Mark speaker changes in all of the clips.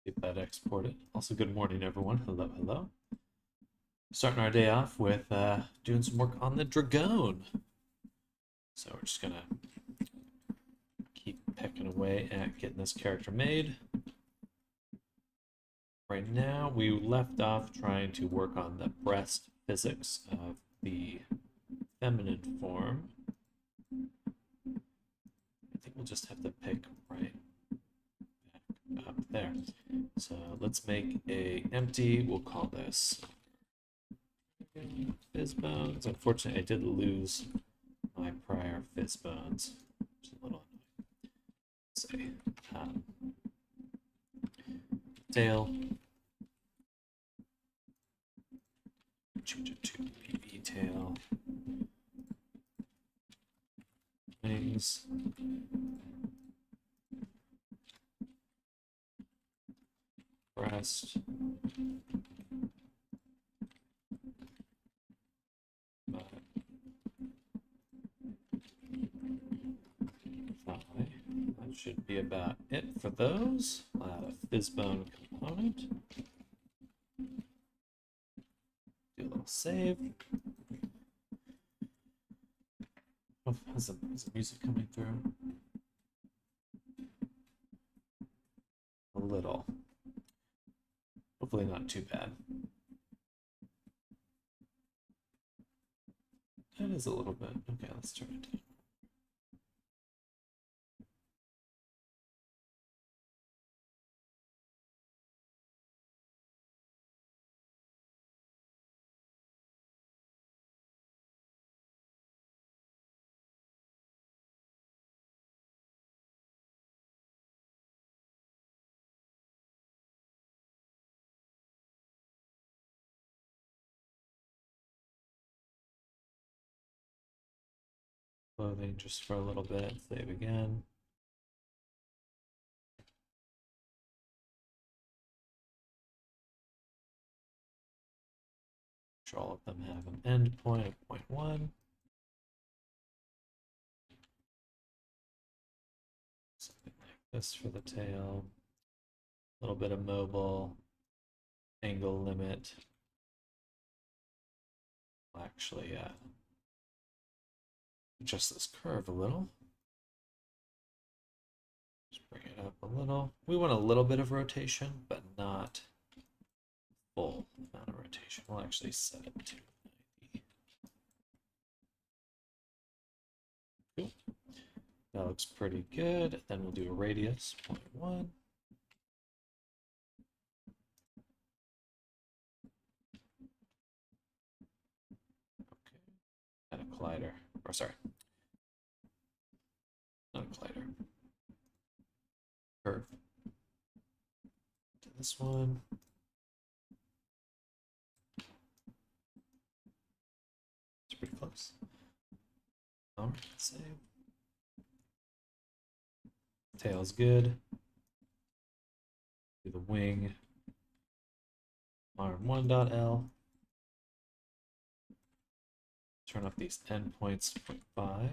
Speaker 1: Get that exported. Also, good morning, everyone. Hello, hello. Starting our day off with doing some work on the Dragone. So we're just gonna keep pecking away at getting this character made. Right now, we left off trying to work on the breast physics of the feminine form. I think we'll just have to pick right back up there. So let's make a empty. We'll call this Fizz Bones. Unfortunately, I did lose my prior Fizz Bones. Which is a little annoying. Let's say tail. Change it to PB tail. Wings. Breast. That should be about it for those. I'll add a Fizzbone component. Do a little save. Oh, is the music coming through? A little. Hopefully not too bad. That is a little bit. Okay, let's turn it down. Clothing just for a little bit. Save again. Sure all of them have an endpoint of 0.1. Something like this for the tail. A little bit of mobile. Angle limit. I'll actually adjust this curve a little. Just bring it up a little. We want a little bit of rotation, but not full amount of rotation. We'll actually set it to 90. Cool. That looks pretty good. Then we'll do a radius 0.1. Okay. And a collider. Or sorry. Not a collider. Curve. To this one. It's pretty close. All right, save. Tail's good. Do the wing. Arm1.L. Turn off these endpoints 0.5.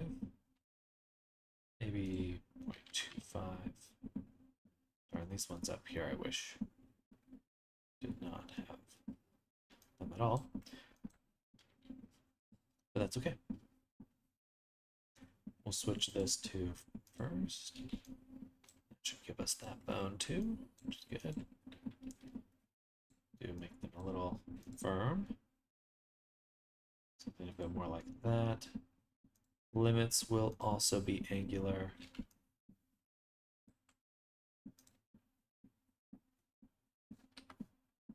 Speaker 1: Maybe 0.25. Darn, these ones up here I wish did not have them at all. But that's okay. We'll switch this to first. That should give us that bone too, which is good. Do make them a little firm. Something a bit more like that. Limits will also be angular.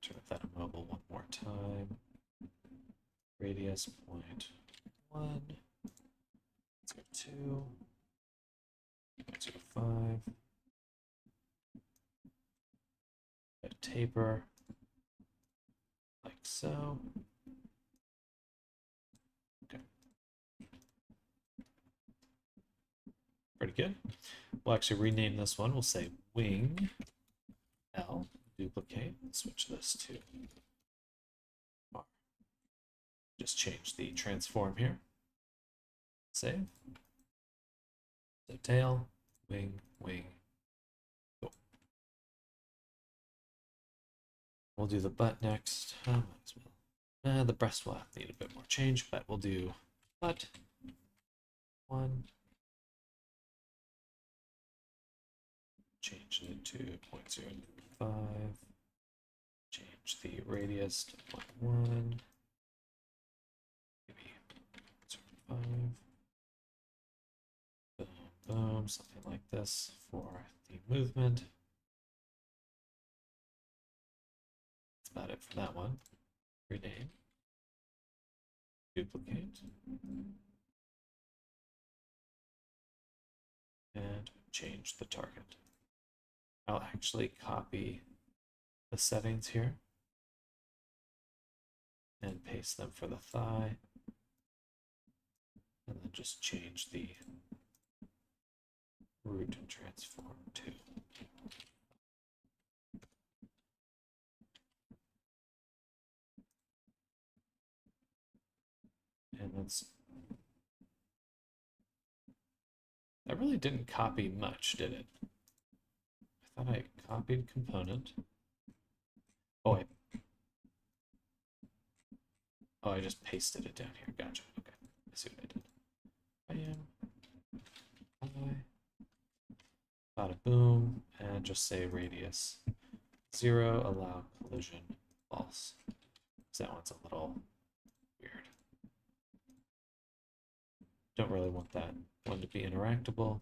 Speaker 1: Turn that mobile one more time. Radius 0.1. 0.2. 0.05. A taper. Like so. Okay. Pretty good. We'll actually rename this one. We'll say wing L. Duplicate. Switch this to R. Just change the transform here. Save. So tail, wing, wing. Cool. We'll do the butt next. Might as well. The breast will need a bit more change, but we'll do butt 1. Change it to 0.05. Change the radius to 0.1. Maybe 0.05. Boom, boom, something like this for the movement. That's about it for that one. Rename. Duplicate. And change the target. I'll actually copy the settings here and paste them for the thigh, and then just change the root and transform to and that really didn't copy much, did it? I thought I copied component. Oh, I just pasted it down here. Gotcha. Okay, I see what I did. Bada boom, and just say radius 0, allow collision false. Because that one's a little weird. Don't really want that one to be interactable,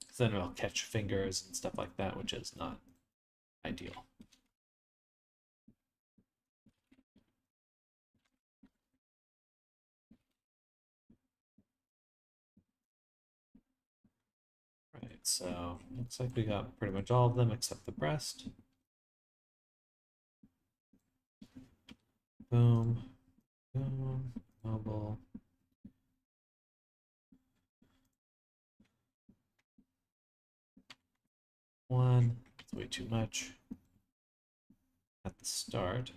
Speaker 1: because then it'll catch fingers and stuff like that, which is not ideal. Right, so looks like we got pretty much all of them except the breast. Boom, boom, mobile. One, it's way too much at the start.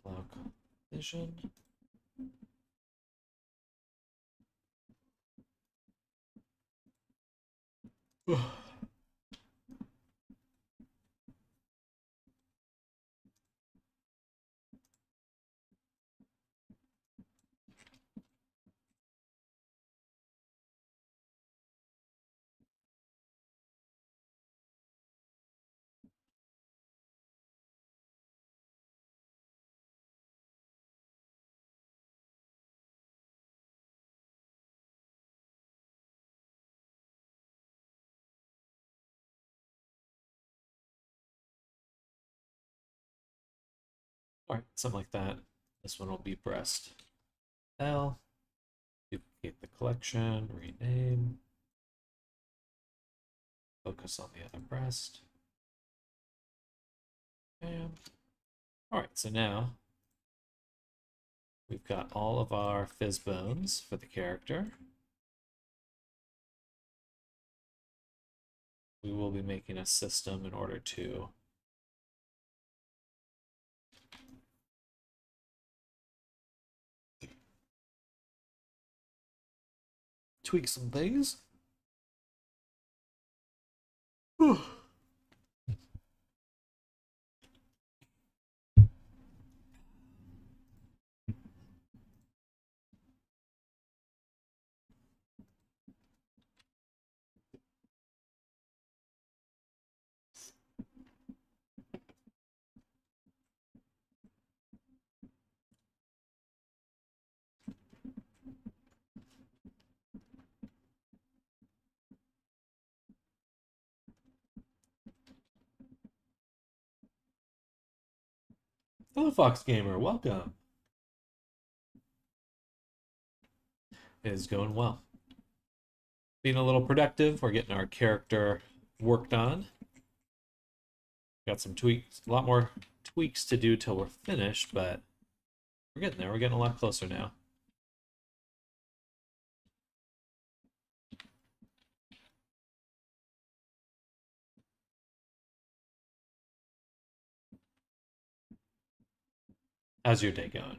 Speaker 1: Allow collision. All right, something like that. This one will be breast L. Duplicate the collection, rename. Focus on the other breast. And all right, so now we've got all of our fizz bones for the character. We will be making a system in order to tweak some things. Hello, Fox Gamer. Welcome. It is going well. Being a little productive. We're getting our character worked on. Got some tweaks, a lot more tweaks to do till we're finished, but we're getting there. We're getting a lot closer now. How's your day going?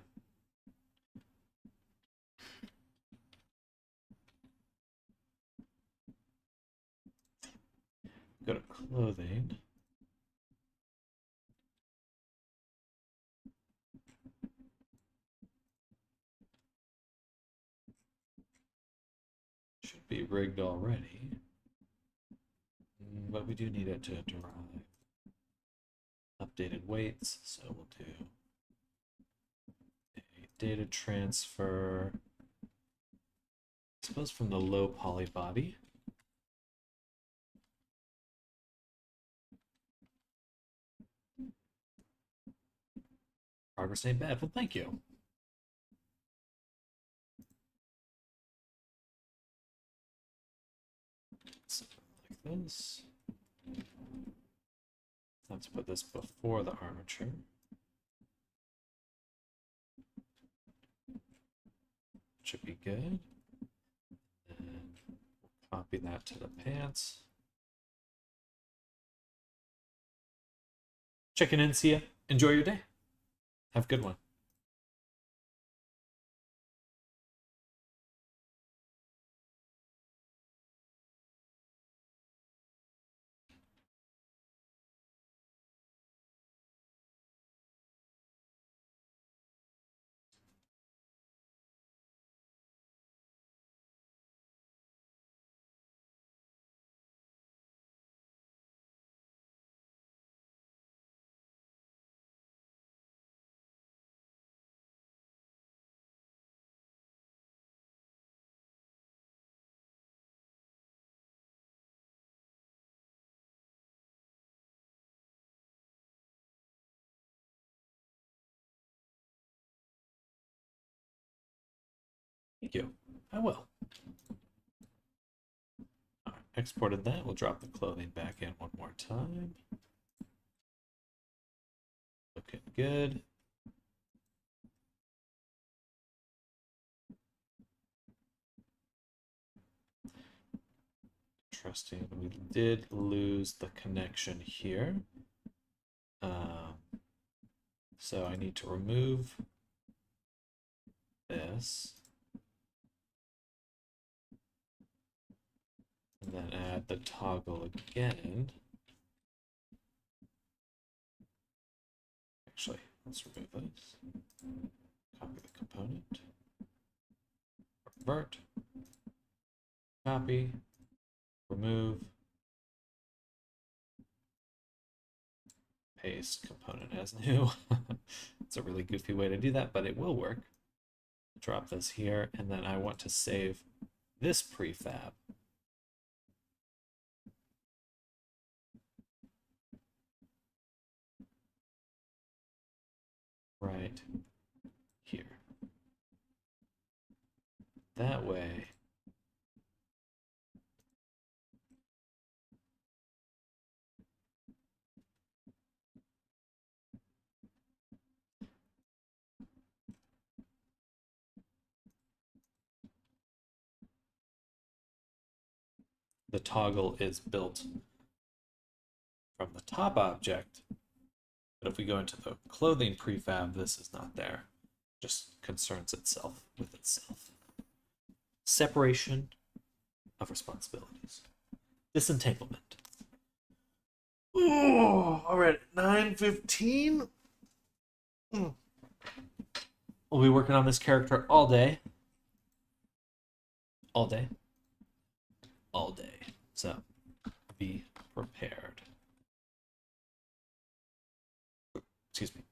Speaker 1: clothing. Should be rigged already. But we do need it to derive updated weights, so we'll do a data transfer, I suppose from the low poly body. Progress ain't bad. Well, thank you. Something like this. Let's put this before the armature. Should be good. And we'll copy that to the pants. Checking in, see ya. Enjoy your day. Have a good one. Thank you. I will. All right, exported that. We'll drop the clothing back in one more time. Looking good. Interesting. We did lose the connection here. So I need to remove this. And then add the toggle again. Actually, let's remove this. Copy the component. Revert. Copy. Remove. Paste component as new. It's a really goofy way to do that, but it will work. Drop this here, and then I want to save this prefab. Right here. That way, the toggle is built from the top object, but if we go into the clothing prefab, this is not there. Just concerns itself with itself. Separation of responsibilities. Disentanglement. Oh, all right, 9:15. We'll be working on this character all day. All day. All day. So, be prepared. Excuse me.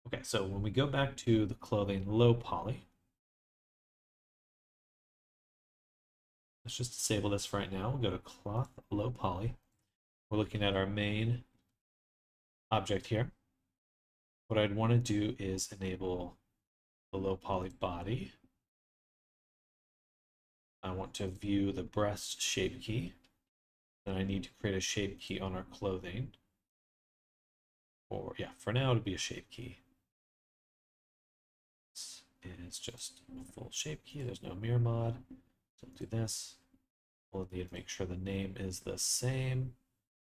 Speaker 1: Okay, so when we go back to the clothing low poly, let's just disable this for right now. We'll go to cloth low poly. We're looking at our main object here. What I'd want to do is enable the low poly body. I want to view the breast shape key. Then I need to create a shape key on our clothing. Or yeah, for now it'll be a shape key. This is just a full shape key. There's no mirror mod. So I'll do this. We'll need to make sure the name is the same.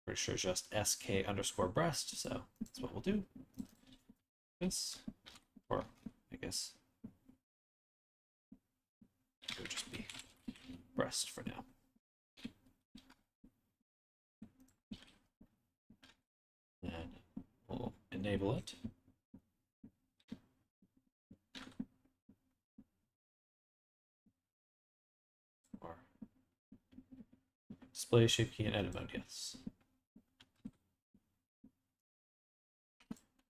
Speaker 1: Pretty sure it's just sk_breast, so that's what we'll do. This, or I guess it would just be breast for now. And we'll enable it. Or display shape key and edit mode, yes.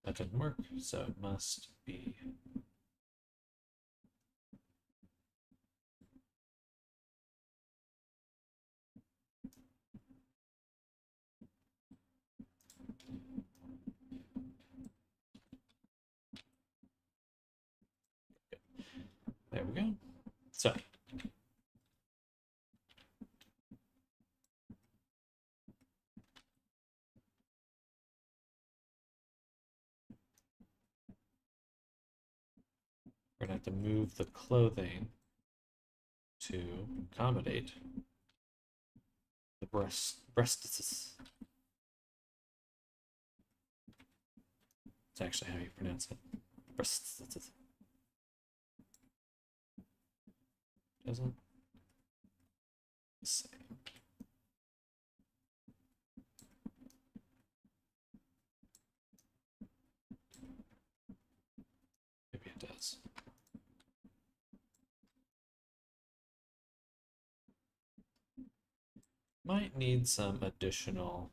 Speaker 1: That didn't work, so it must be there we go. So we're gonna have to move the clothing to accommodate the breasts. It's actually how you pronounce it. Breasts. Doesn't say. Maybe it does. Might need some additional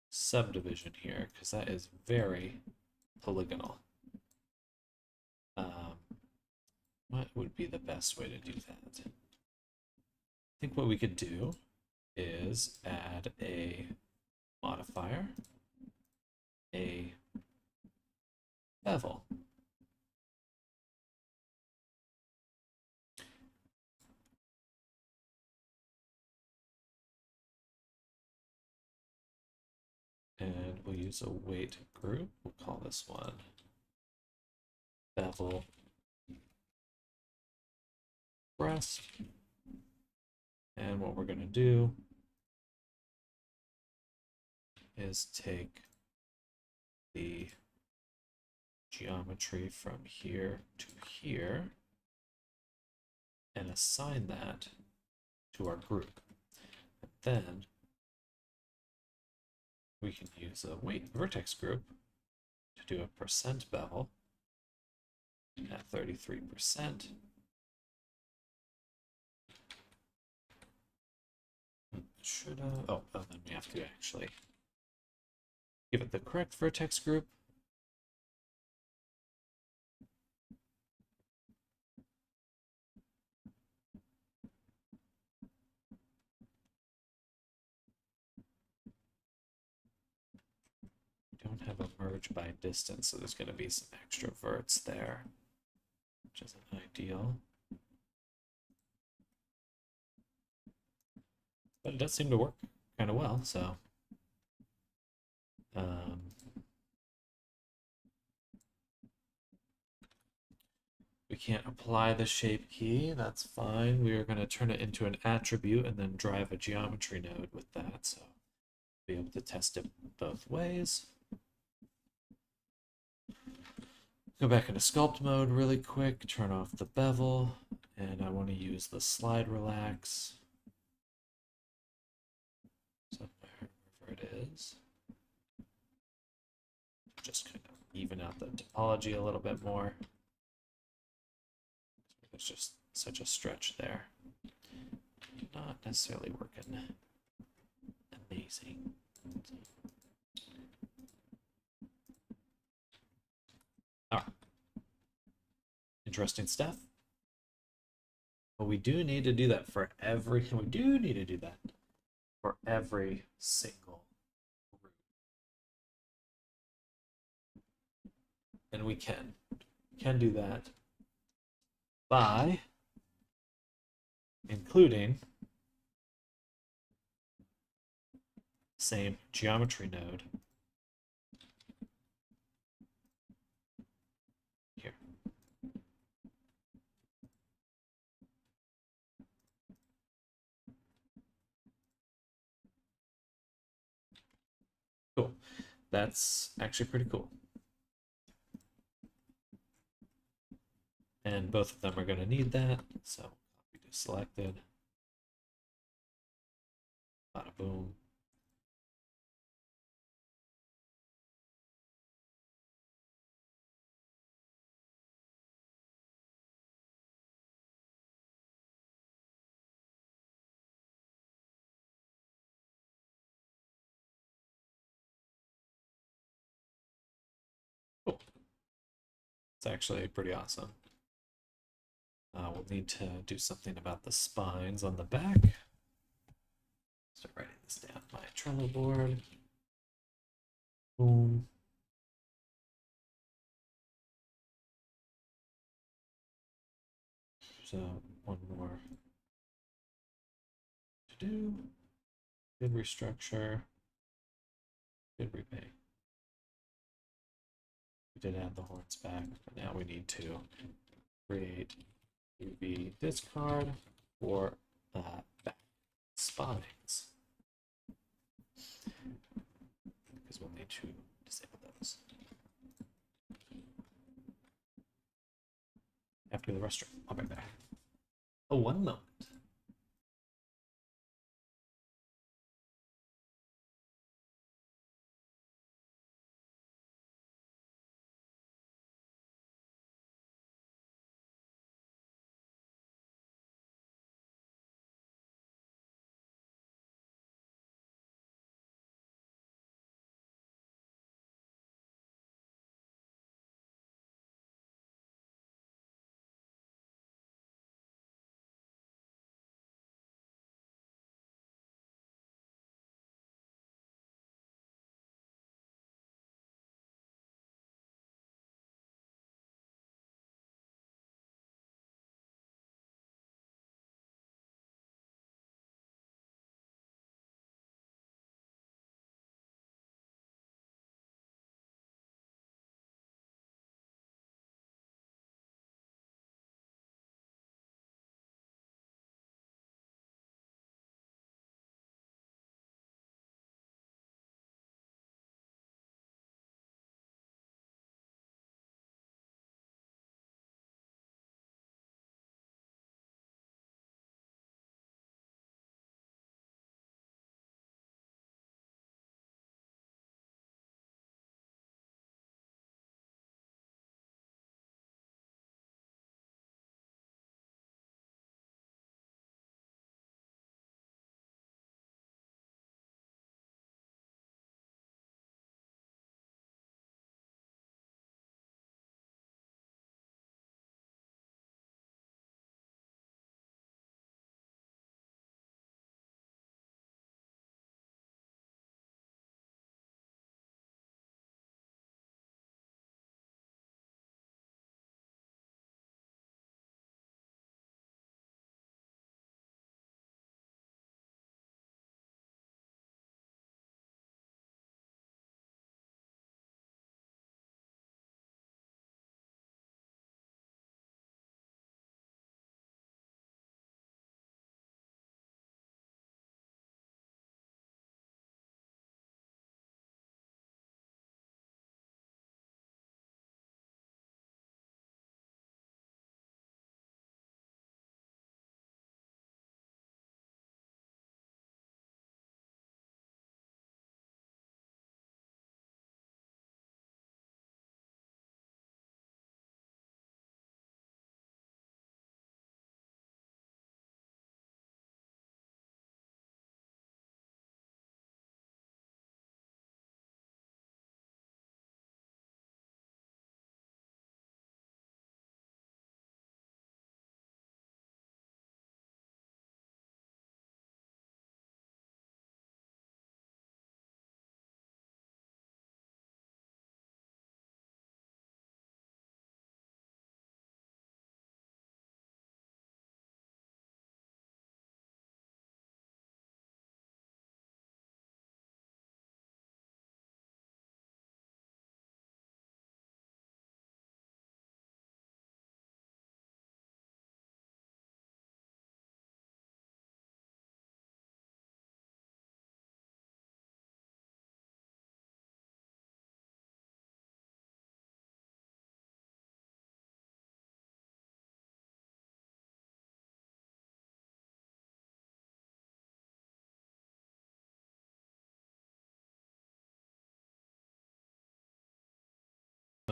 Speaker 1: subdivision here because that is very polygonal. What would be the best way to do that? I think what we could do is add a modifier, a bevel. And we'll use a weight group. We'll call this one bevel breast. And what we're going to do is take the geometry from here to here and assign that to our group. And then we can use a weight vertex group to do a percent bevel at 33%. Should oh, then we have to actually give it the correct vertex group. We don't have a merge by distance, so there's going to be some extra verts there, which isn't ideal. But it does seem to work kind of well, so we can't apply the shape key. That's fine. We are going to turn it into an attribute and then drive a geometry node with that, so be able to test it both ways. Go back into sculpt mode really quick, turn off the bevel, and I want to use the slide relax. So wherever it is, just kind of even out the topology a little bit more. There's just such a stretch there. Not necessarily working amazing. All right. Interesting stuff. But we do need to do that for every, we do need to do that for every single group. And we can do that by including same geometry node here. that's actually pretty cool. And both of them are going to need that, so copy to selected. Bada boom. Cool. It's actually pretty awesome. We'll need to do something about the spines on the back. Start writing this down on my Trello board. Boom. So one more to do. Good restructure. Good repay. We did add the horns back, but now we need to create UV discard for back spines. Because we'll need to disable those. After the restroom, I'll be back. Oh, one moment.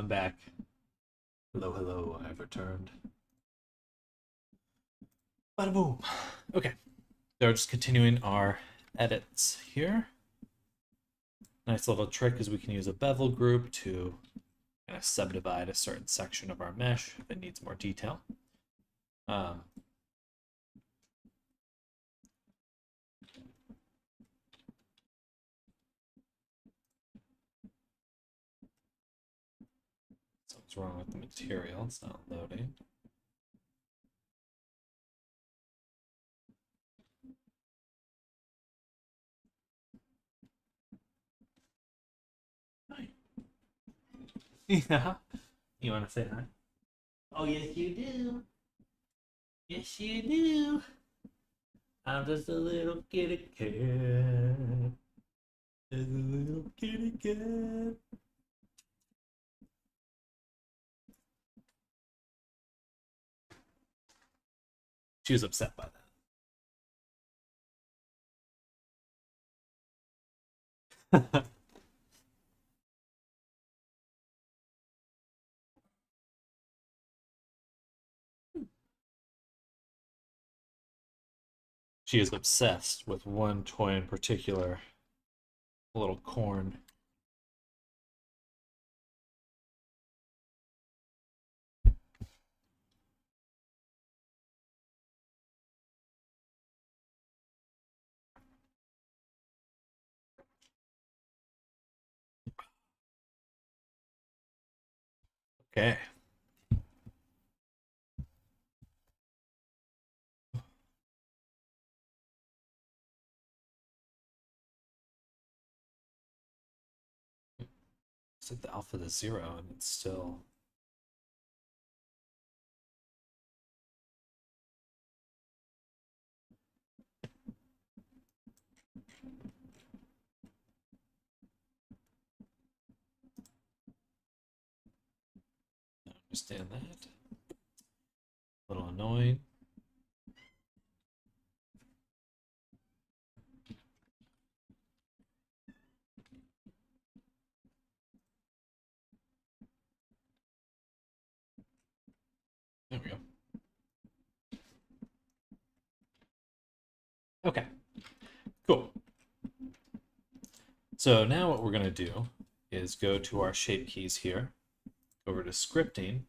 Speaker 1: I'm back. Hello, hello, I've returned. Bada boom. Okay, so we're just continuing our edits here. Nice little trick is we can use a bevel group to kind of subdivide a certain section of our mesh that needs more detail. Something's wrong with the material, it's not loading. Hi. Yeah. You want to say hi? Oh, yes, you do. Yes, you do. I'm just a little kitty cat. Just a little kitty cat. She was upset by that. She is obsessed with one toy in particular, a little corn. Okay. Set the alpha to 0 and it's still. I understand that. A little annoying. There we go. Okay, cool. So now what we're going to do is go to our shape keys here, go over to scripting.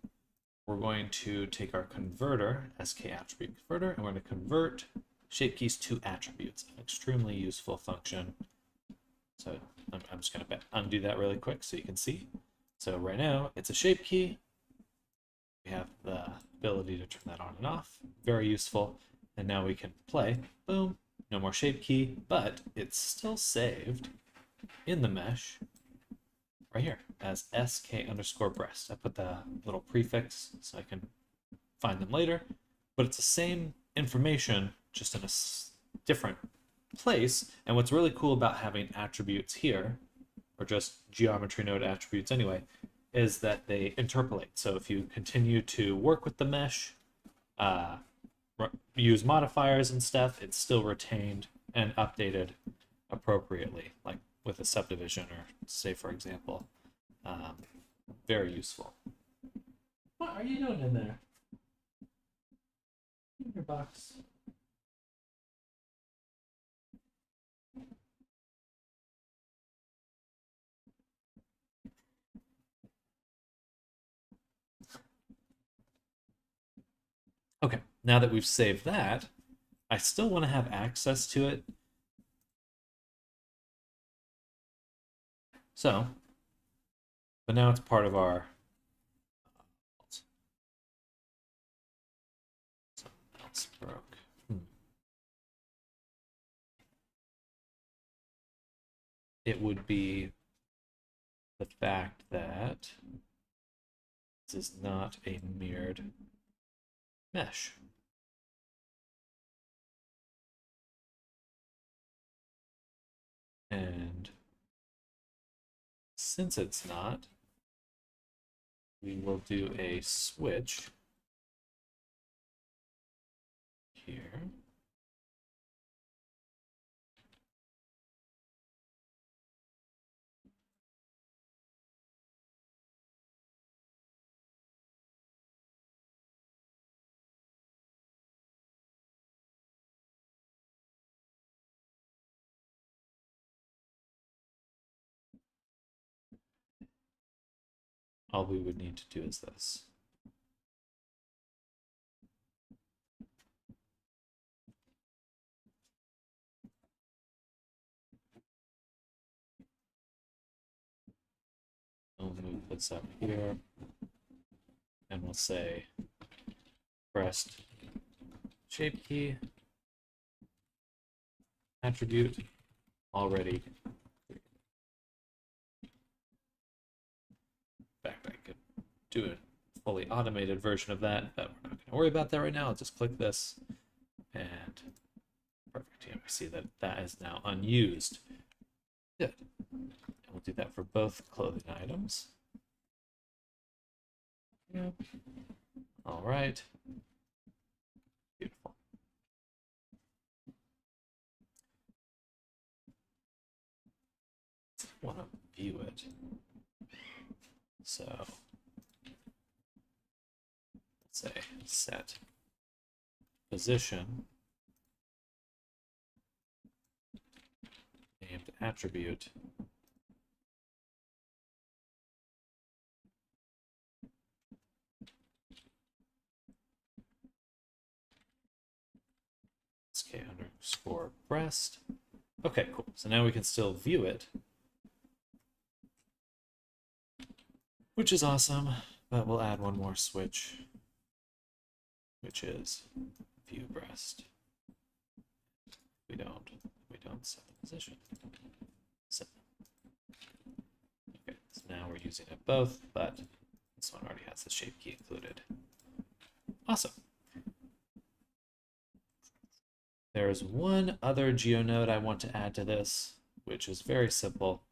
Speaker 1: We're going to take our converter, SK attribute converter, and we're going to convert shape keys to attributes, an extremely useful function. So I'm just going to undo that really quick so you can see. So right now it's a shape key. We have the ability to turn that on and off. Very useful. And now we can play. Boom. No more shape key, but it's still saved in the mesh right here as sk underscore breast. I put the little prefix so I can find them later, but it's the same information just in a different place. And what's really cool about having attributes here, or just geometry node attributes anyway, is that they interpolate. So if you continue to work with the mesh, use modifiers and stuff, it's still retained and updated appropriately, like with a subdivision or say, for example. Very useful. What are you doing in there? In your box. Okay, now that we've saved that, I still want to have access to it. So, but now it's part of our something else broke. It would be the fact that this is not a mirrored mesh. And since it's not, we will do a switch here. all we would need to do is this. We'll move this up here, and we'll say pressed shape key attribute already. In fact, I could do a fully automated version of that, but we're not going to worry about that right now. I'll just click this, and perfect. Here we see that that is now unused. Good. And we'll do that for both clothing items. Yep. All right. Beautiful. I want to view it. So let's say set position named attribute sk_breast. Okay, cool. So now we can still view it, which is awesome, but we'll add one more switch, which is view breast. We don't set the position. Set. Okay, so now we're using it both, but this one already has the shape key included. Awesome. There is one other GeoNode I want to add to this, which is very simple.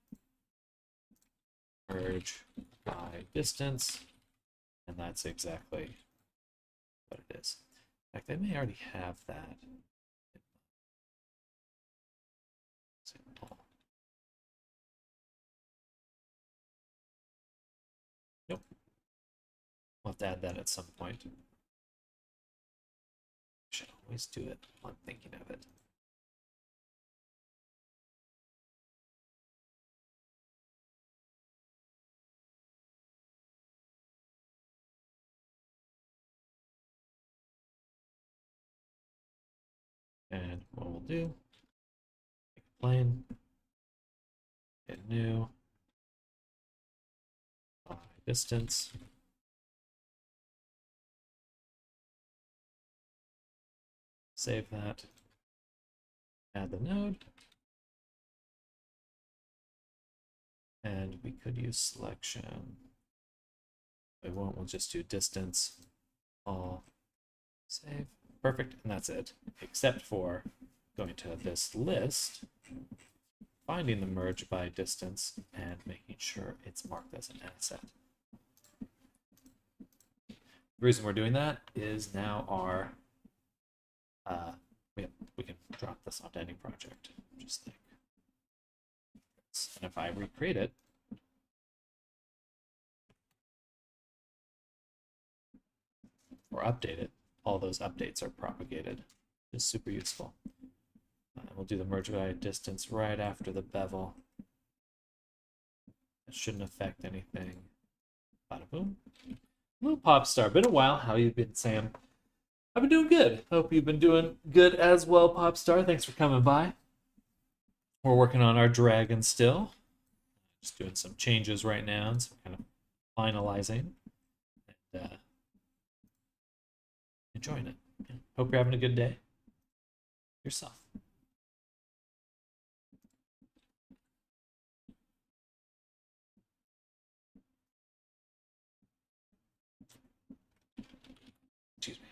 Speaker 1: Merge by distance, and that's exactly what it is. In fact, they may already have that. Nope. We'll have to add that at some point. Should always do it while I'm thinking of it. And what we'll do, make a plane, hit new, by distance, save that, add the node, and we could use selection. We won't, we'll just do distance, all, save, perfect, and that's it, except for going to this list, finding the merge by distance, and making sure it's marked as an asset. The reason we're doing that is now our we can drop this onto any project. Just think. And if I recreate it, or update it, all those updates are propagated. It's super useful. We'll do the merge by distance right after the bevel. It shouldn't affect anything. Bada boom. Little pop star. Been a while. How you been, Sam? I've been doing good. Hope you've been doing good as well, Popstar. Thanks for coming by. We're working on our dragon still. Just doing some changes right now, and some kind of finalizing. And enjoying it. Hope you're having a good day. Yourself. Excuse me.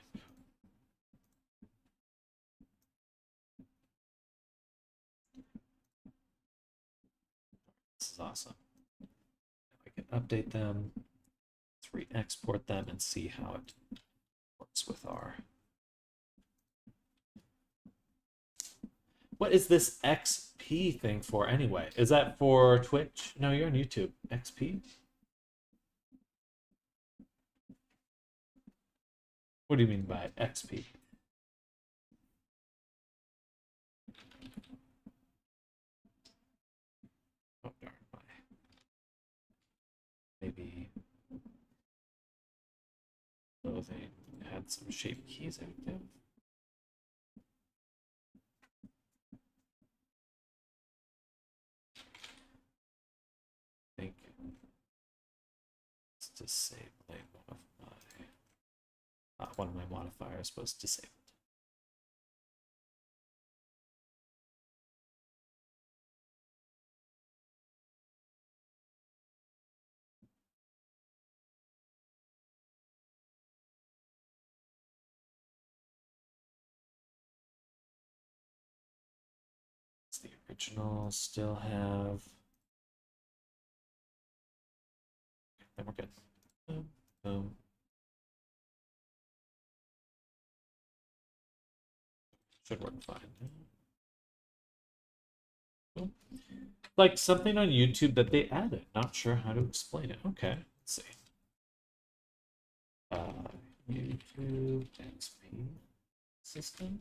Speaker 1: This is awesome. I can update them. Let's re-export them and see how it works with our... What is this XP thing for anyway? Is that for Twitch? No, you're on YouTube. XP? What do you mean by XP? Oh, darn. Maybe clothing had some shape keys active. I think it's disabling one of my modifiers was disabled. It's the original, still have. Then we're good. Boom, boom. Should work fine. Boom. Like something on YouTube that they added. Not sure how to explain it. Okay, let's see. YouTube XP system.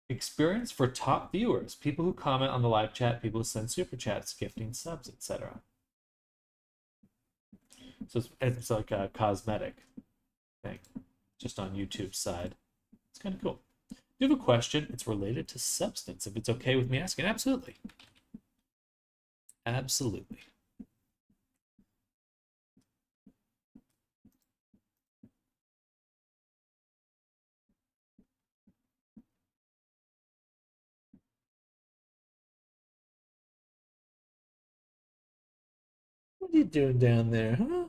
Speaker 1: Experience for top viewers, people who comment on the live chat, people who send super chats, gifting subs, etc. So it's like a cosmetic thing, just on YouTube's side. It's kind of cool. If you have a question, it's related to substance. If it's okay with me asking, absolutely. Absolutely. What are you doing down there, huh?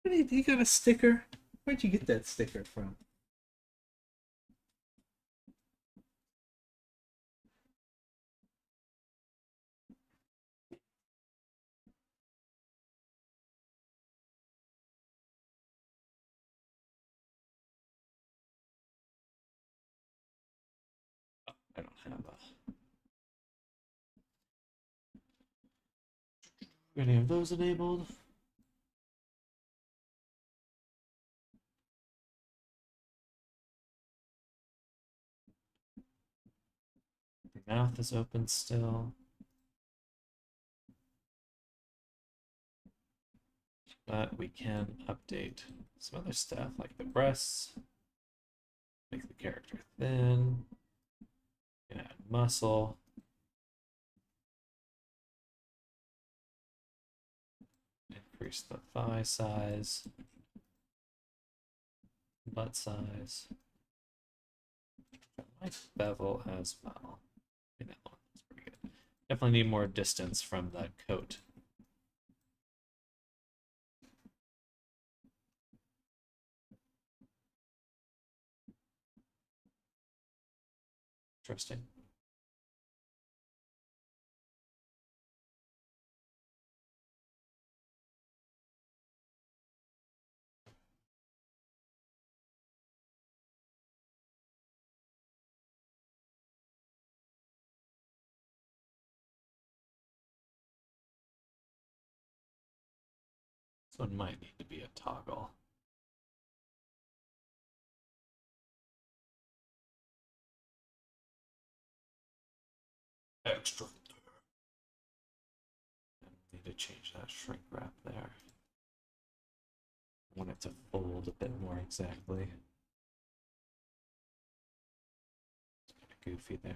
Speaker 1: You got a sticker? Where'd you get that sticker from? I don't have any of those enabled. The mouth is open still. But we can update some other stuff like the breasts, make the character thin, and add muscle. Increase the thigh size, butt size, my bevel as well. I think that one's pretty good. Definitely need more distance from that coat. Interesting. This one might need to be a toggle. Extra. Need to change that shrink wrap there. I want it to fold a bit more exactly. It's kind of goofy there.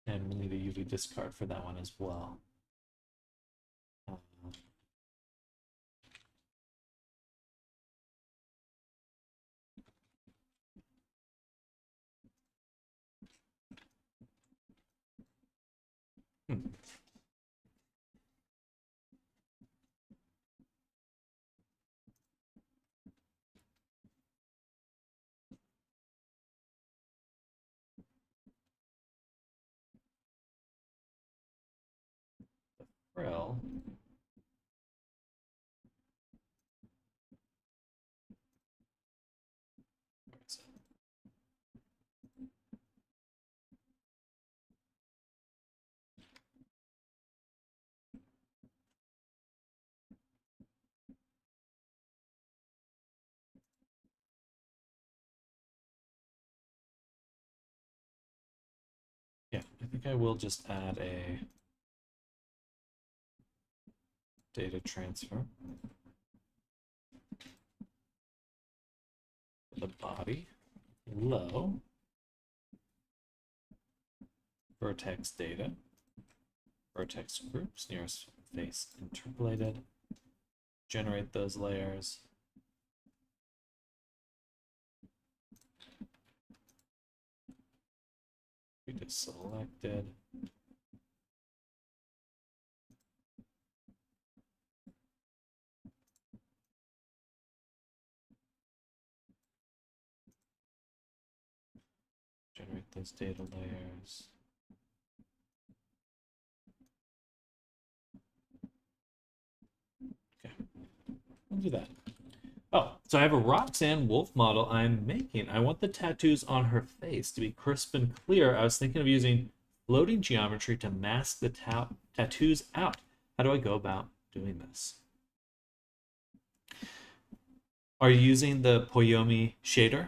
Speaker 1: And we'll need a UV discard for that one as well. Frill. Where is it? Yeah, I think I will just add a data transfer. The body, low, vertex data, vertex groups, nearest face interpolated, generate those layers. We just selected. Generate those data layers. Okay, we'll do that. Oh, so I have a Roxanne Wolf model I'm making. I want the tattoos on her face to be crisp and clear. I was thinking of using floating geometry to mask the tattoos out. How do I go about doing this? Are you using the Poyomi shader?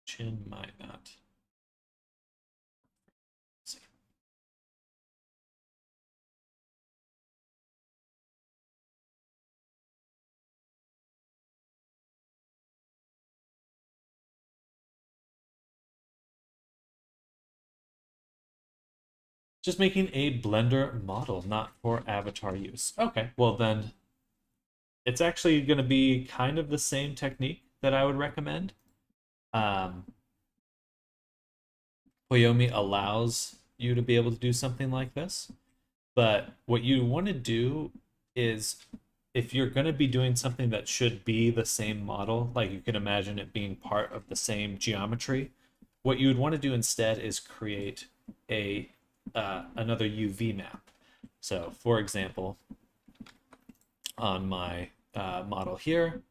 Speaker 1: Chin might not. Let's see. Just making a Blender model, not for avatar use. Okay, well then it's actually going to be kind of the same technique that I would recommend. Poyomi allows you to be able to do something like this, but what you want to do is if you're going to be doing something that should be the same model, like you can imagine it being part of the same geometry, what you would want to do instead is create a another UV map. So for example, on my model here,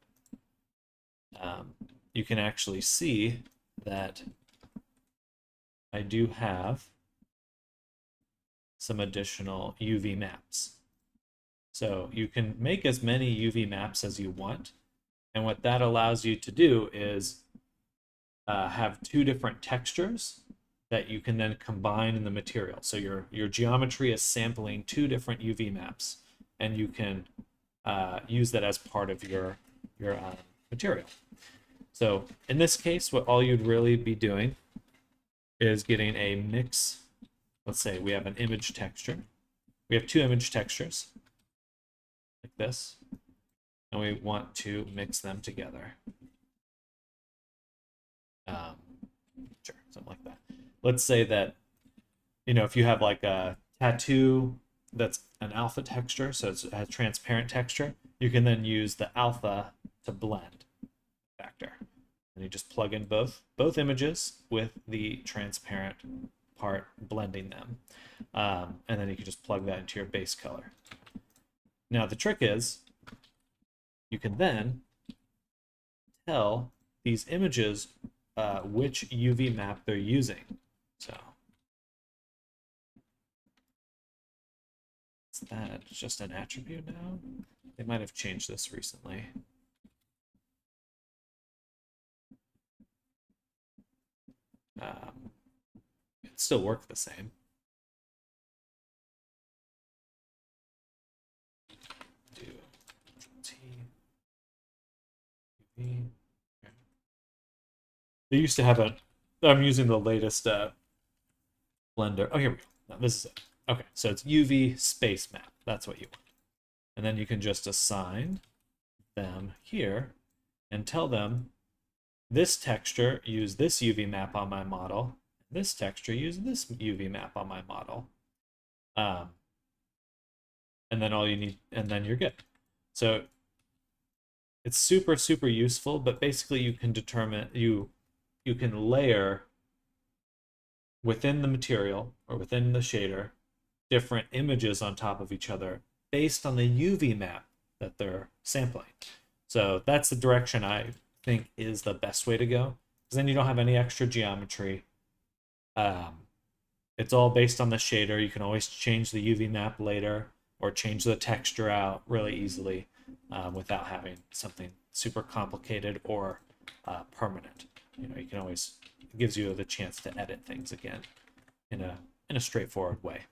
Speaker 1: you can actually see that I do have some additional UV maps. So you can make as many UV maps as you want. And what that allows you to do is have two different textures that you can then combine in the material. So your geometry is sampling two different UV maps, and you can use that as part of your material. So in this case, what all you'd really be doing is getting a mix. Let's say we have an image texture. We have two image textures like this, and we want to mix them together. Sure, something like that. Let's say that, if you have like a tattoo that's an alpha texture, so it has transparent texture, you can then use the alpha to blend factor. And you just plug in both images with the transparent part, blending them. And then you can just plug that into your base color. Now the trick is, you can then tell these images which UV map they're using. So is that just an attribute now? They might have changed this recently. It still work the same. Do T UV. Okay. They used to have a. I'm using the latest Blender. Oh, here we go. No, this is it. Okay, so it's UV space map. That's what you want. And then you can just assign them here and tell them this texture, use this UV map on my model. This texture, use this UV map on my model. And then all you need, and then you're good. So it's super, super useful, but basically you can determine, you you can layer within the material or within the shader different images on top of each other based on the UV map that they're sampling. So that's the direction I think is the best way to go, because then you don't have any extra geometry. It's all based on the shader. You can always change the UV map later or change the texture out really easily without having something super complicated or permanent. You can always, it gives you the chance to edit things again in a straightforward way.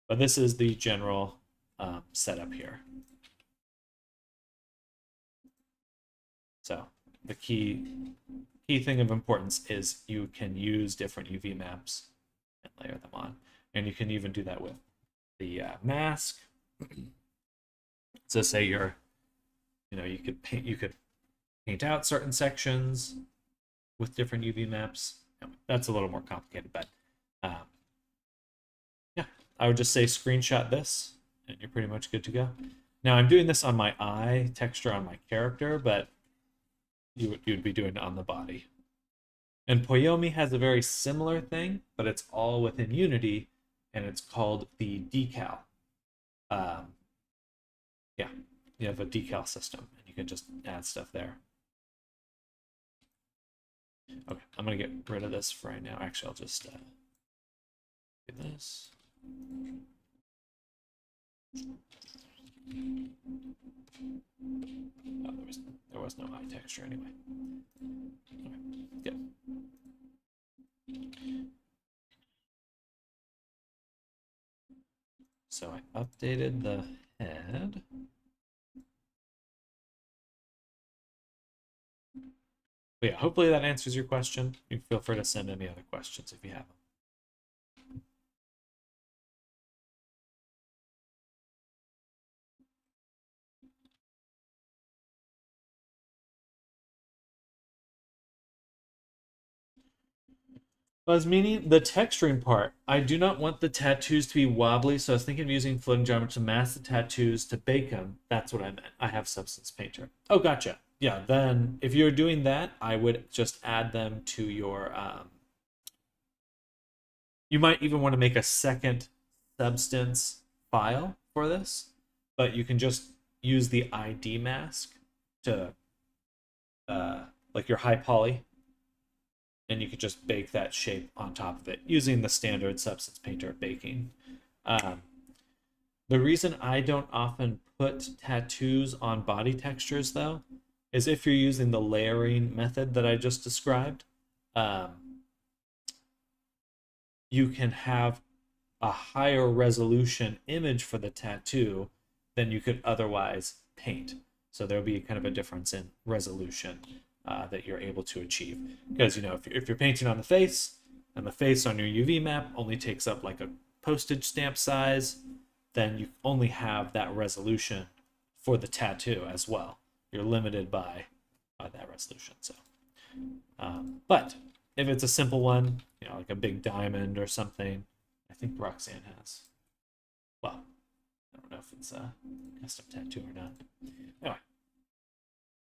Speaker 1: But this is the general setup here. So the key thing of importance is you can use different UV maps and layer them on, and you can even do that with the mask. So say you could paint out certain sections with different UV maps. That's a little more complicated, but yeah, I would just say screenshot this and you're pretty much good to go. Now I'm doing this on my eye texture on my character, but you'd be doing it on the body. And Poyomi has a very similar thing, but it's all within Unity, and it's called the decal. Yeah, you have a decal system, and you can just add stuff there. Okay, I'm gonna get rid of this for right now. Actually, I'll just do this. Oh, there was no eye texture anyway. Okay, good. So I updated the head. But yeah, hopefully that answers your question. You can feel free to send any other questions if you have them. Buzz meaning the texturing part. I do not want the tattoos to be wobbly, so I was thinking of using floating geometry to mask the tattoos to bake them. That's what I meant. I have Substance Painter. Oh, gotcha. Yeah, then if you're doing that, I would just add them to your... You might even want to make a second Substance file for this, but you can just use the ID mask to, like your high poly, and you could just bake that shape on top of it using the standard Substance Painter baking. The reason I don't often put tattoos on body textures, though, is if you're using the layering method that I just described, you can have a higher resolution image for the tattoo than you could otherwise paint. So there'll be kind of a difference in resolution that you're able to achieve. Because, if you're painting on the face, and the face on your UV map only takes up like a postage stamp size, then you only have that resolution for the tattoo as well. You're limited by that resolution. So, but if it's a simple one, like a big diamond or something, I think Roxanne has. Well, I don't know if it's a custom tattoo or not. Anyway,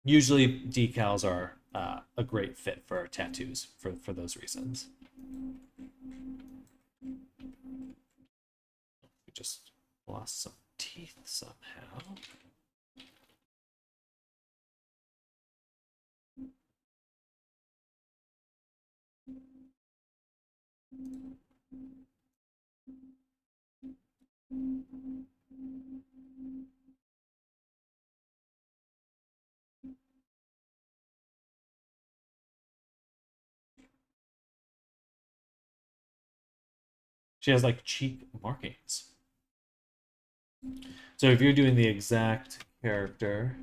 Speaker 1: usually decals are a great fit for tattoos for those reasons. We just lost some teeth somehow. She has like cheek markings. So if you're doing the exact character,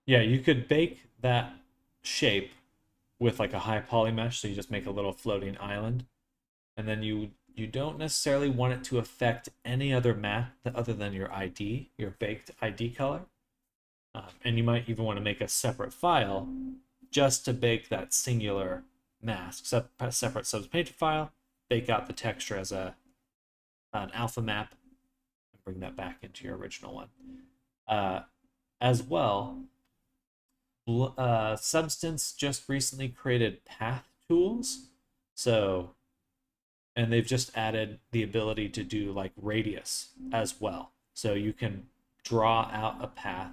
Speaker 1: yeah, you could bake that shape with like a high poly mesh, so you just make a little floating island, and then you don't necessarily want it to affect any other map other than your ID, your baked ID color. And you might even want to make a separate file just to bake that singular mask, separate subs painted file, bake out the texture as an alpha map, and bring that back into your original one. As well, Substance just recently created path tools. So, and they've just added the ability to do like radius as well. So you can draw out a path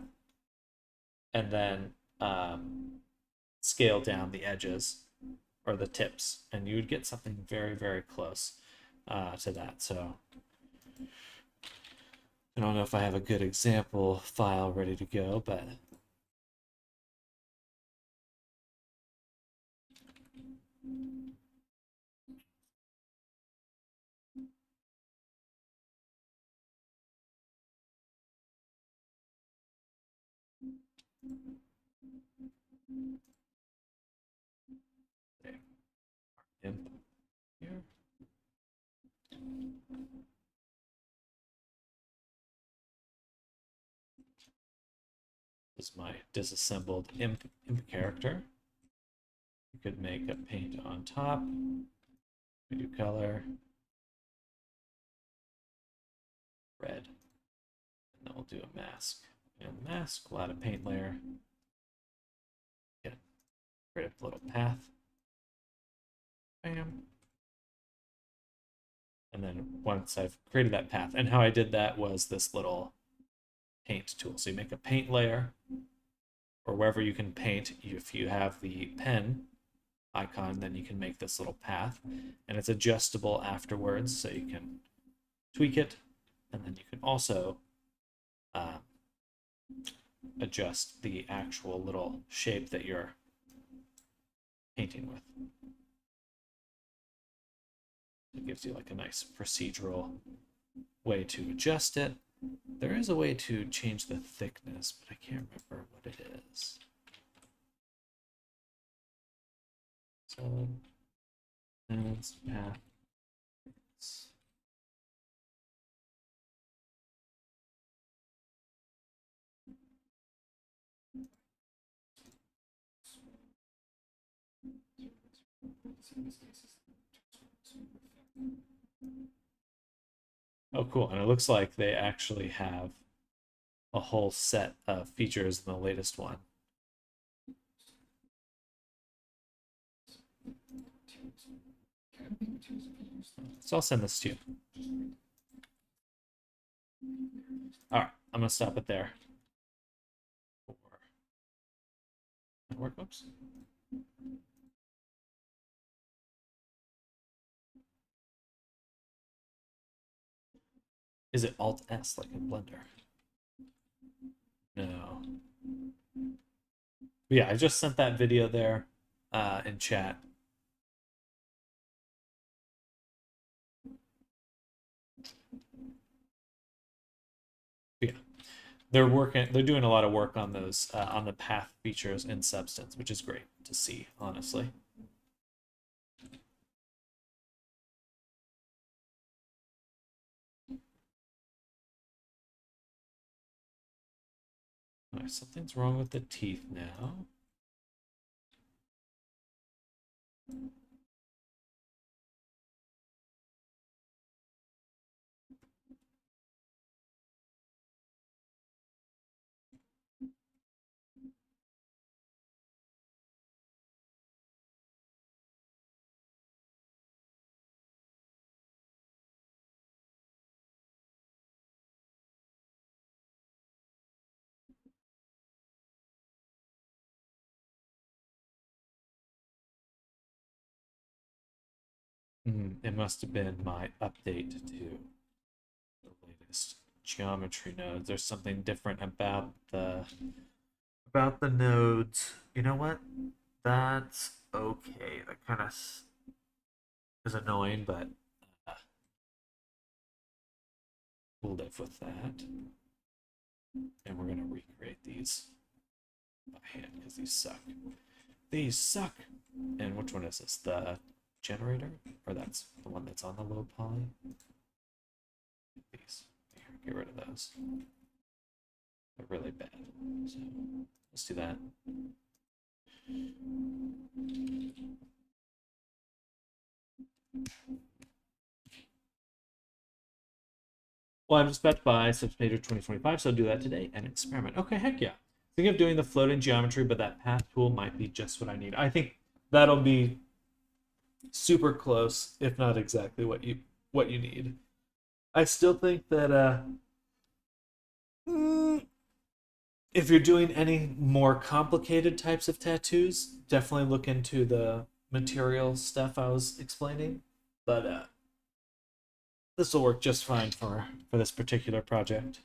Speaker 1: and then scale down the edges or the tips, and you would get something very, very close to that. So I don't know if I have a good example file ready to go, but imp here. This is my disassembled imp character. You could make a paint on top. We do color. Red. And then we'll do a mask. And the mask, we'll add a paint layer. Get rid of a little path. Bam. And then once I've created that path, and how I did that was this little paint tool. So you make a paint layer, or wherever you can paint. If you have the pen icon, then you can make this little path, and it's adjustable afterwards, so you can tweak it, and then you can also adjust the actual little shape that you're painting with. It gives you like a nice procedural way to adjust it. There is a way to change the thickness, but I can't remember what it is. So, balanced path. Oh, cool. And it looks like they actually have a whole set of features in the latest one. So I'll send this to you. All right, I'm gonna stop it there. Work, oops. Is it Alt S like in Blender? No. But yeah, I just sent that video there in chat. Yeah, they're doing a lot of work on those on the path features in Substance, which is great to see, honestly. All right, something's wrong with the teeth now. It must have been my update to the latest geometry nodes. There's something different about the nodes. You know what? That's okay. That kind of is annoying, but we'll live with that. And we're gonna recreate these by hand because these suck. These suck. And which one is this? The generator? Or that's the one that's on the low poly? These. Here, get rid of those. They're really bad. So let's do that. Well, I'm just about to buy Subspader 2025, so I'll do that today and experiment. Okay, heck yeah. Thinking of doing the floating geometry, but that path tool might be just what I need. I think that'll be super close, if not exactly what you need. I still think that mm, if you're doing any more complicated types of tattoos, definitely look into the material stuff I was explaining. But this will work just fine for this particular project.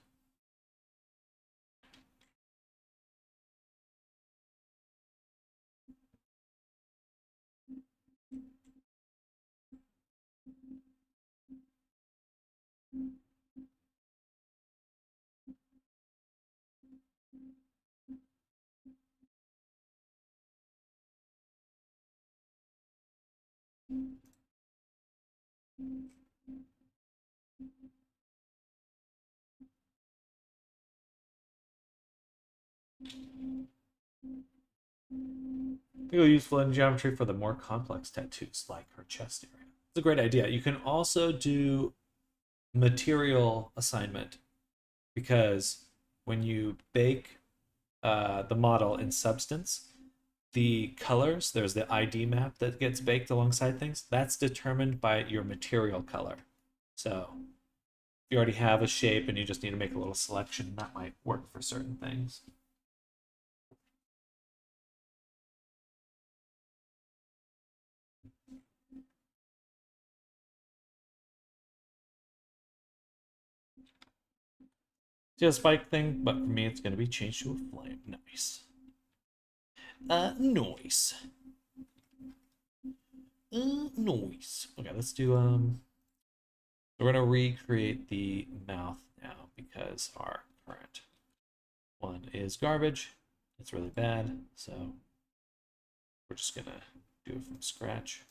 Speaker 1: You'll use floating geometry for the more complex tattoos, like her chest area. It's a great idea. You can also do material assignment because when you bake the model in Substance, the colors, there's the ID map that gets baked alongside things, that's determined by your material color. So if you already have a shape and you just need to make a little selection, that might work for certain things. It's a spike thing, but for me, it's going to be changed to a flame. Nice. Noise. Noise. Okay, let's do, we're going to recreate the mouth now because our current one is garbage. It's really bad, so we're just going to do it from scratch.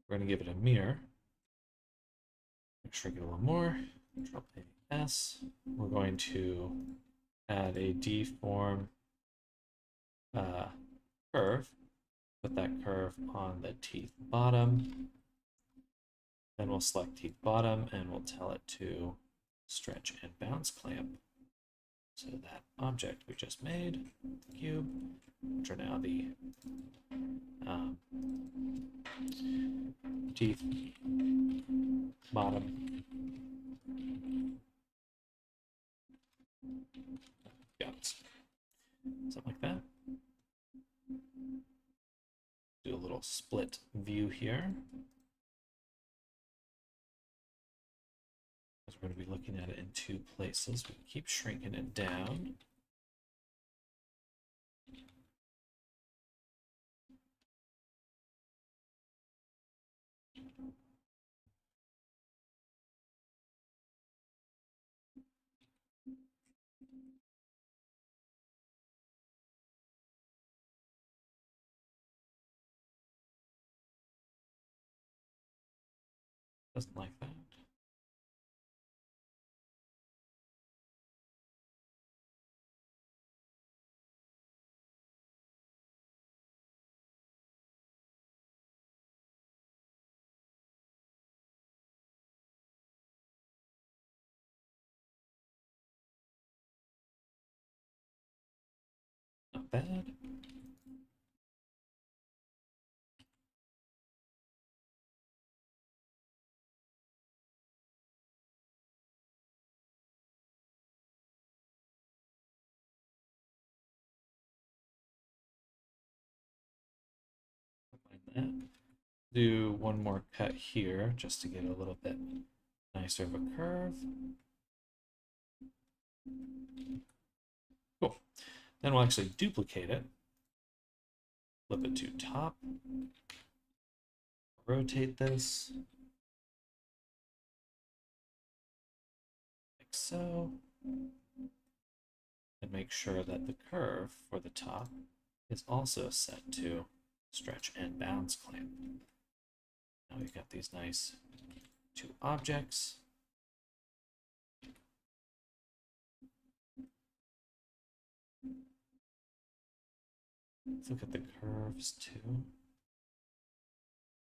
Speaker 1: We're going to give it a mirror. Shrink it a little more. Control S. We're going to add a deform curve. Put that curve on the teeth bottom. Then we'll select teeth bottom and we'll tell it to stretch and bounce clamp. So that object we just made, the cube, which are now the teeth bottom. Bounce. Something like that. Do a little split view here. Because we're going to be looking at it in two places. We can keep shrinking it down. Doesn't like that. Not bad. Like that. Do one more cut here just to get a little bit nicer of a curve. Cool. Then we'll actually duplicate it. Flip it to top. Rotate this. Like so. and make sure that the curve for the top is also set to stretch and bounds clamp. Now we've got these nice two objects. Let's look at the curves too.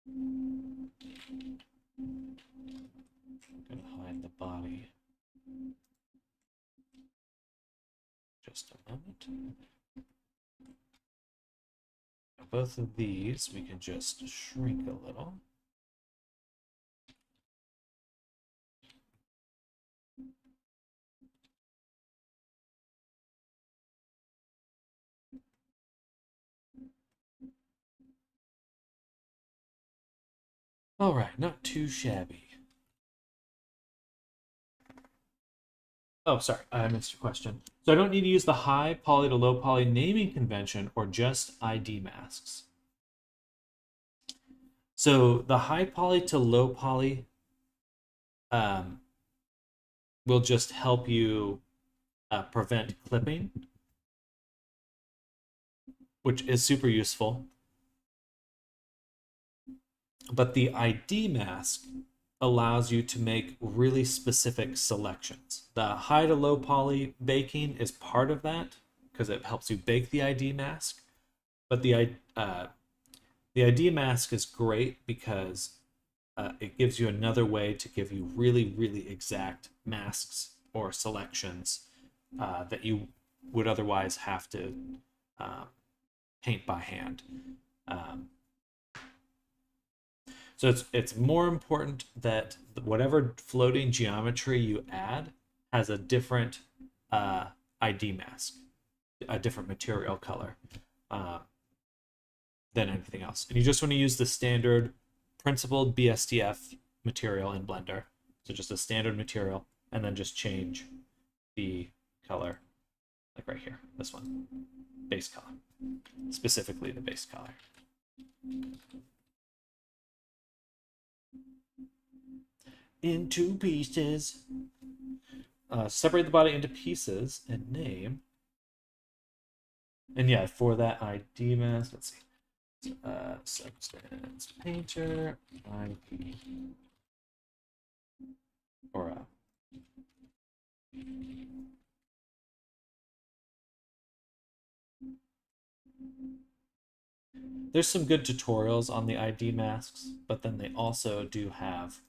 Speaker 1: I'm going to hide the body. Just a moment. Now both of these we can just shrink a little. All right, not too shabby. Oh, sorry, I missed your question. So I don't need to use the high poly to low poly naming convention or just ID masks. So the high poly to low poly will just help you prevent clipping, which is super useful. But the ID mask allows you to make really specific selections. The high to low poly baking is part of that because it helps you bake the ID mask. But the ID mask is great because it gives you another way to give you really, really exact masks or selections that you would otherwise have to paint by hand. So it's more important that whatever floating geometry you add has a different ID mask, a different material color than anything else. And you just want to use the standard principled BSDF material in Blender. So just a standard material, and then just change the color, like right here, this one, base color, specifically the base color. Into pieces. Separate the body into pieces and name. And yeah, for that ID mask, let's see. Substance painter ID or there's some good tutorials on the ID masks, but then they also do have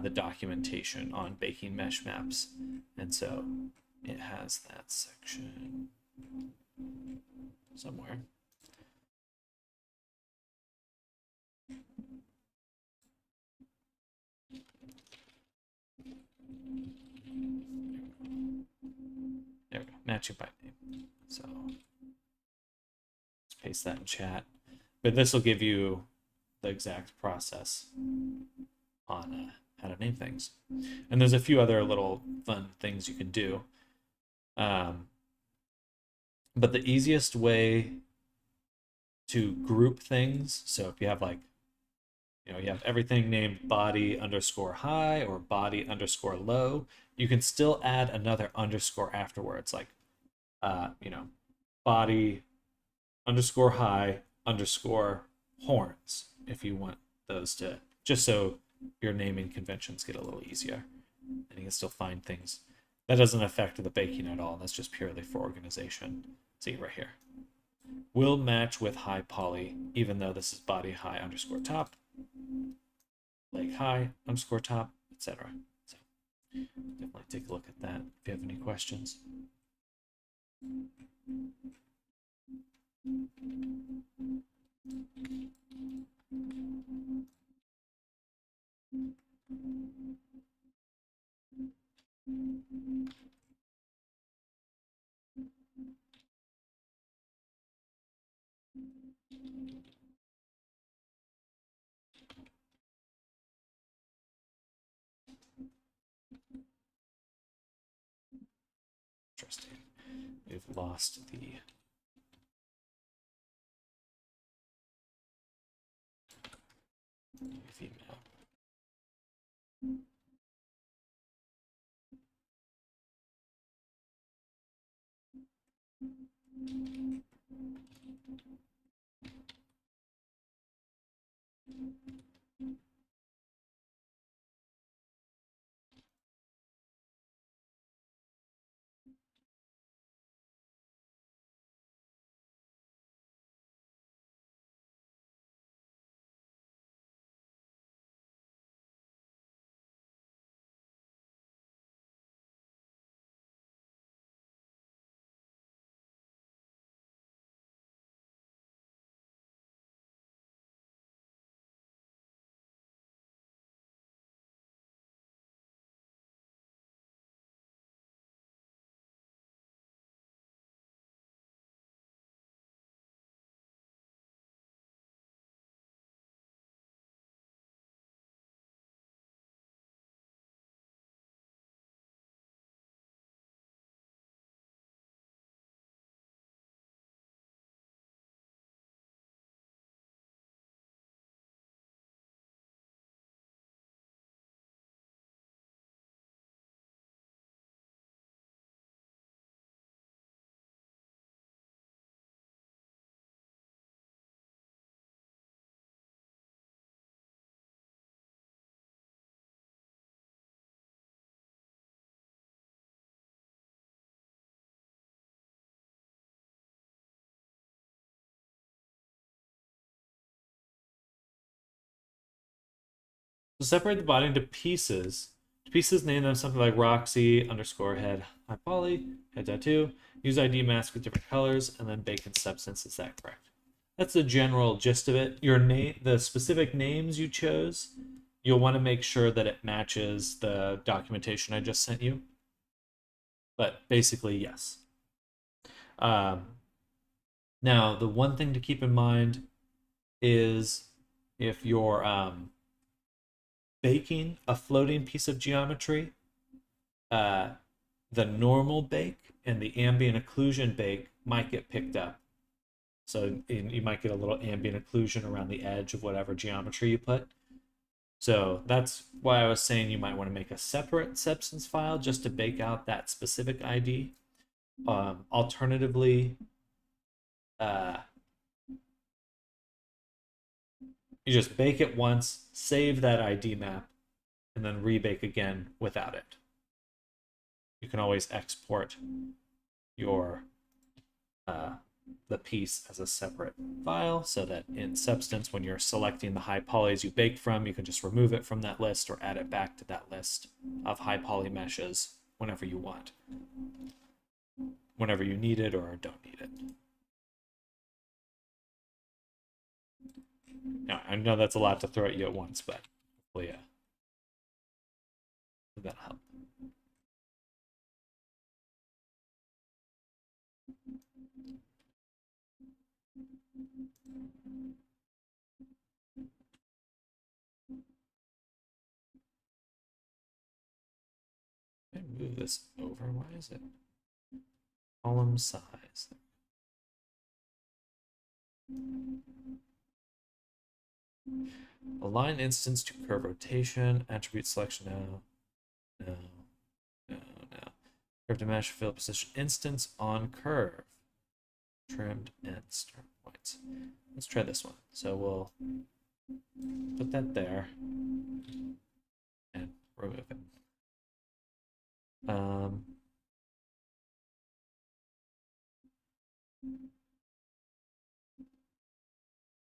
Speaker 1: the documentation on baking mesh maps, and so it has that section somewhere. There we go, matching by name. So let's paste that in chat. But this will give you the exact process on how to name things. And there's a few other little fun things you can do. But the easiest way to group things, so if you have like, you have everything named body underscore high or body underscore low, you can still add another underscore afterwards, like, body underscore high underscore horns, if you want those to, just so your naming conventions get a little easier and you can still find things. That doesn't affect the baking at all. That's just purely for organization. See right here. Will match with high poly, even though this is body high underscore top, leg high underscore top, etc. So definitely take a look at that if you have any questions. Interesting. We've lost the UV map. So separate the body into pieces. Pieces name them something like Roxy underscore head high poly, head tattoo. Use ID mask with different colors, and then bake in substance. Is that correct? That's the general gist of it. Your name, the specific names you chose, you'll want to make sure that it matches the documentation I just sent you. But basically, yes. Now, the one thing to keep in mind is if you're baking a floating piece of geometry, the normal bake and the ambient occlusion bake might get picked up. So you might get a little ambient occlusion around the edge of whatever geometry you put. So that's why I was saying you might want to make a separate substance file just to bake out that specific ID. Alternatively, you just bake it once, save that ID map, and then rebake again without it. You can always export your the piece as a separate file so that in Substance, when you're selecting the high polys you baked from, you can just remove it from that list or add it back to that list of high poly meshes whenever you want, whenever you need it or don't need it. Now, I know that's a lot to throw at you at once, but hopefully, that'll help. Move this over. Why is it? Column size. Align instance to curve rotation. Attribute selection now. No. Curve to mesh fill position instance on curve. Trimmed and start points. Let's try this one. So we'll put that there and remove it.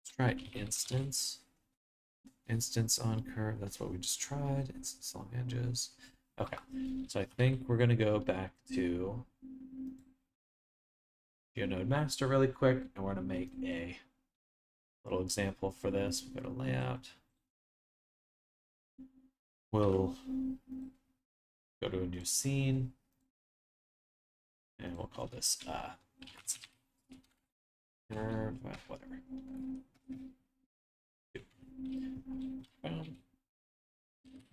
Speaker 1: Let's try instance on curve. That's what we just tried. Instance along edges. Okay, so I think we're gonna go back to GeoNode master really quick, and we're gonna make a little example for this. We'll go to layout. We'll go to a new scene, and we'll call this curve, whatever.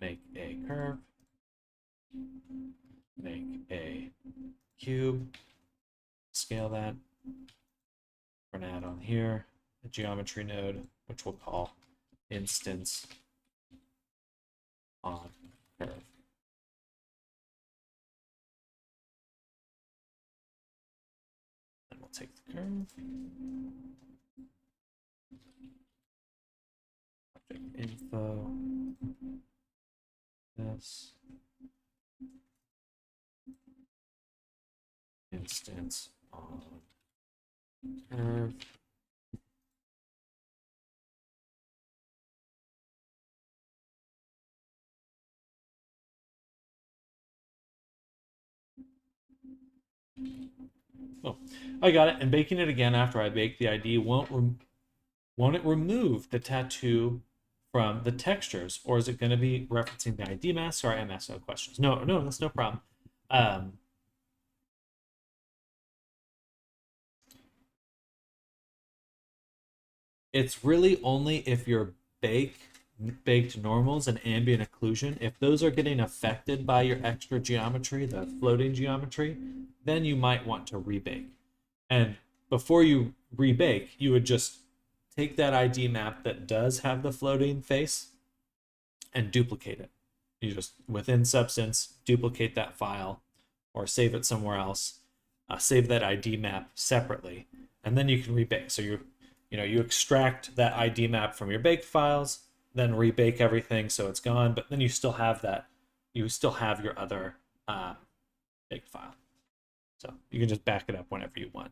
Speaker 1: Make a curve. Make a cube. Scale that. We're gonna add on here a geometry node, which we'll call instance on curve. And we'll we'll take the curve. Object info. This. Instance on curve. Oh, I got it. And baking it again after I bake the ID won't it remove the tattoo from the textures, or is it going to be referencing the ID mask or MSO questions? No, that's no problem. It's really only if your baked normals and ambient occlusion, if those are getting affected by your extra geometry, the floating geometry, then you might want to rebake. And before you rebake, you would just take that ID map that does have the floating face and duplicate it. You just, within Substance, duplicate that file or save it somewhere else. Save that ID map separately, and then you can rebake. So you extract that ID map from your baked files, then rebake everything so it's gone, but then you still have that. You still have your other baked file. So you can just back it up whenever you want.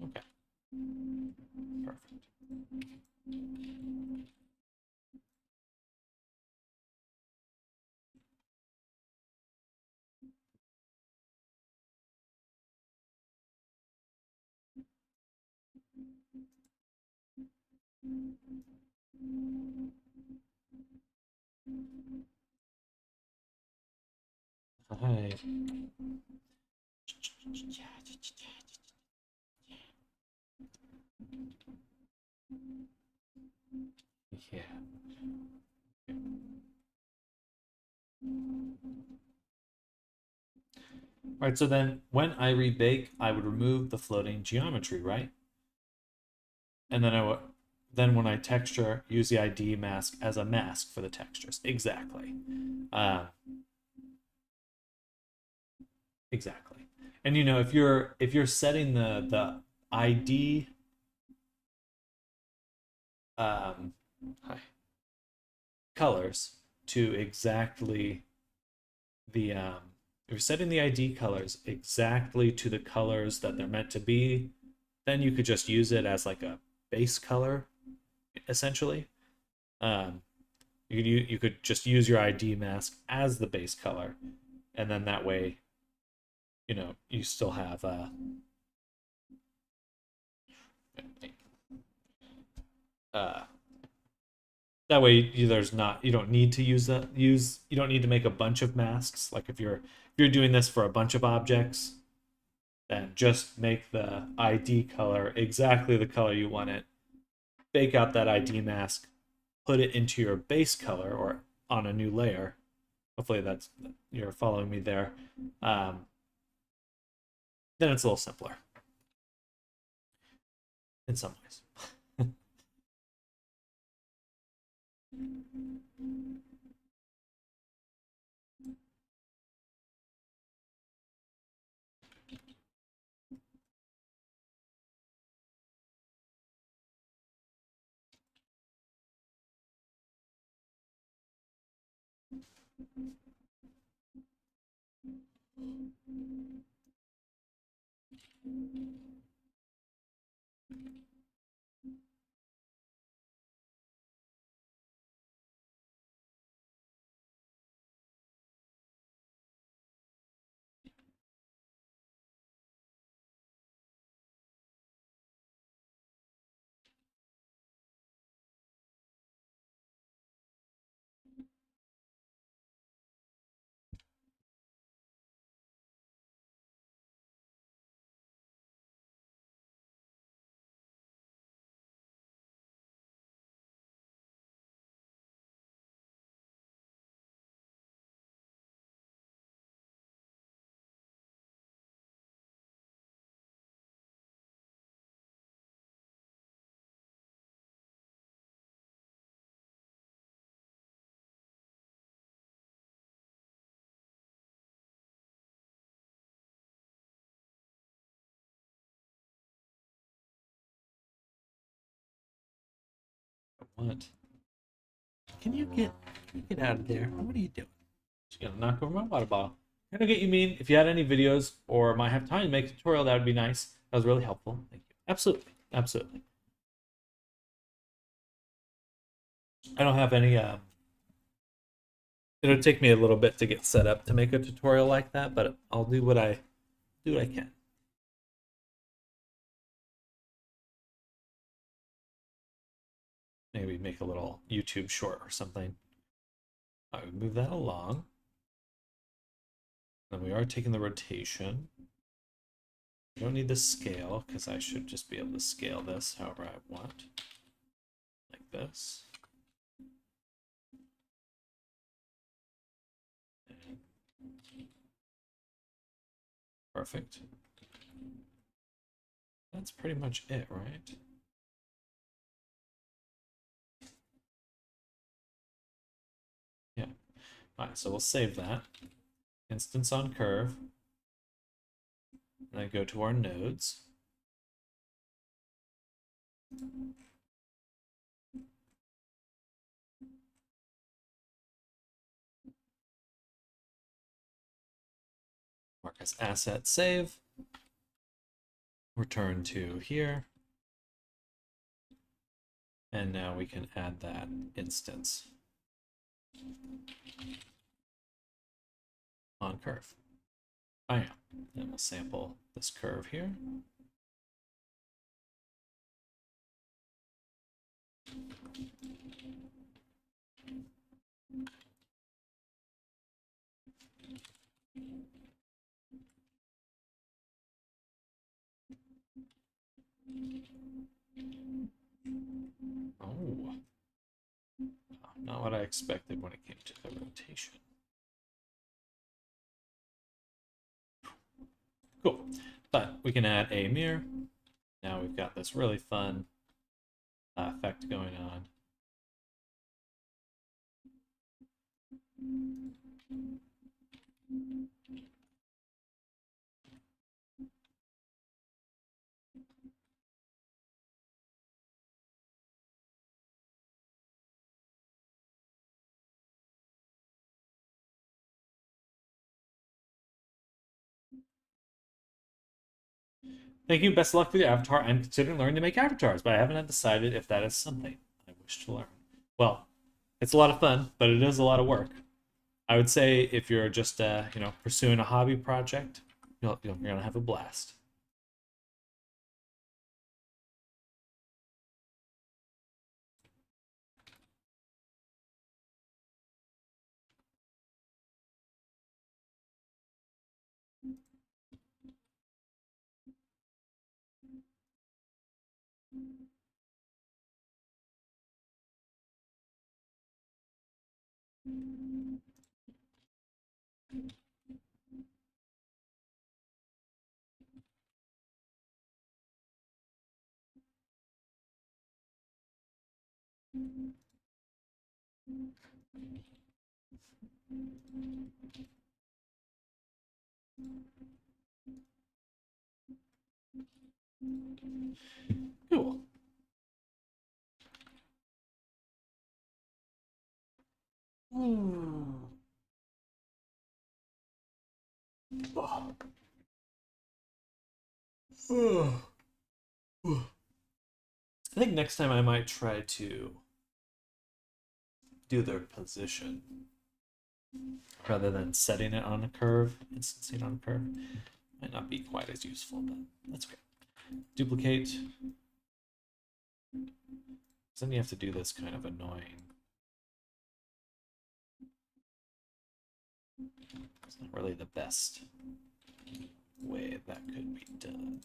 Speaker 1: Okay. Perfect. Hi. Yeah. All right, so then when I rebake, I would remove the floating geometry, right? And then then when I texture, use the ID mask as a mask for the textures. Exactly. Exactly. And if you're setting the ID um, colors to exactly the if you're setting the ID colors exactly to the colors that they're meant to be, then you could just use it as like a base color, essentially. You could just use your ID mask as the base color, and then that way, you still have that way you don't need to you don't need to make a bunch of masks. Like if you're doing this for a bunch of objects, then just make the ID color exactly the color you want it, bake out that ID mask, put it into your base color or on a new layer. Hopefully you're following me there. Then it's a little simpler in some ways. What? Can you get out of there? What are you doing? Just gonna knock over my water bottle. I don't get you mean. If you had any videos or might have time to make a tutorial, that would be nice. That was really helpful. Thank you. Absolutely. Absolutely. I don't have any it'll take me a little bit to get set up to make a tutorial like that, but I'll do what I can. Maybe make a little YouTube short or something. I would move that along. Then we are taking the rotation. I don't need the scale because I should just be able to scale this however I want. Like this. Perfect. That's pretty much it, right? Yeah. Alright, so we'll save that. Instance on curve. And then go to our nodes. Mark as asset save. Return to here. And now we can add that instance on curve. Bam. And we'll sample this curve here. Oh, not what I expected when it came to the rotation. Cool, but we can add a mirror. Now we've got this really fun effect going on. Thank you. Best of luck with your avatar. I'm considering learning to make avatars, but I haven't decided if that is something I wish to learn. Well, it's a lot of fun, but it is a lot of work. I would say if you're just pursuing a hobby project, you're gonna have a blast. Cool. I think next time I might try to do their position rather than setting it on a curve, instancing on a curve. Might not be quite as useful, but that's okay. Duplicate. Then you have to do this kind of annoying. It's not really the best way that could be done.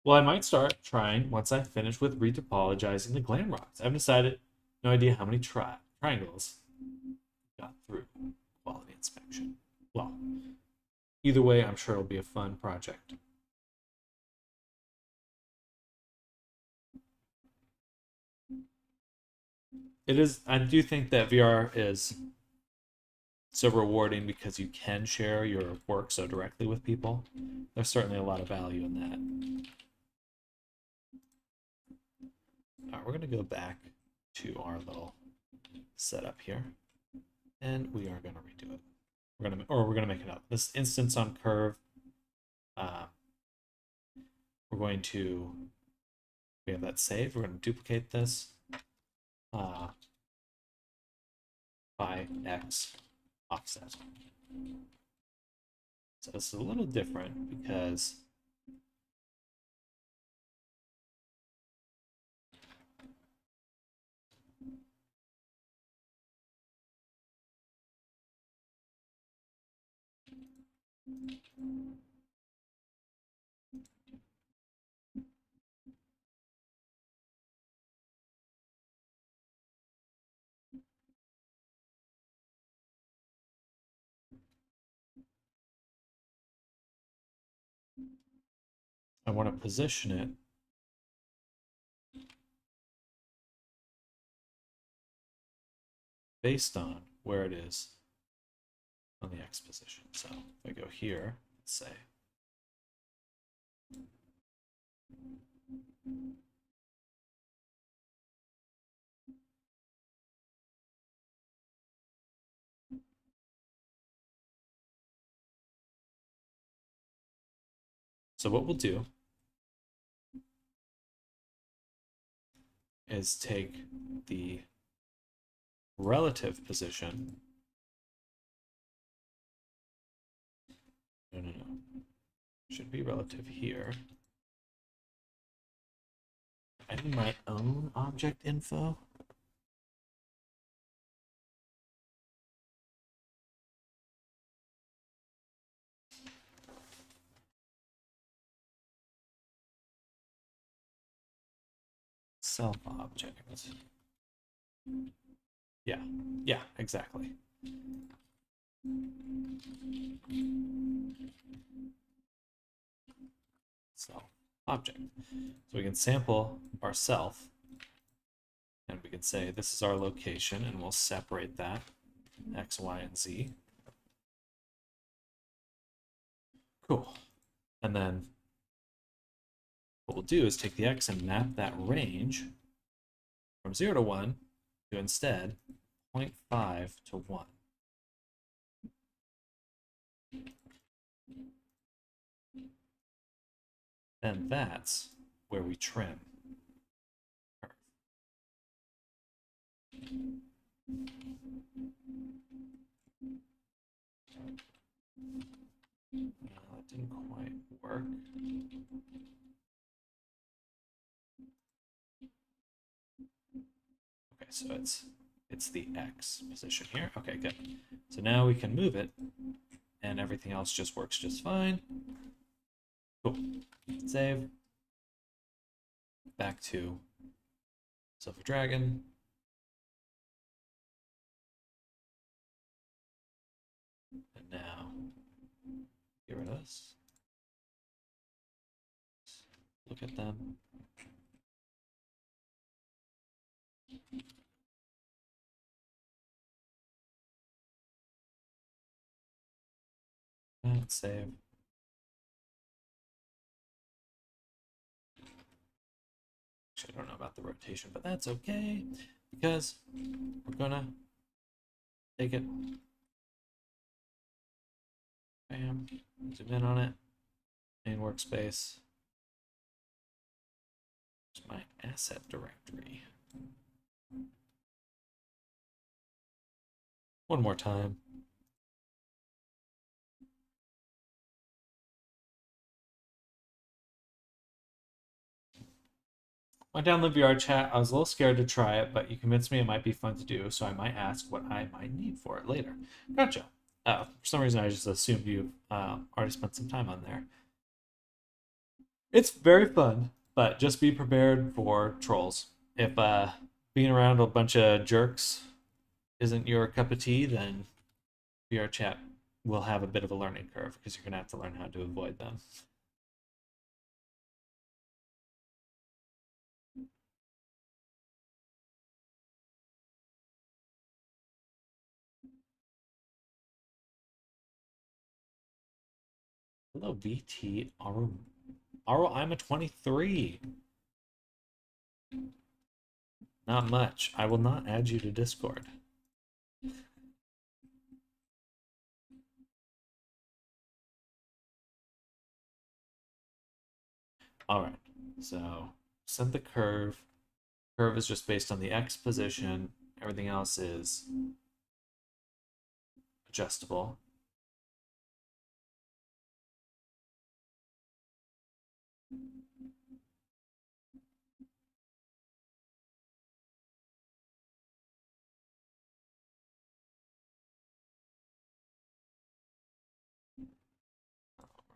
Speaker 1: Well, I might start trying once I finish with retopologizing the glam rocks. I haven't decided, no idea how many triangles got through quality inspection. Well, either way, I'm sure it'll be a fun project. It is, I do think that VR is so rewarding because you can share your work so directly with people. There's certainly a lot of value in that. All right, we're going to go back to our little setup here, and we are going to redo it. We're going to make it up. This instance on curve, we're going to, we have that saved. We're going to duplicate this by X offset. So this is a little different because I want to position it based on where it is on the X position. So if I go here, let's say, so what we'll do is take the relative position. No. Should be relative here. I need my own object info. Self object. Yeah, exactly. Self object. So we can sample our self, and we can say this is our location, and we'll separate that X, Y, and Z. Cool. And then what we'll do is take the X and map that range from 0 to 1 to instead 0.5 to 1. And that's where we trim. That didn't quite work. Okay, so it's the X position here. Okay, good. So now we can move it, and everything else just works just fine. Cool. Save. Back to Silver Dragon. And now, get rid of this. Look at them. And save. Actually, I don't know about the rotation, but that's okay because we're gonna take it. Bam. Zoom in on it. Main workspace. There's my asset directory. One more time. Went down the VR chat. I was a little scared to try it, but you convinced me it might be fun to do, so I might ask what I might need for it later. Gotcha. For some reason, I just assumed you've already spent some time on there. It's very fun, but just be prepared for trolls. If being around a bunch of jerks isn't your cup of tea, then VR chat will have a bit of a learning curve because you're going to have to learn how to avoid them. Hello, VT Aru. Aru, I'm a 23. Not much. I will not add you to Discord. All right. So set the curve. Curve is just based on the X position. Everything else is adjustable.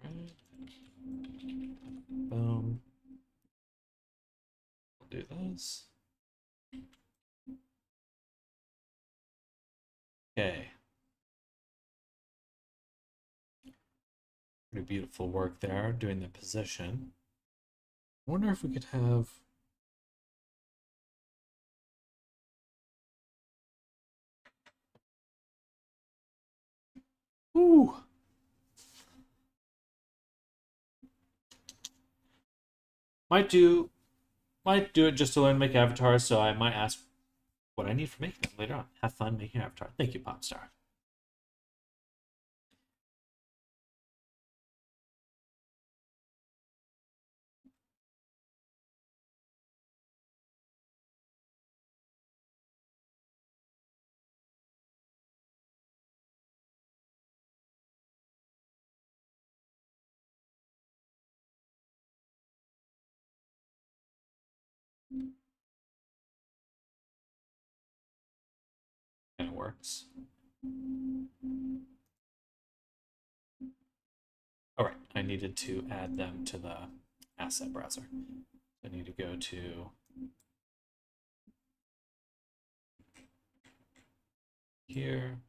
Speaker 1: Right. Boom. We'll do this. Okay. Pretty beautiful work there, doing the position. I wonder if we could have... Ooh! Might do it just to learn to make avatars, so I might ask what I need for making them later on. Have fun making an avatar. Thank you, Popstar. And it works. All right, I needed to add them to the asset browser. I need to go to here.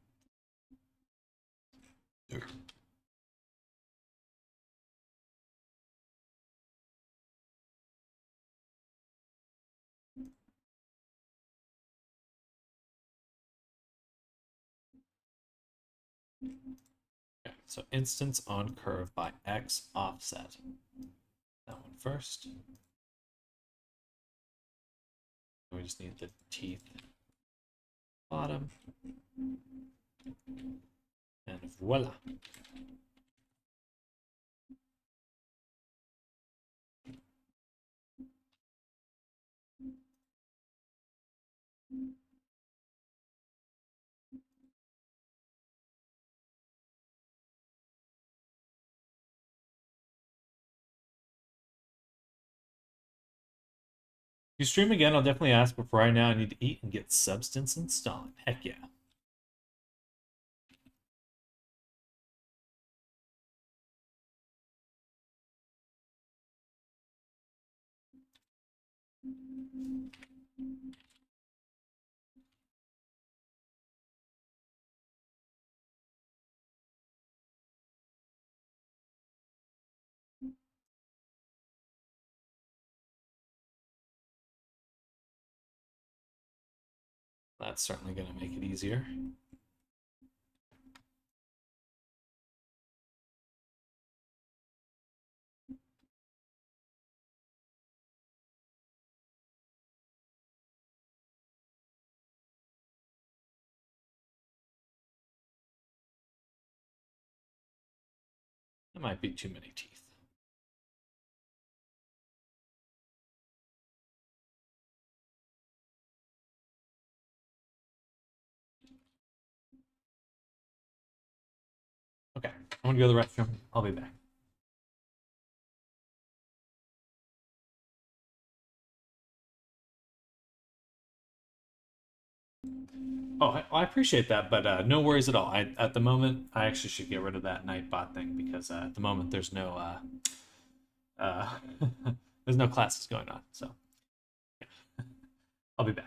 Speaker 1: Okay, so instance on curve by X offset. That one first. We just need the teeth bottom. And voila. If you stream again, I'll definitely ask, but for right now, I need to eat and get Substance installed. Heck yeah. That's certainly going to make it easier. That might be too many teeth. Okay, I'm going to go to the restroom. I'll be back. Oh, I appreciate that, but no worries at all. At the moment, I actually should get rid of that Nightbot thing because at the moment there's no there's no classes going on. So yeah. I'll be back.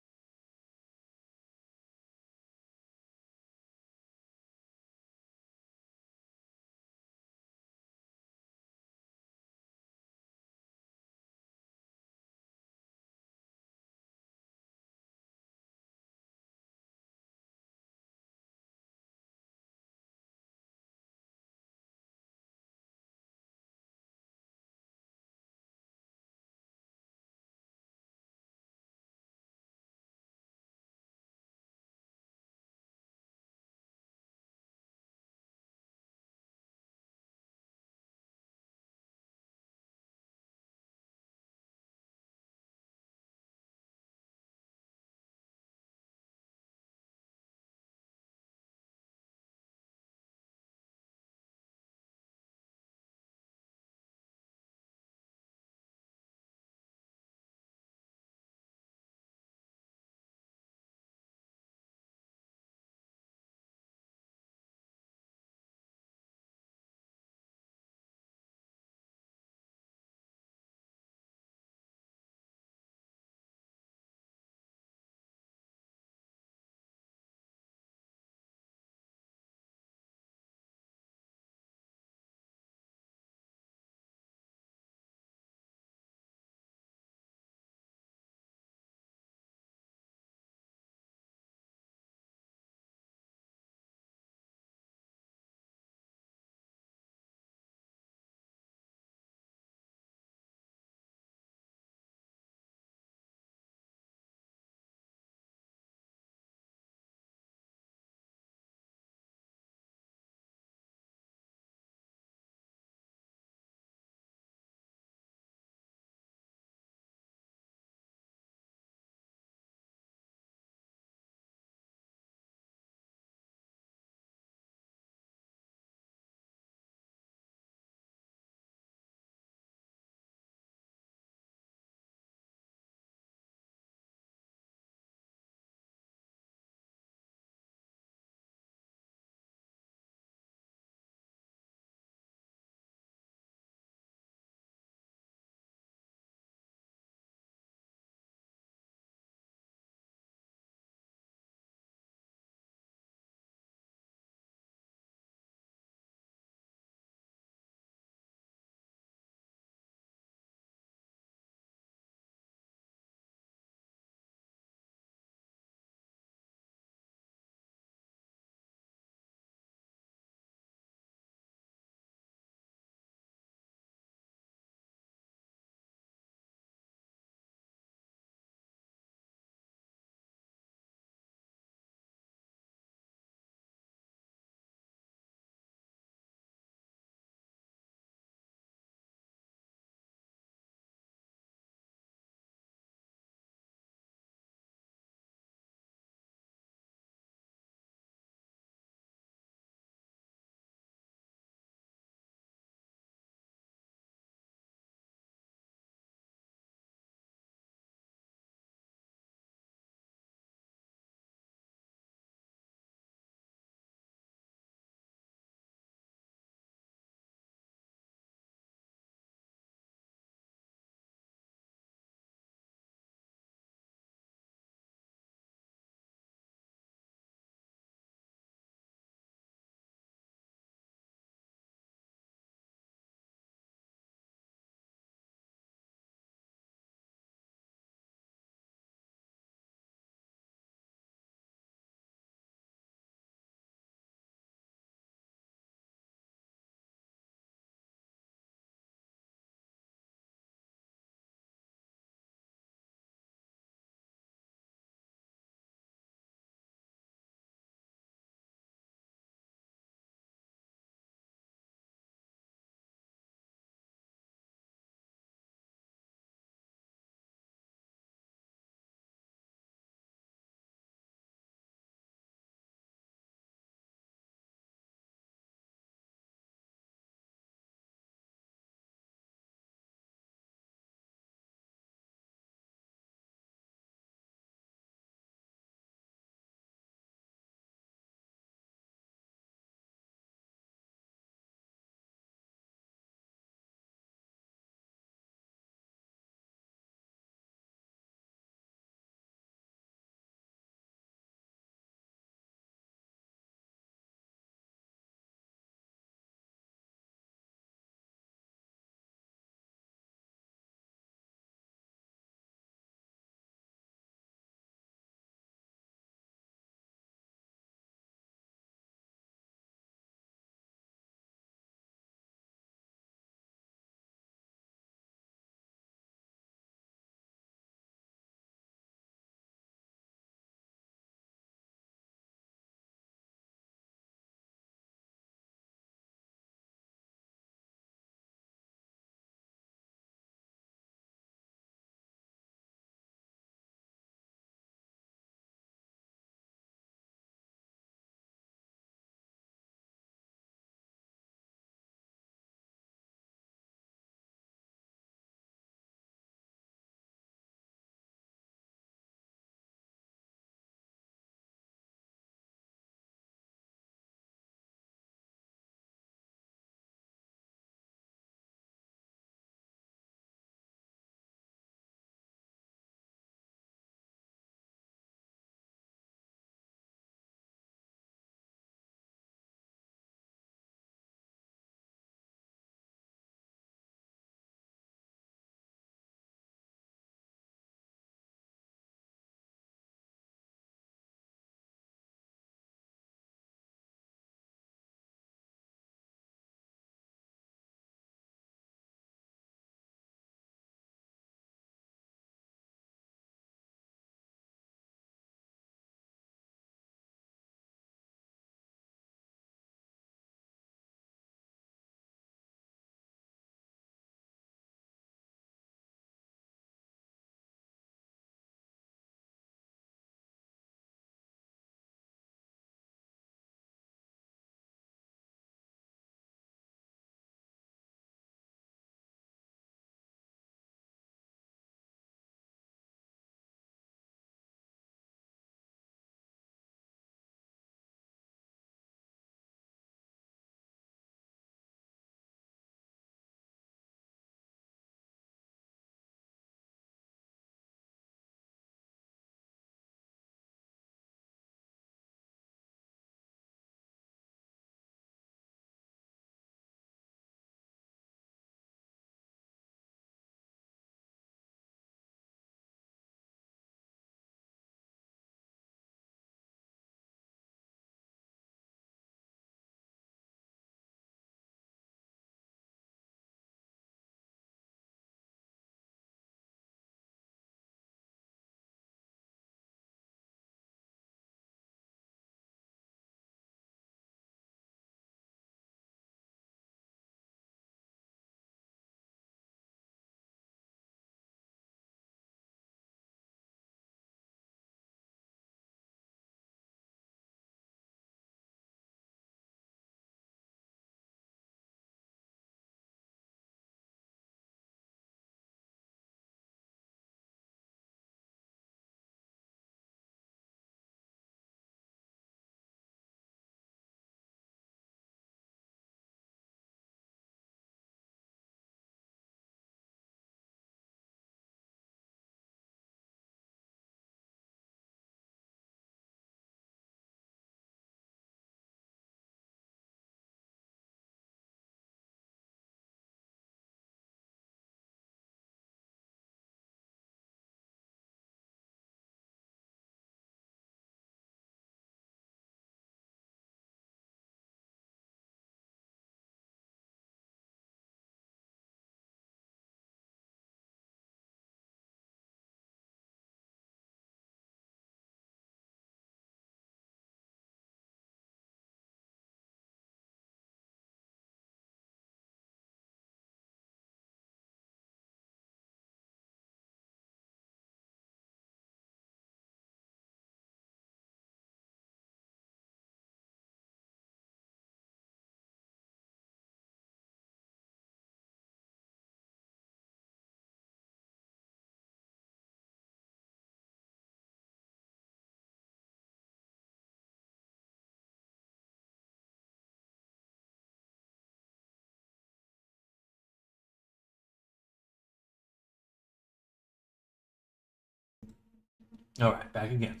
Speaker 1: All right, back again.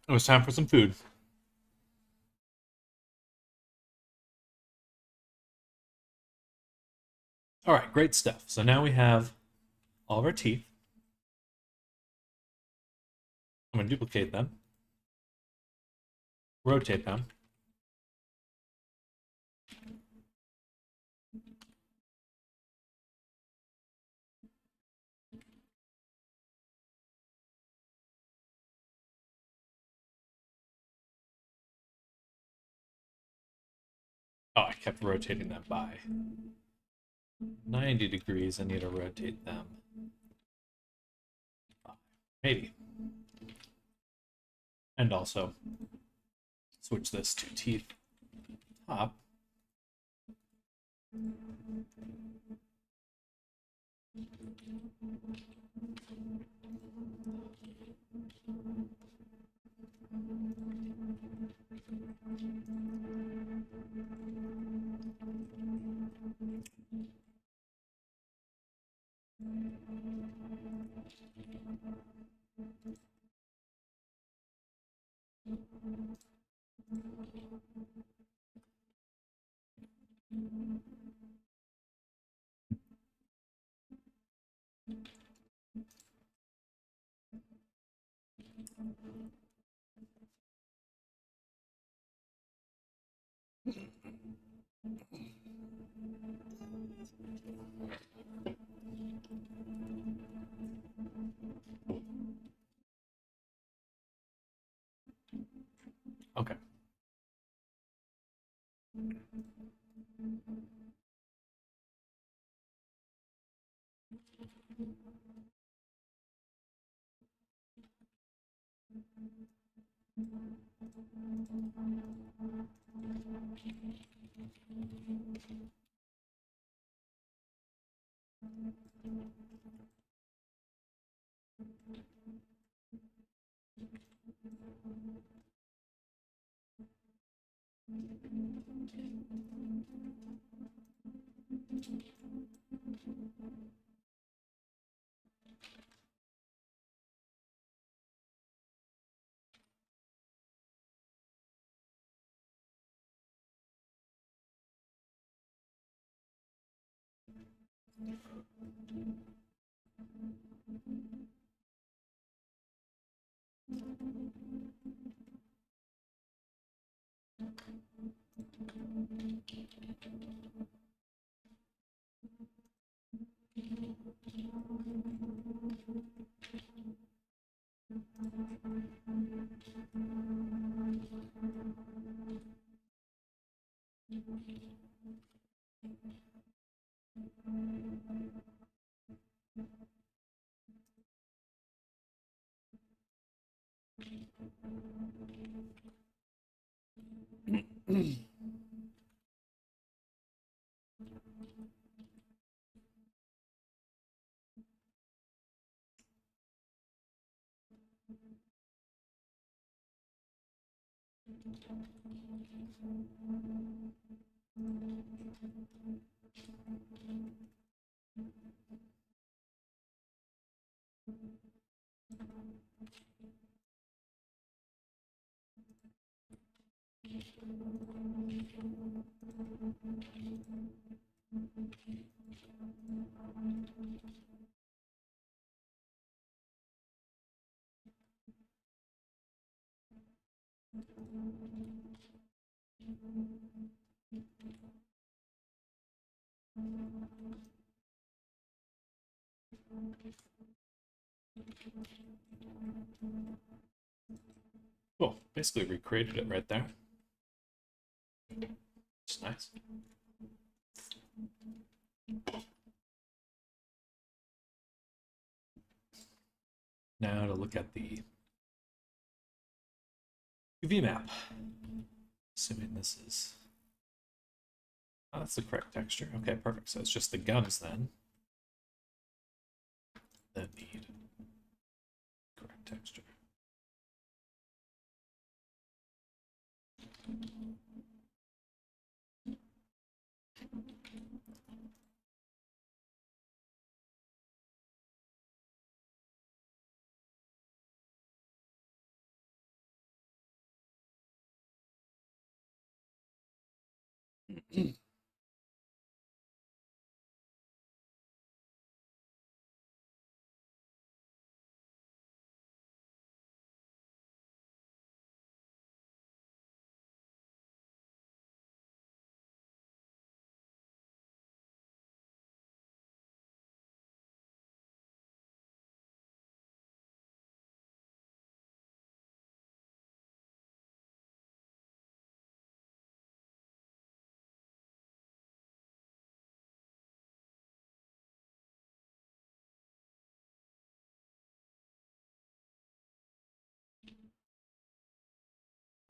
Speaker 1: It was time for some food. All right, great stuff. So now we have all of our teeth. I'm going to duplicate them, rotate them. Oh, I kept rotating them by 90 degrees. I need to rotate them. Maybe. And also switch this to teeth top. Okay. Cool. Basically recreated it right there. It's nice. Now to look at the UV map. Assuming this is... Oh, that's the correct texture. Okay, perfect. So it's just the gums then that need correct texture.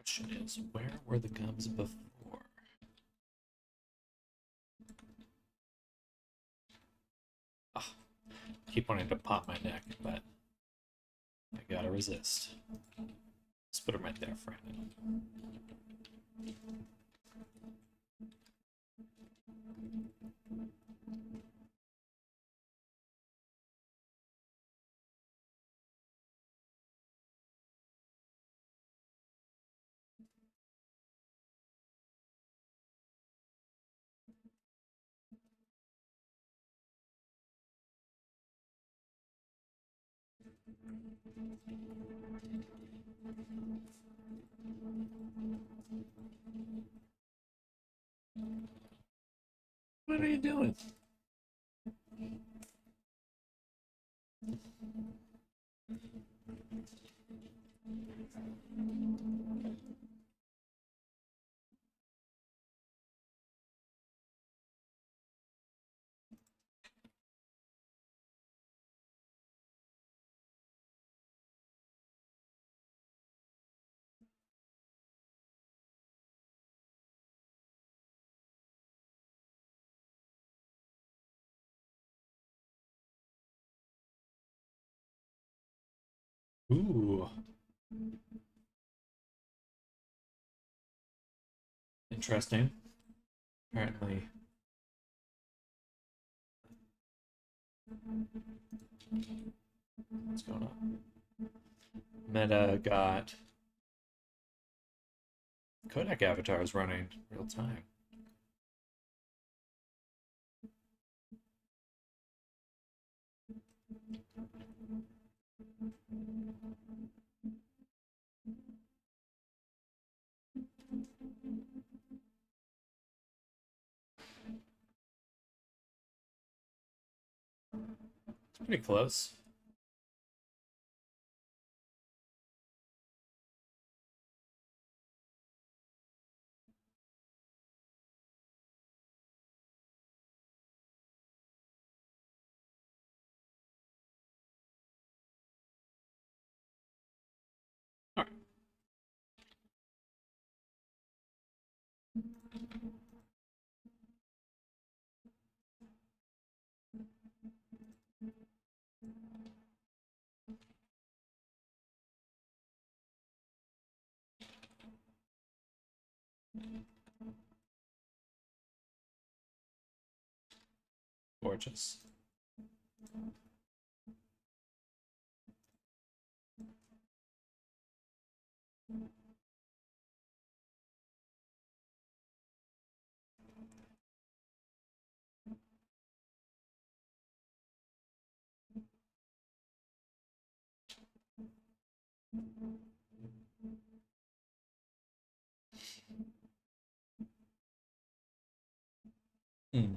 Speaker 1: Question is, where were the gums before? Ah, keep wanting to pop my neck, but I gotta resist. Let's put him right there, Brandon. What are you doing? Ooh, interesting. Apparently, what's going on? Meta got Kodak avatars running real time. It's pretty close. All right. Gorgeous. Hmm.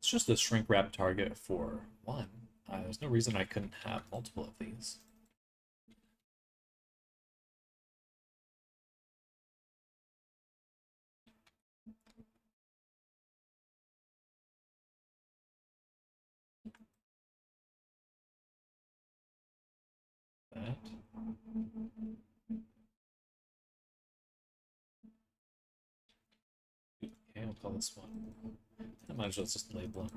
Speaker 1: It's just a shrink wrap target for one. There's no reason I couldn't have multiple of these. That. Okay, I'll call this one. I might as well just label it.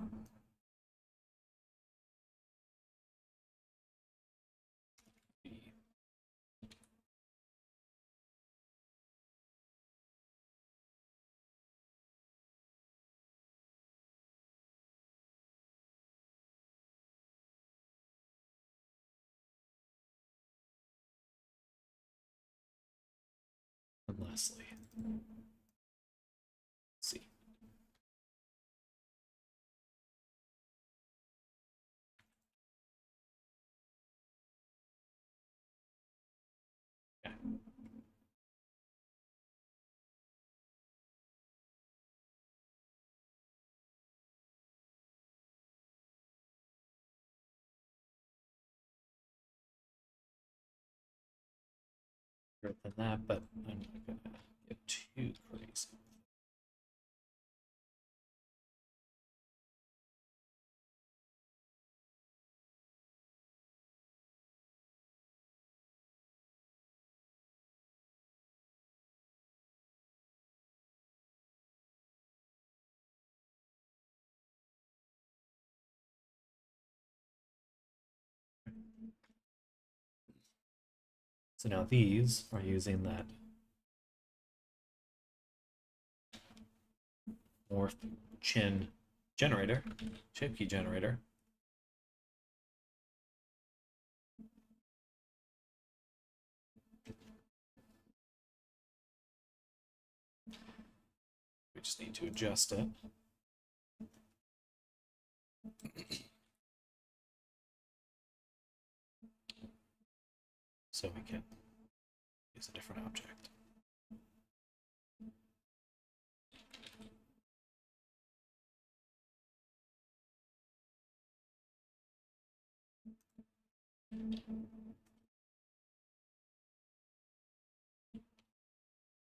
Speaker 1: B. And lastly, C. than that, but I'm not gonna get too crazy. So now these are using that morph chin generator, shape key generator. We just need to adjust it. So we can use a different object.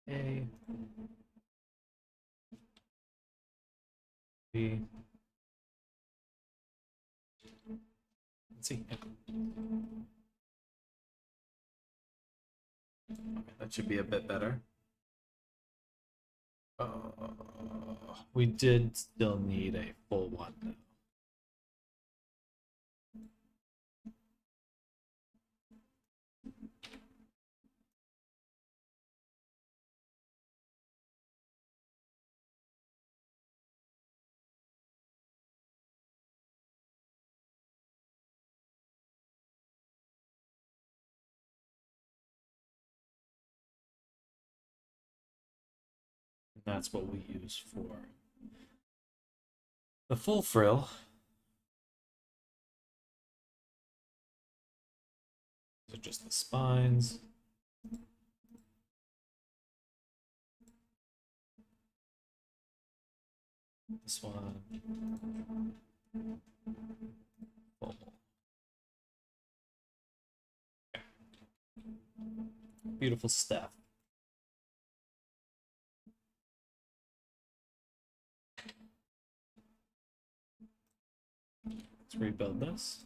Speaker 1: A, B, let's see. Okay, that should be a bit better. We did still need a full one though. And that's what we use for the full frill. So just the spines. This one. Full. Okay. Beautiful stuff. Let's rebuild this.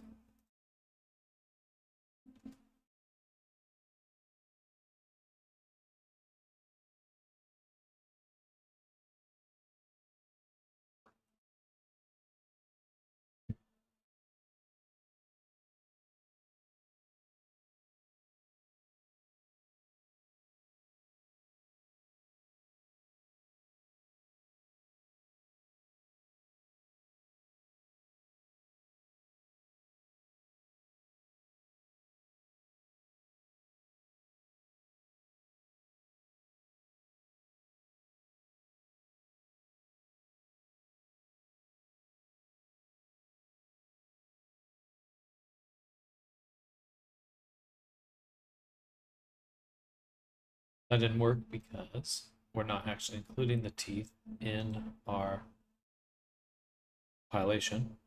Speaker 1: That didn't work because we're not actually including the teeth in our compilation.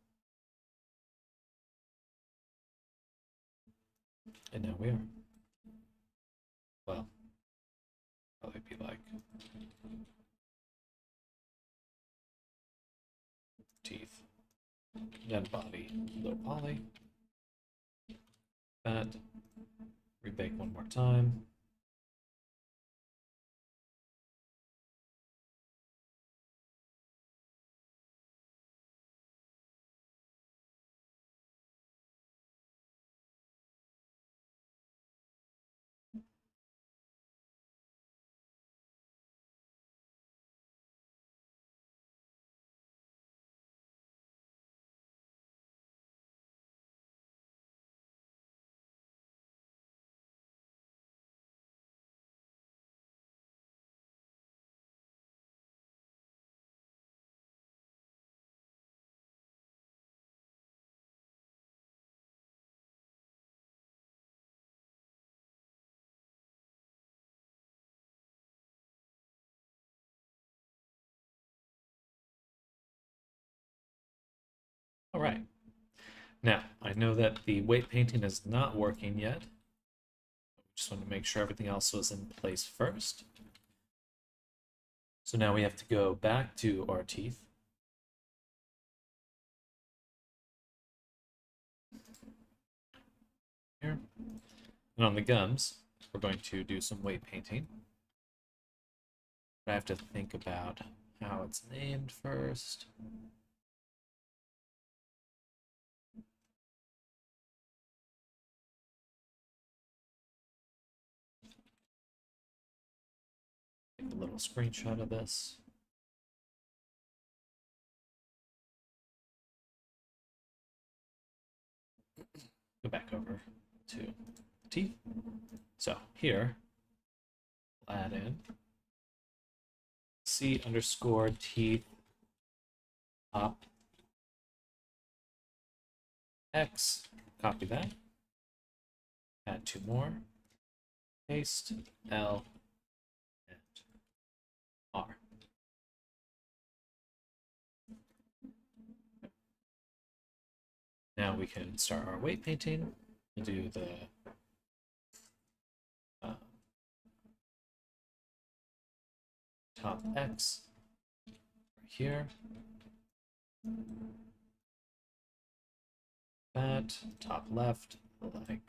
Speaker 1: And now we are. Well, probably be like teeth, then body, low poly. That. Rebake one more time. All right. Now, I know that the weight painting is not working yet. Just want to make sure everything else was in place first. So now we have to go back to our teeth. Here. And on the gums, we're going to do some weight painting. I have to think about how it's named first. Take a little screenshot of this. Go back over to teeth. So here, we'll add in C_teeth top X. Copy that. Add 2 more. Paste L and R. Now we can start our weight painting and do the top X right here. That top left, like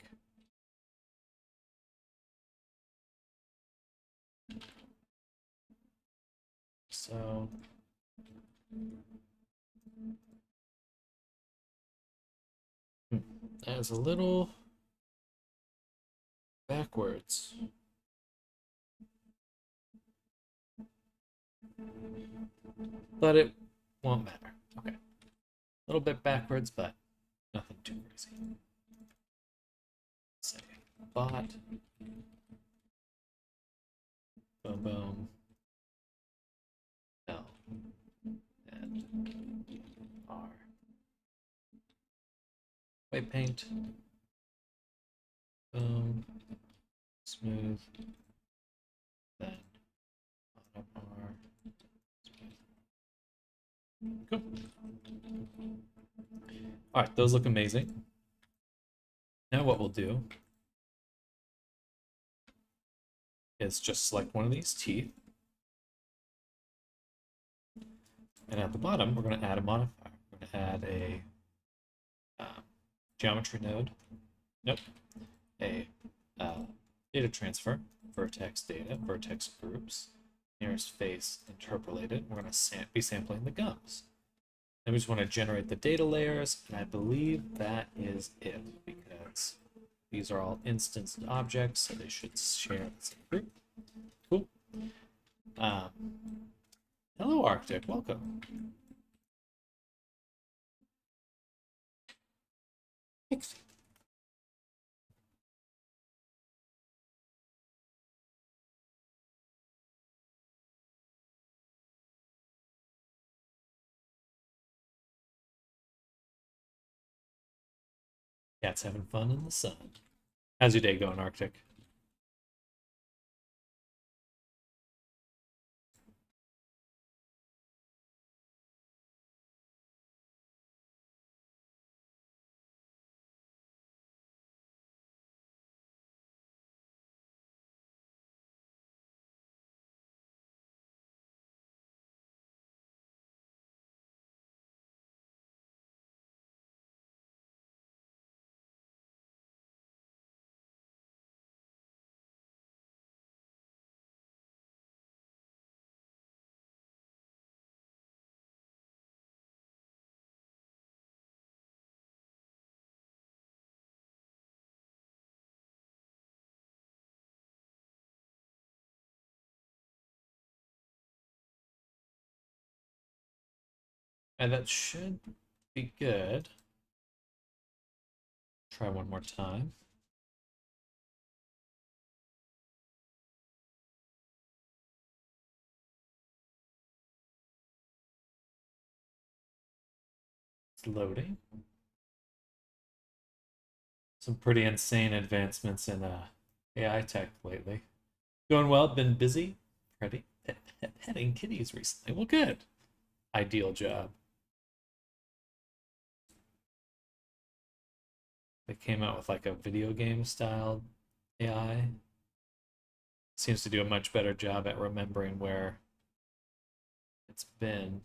Speaker 1: so. That is a little backwards. But it won't matter. Okay. A little bit backwards, but nothing too crazy. Say bot. Boom, boom. L and R. Weight paint. Boom. Smooth. Then bottom R. Smooth. Cool. All right, those look amazing. Now what we'll do is just select one of these teeth. And at the bottom, we're going to add a modifier. We're going to add a geometry node. Nope. A data transfer, vertex data, vertex groups, nearest face interpolated. We're going to be sampling the gums. Then we just want to generate the data layers, and I believe that is it, because these are all instanced objects, so they should share the same group. Cool. Hello, Arctic. Welcome. Thanks. Cat's having fun in the sun. How's your day going, Arctic? And that should be good. Try one more time. It's loading. Some pretty insane advancements in AI tech lately. Going well, been busy. Petting kitties recently. Well, good. Ideal job. They came out with like a video game style AI seems to do a much better job at remembering where it's been.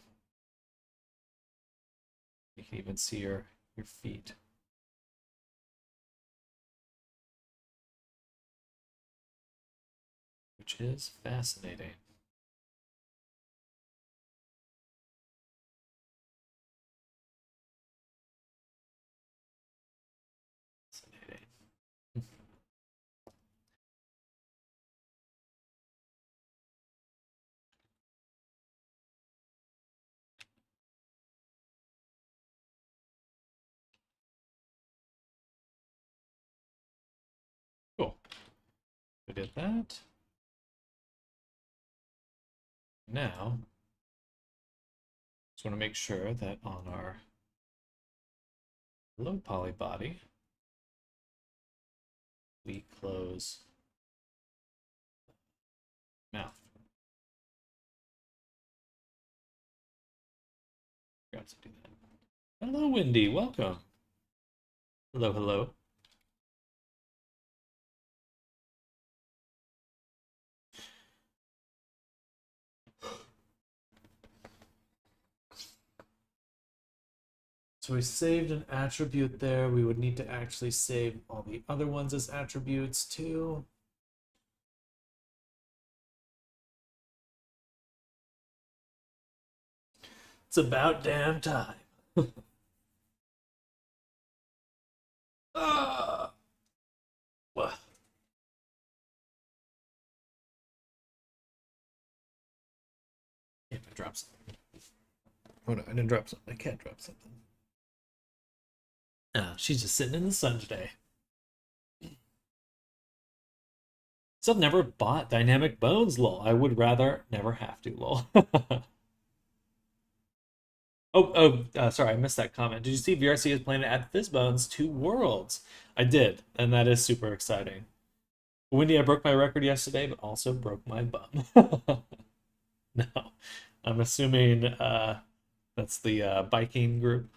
Speaker 1: You can even see your feet. Which is fascinating. Fascinating. Cool. We did that. Now, just want to make sure that on our low poly body, we close mouth. Forgot to do that. Hello, Wendy. Welcome. Hello, hello. So we saved an attribute there. We would need to actually save all the other ones as attributes too. It's about damn time. What? If I drop something. Oh no, I didn't drop something. I can't drop something. She's just sitting in the sun today. So I've never bought Dynamic Bones, lol. I would rather never have to, lol. Sorry, I missed that comment. Did you see VRC is planning to add Fizzbones to Worlds? I did, and that is super exciting. Wendy, I broke my record yesterday, but also broke my bum. No, I'm assuming that's the biking group.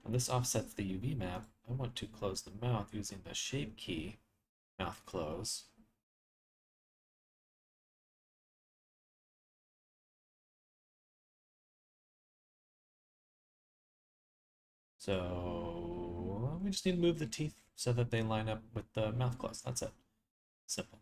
Speaker 1: And this offsets the UV map. I want to close the mouth using the shape key, mouth close. So we just need to move the teeth so that they line up with the mouth close. That's it. Simple.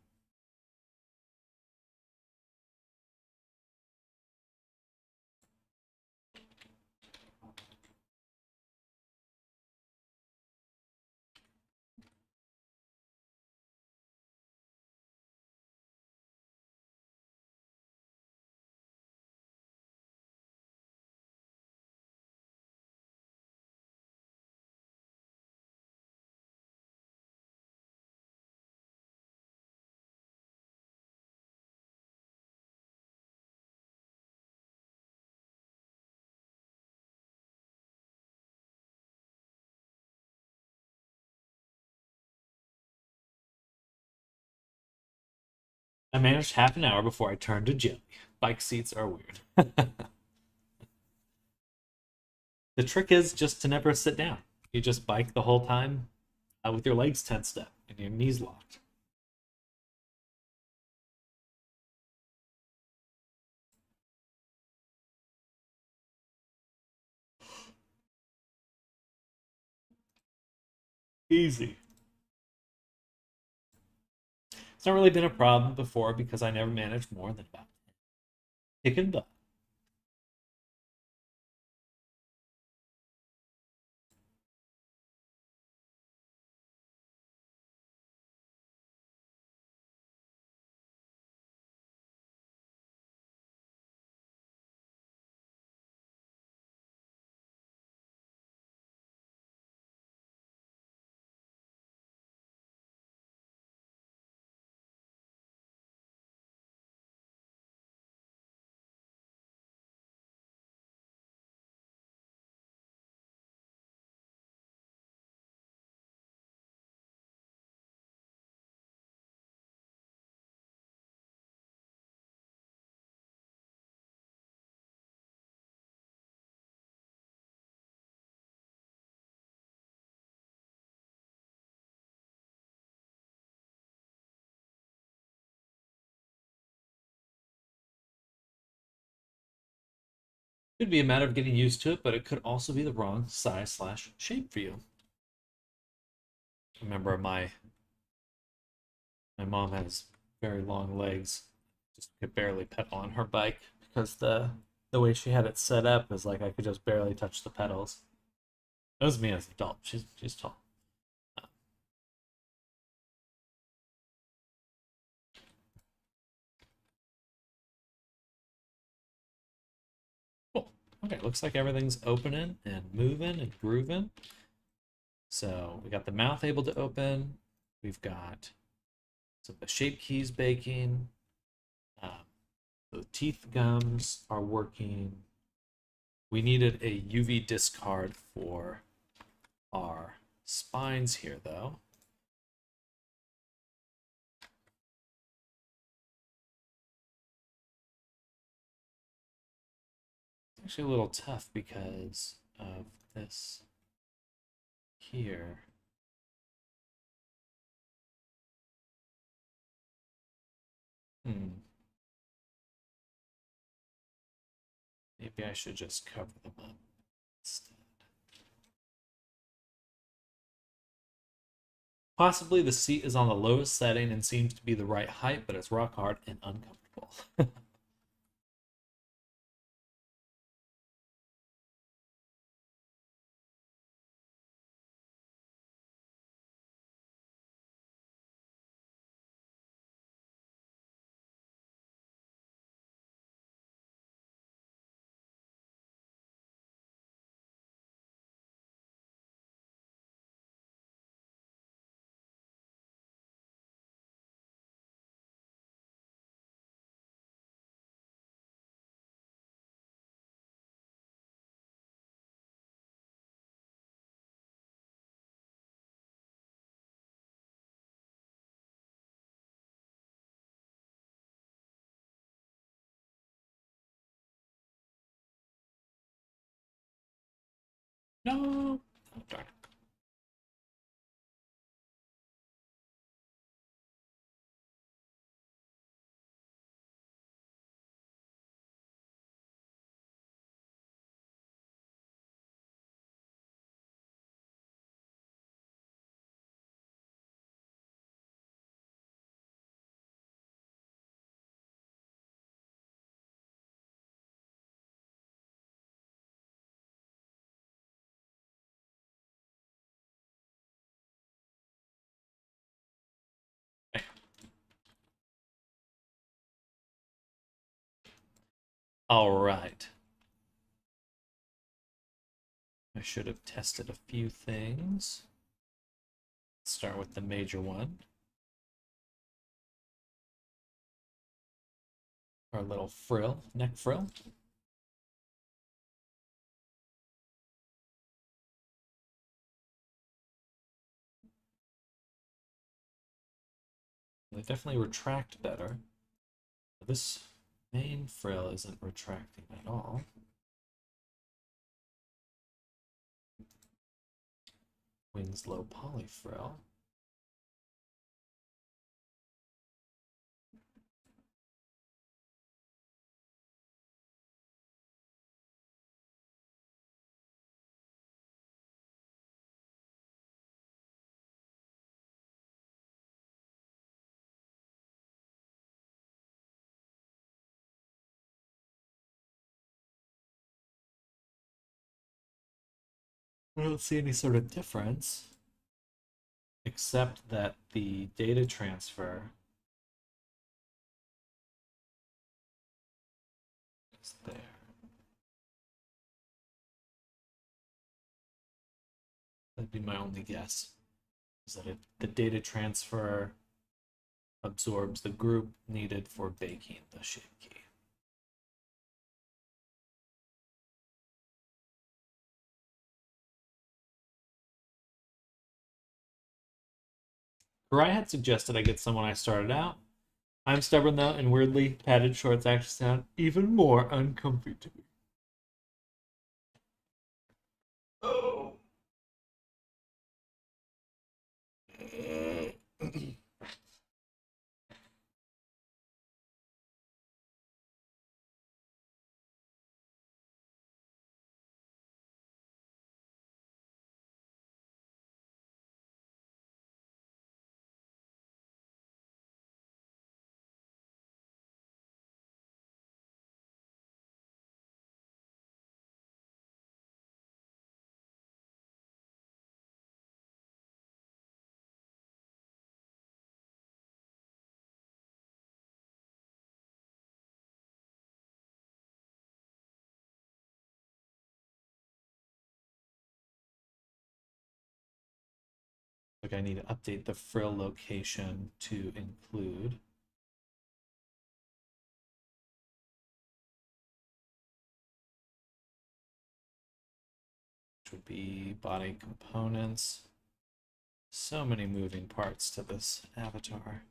Speaker 1: I managed half an hour before I turned to jelly. Bike seats are weird. The trick is just to never sit down. You just bike the whole time with your legs tensed up and your knees locked. Easy. It's not really been a problem before because I never managed more than about 10. Kick and butt. Could be a matter of getting used to it, but it could also be the wrong size slash shape for you. Remember, my mom has very long legs. Just could barely pedal on her bike because the way she had it set up is like I could just barely touch the pedals. That was me as an adult. She's tall. Cool. Okay, looks like everything's opening and moving and grooving. So we got the mouth able to open. We've got some the shape keys baking. The teeth gums are working. We needed a UV discard for our spines here, though. It's actually a little tough because of this here. Maybe I should just cover them up instead. Possibly the seat is on the lowest setting and seems to be the right height, but it's rock hard and uncomfortable. No. Oh, darn it. All right. I should have tested a few things. Let's start with the major one. Our little frill, neck frill. They definitely retract better. This main frill isn't retracting at all. Winslow poly frill. I don't see any sort of difference, except that the data transfer is there. That'd be my only guess, is that the data transfer absorbs the group needed for baking the shape key. Karai had suggested I get some when I started out. I'm stubborn though, and weirdly, padded shorts actually sound even more uncomfy to me. Oh. Like I need to update the frill location to include. Which would be body components. So many moving parts to this avatar.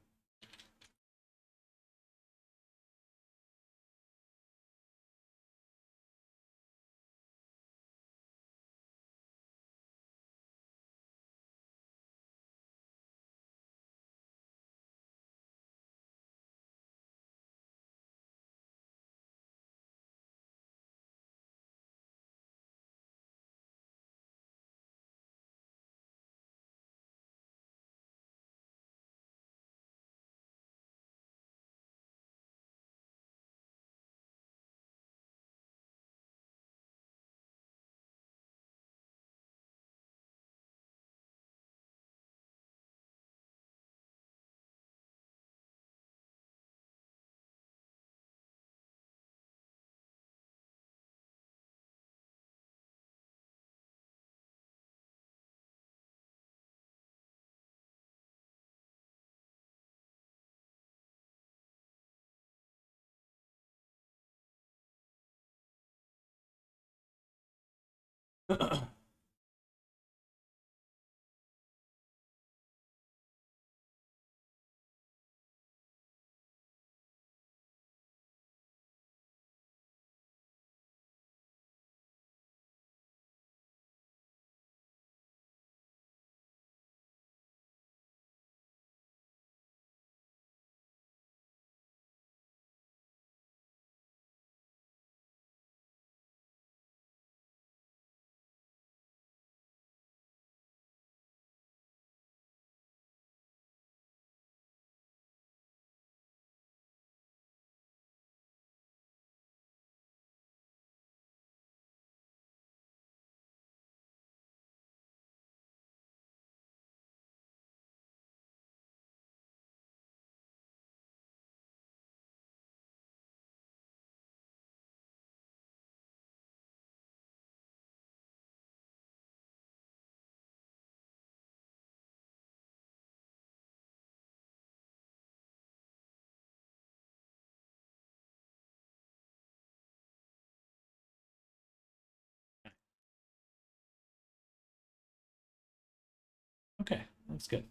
Speaker 1: Okay, that's good.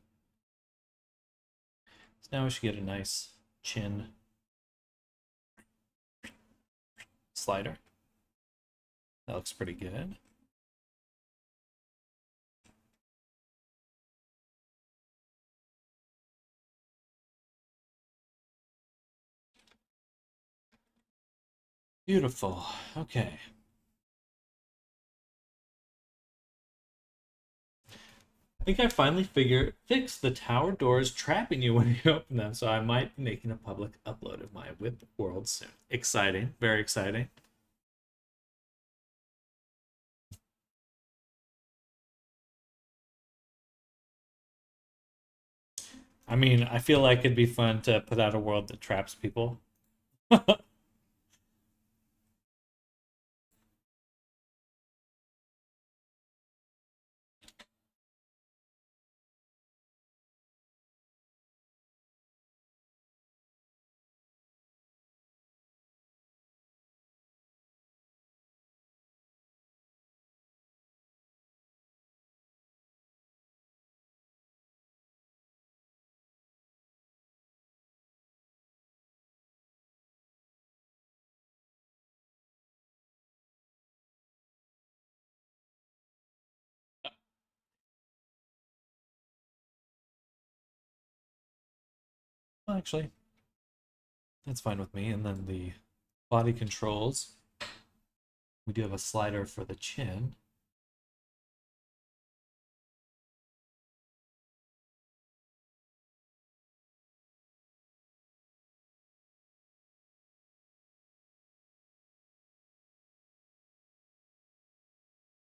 Speaker 1: So now we should get a nice chin slider. That looks pretty good. Beautiful. Okay. I think I finally fixed the tower doors trapping you when you open them, so I might be making a public upload of my whip world soon. Exciting, very exciting. I mean, I feel like it'd be fun to put out a world that traps people. Well, actually, that's fine with me. And then the body controls. We do have a slider for the chin.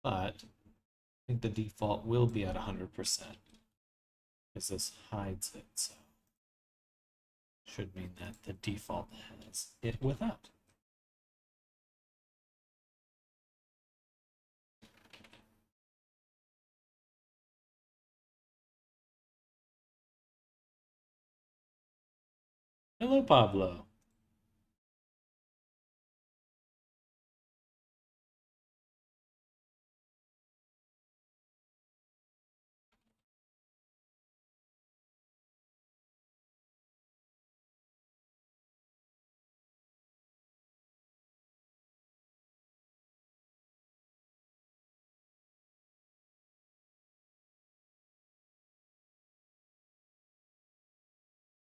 Speaker 1: But I think the default will be at 100% because this hides it. So should mean that the default has it without. Hello, Pablo.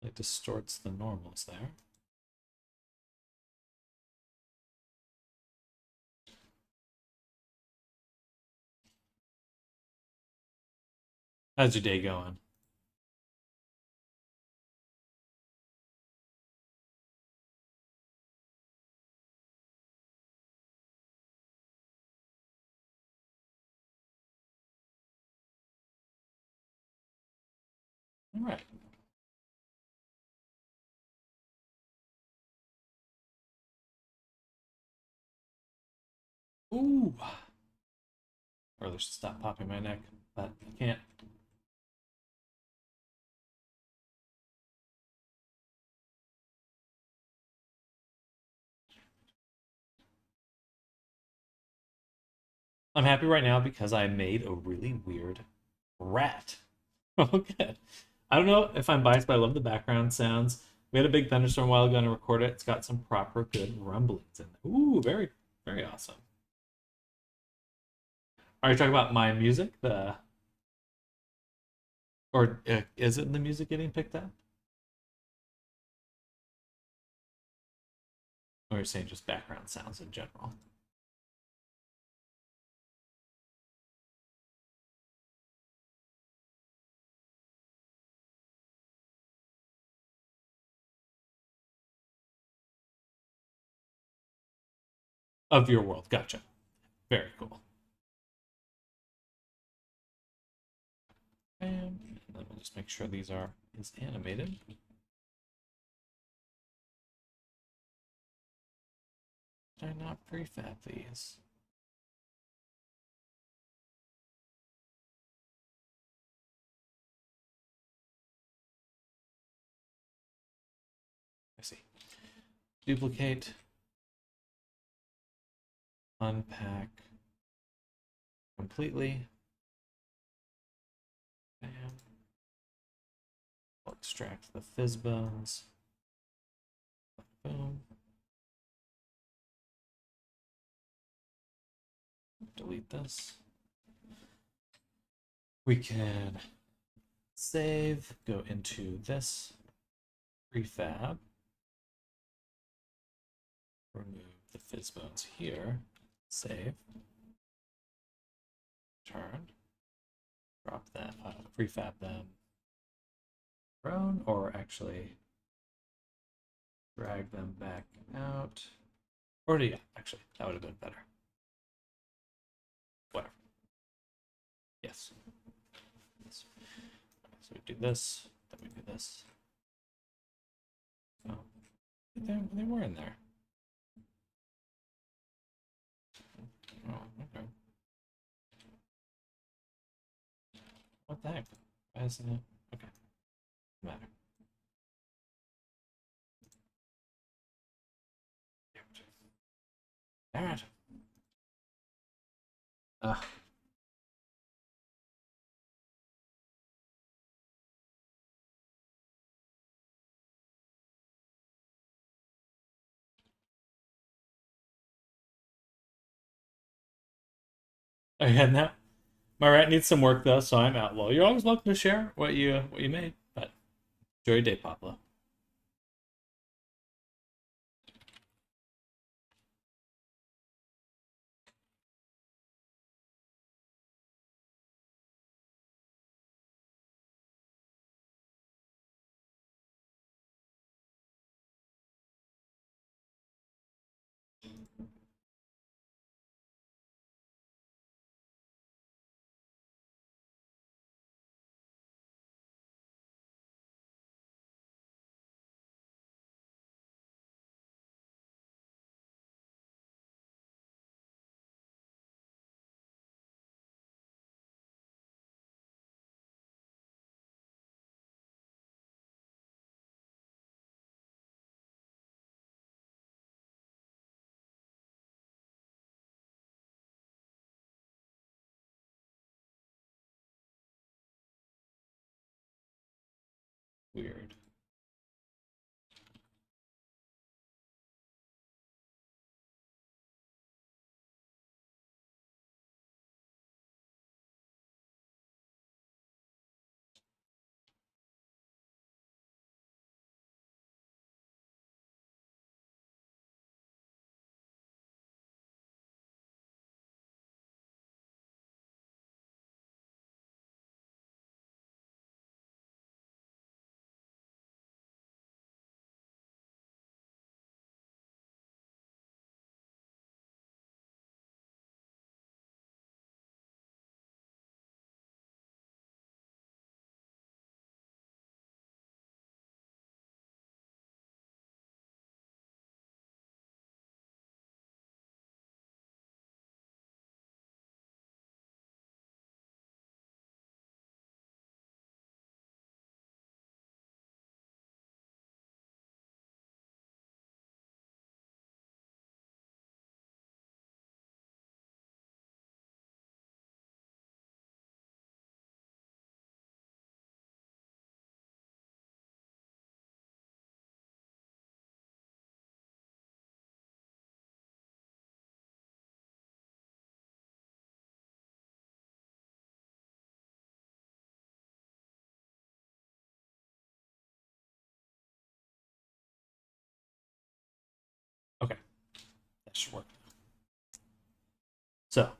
Speaker 1: It distorts the normals there. How's your day going? All right. Ooh. Or let's stop popping my neck, but I can't. I'm happy right now because I made a really weird rat. Oh, good. I don't know if I'm biased, but I love the background sounds. We had a big thunderstorm a while ago and I recorded it. It's got some proper good rumblings in it. Ooh, very, very awesome. Are you talking about my music? Or is it the music getting picked up? Or are you saying just background sounds in general? Of your world. Gotcha. Very cool. And let me just make sure these are is animated. Did I not prefab these? I see. Duplicate. Unpack completely. Bam. We'll extract the fizz bones. Boom. Delete this. We can save, go into this prefab, remove the fizz bones here, save, turn, drop that, prefab them prone, or actually drag them back out. Or yeah, actually, that would have been better. Whatever. Yes. Yes. So we do this, then we do this. Oh, they were in there. Oh, okay. What the heck? Why isn't it? Okay. Matter. Damn it. Ugh. I had that. My rat needs some work though, so I'm outlaw. You're always welcome to share what you made, but enjoy your day, Pablo. Weird. Okay, that should work. So,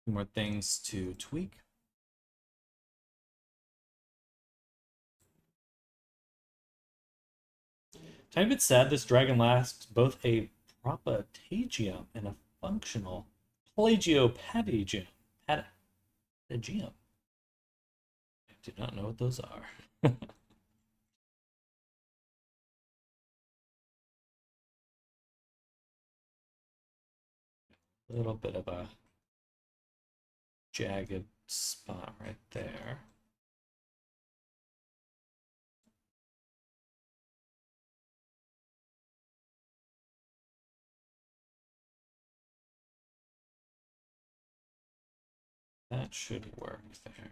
Speaker 1: more things to tweak. Tiny bit sad this dragon lacks both a propatagium and a functional plagiopatagium. Patagium. I do not know what those are. A little bit of a jagged spot right there. That should work there.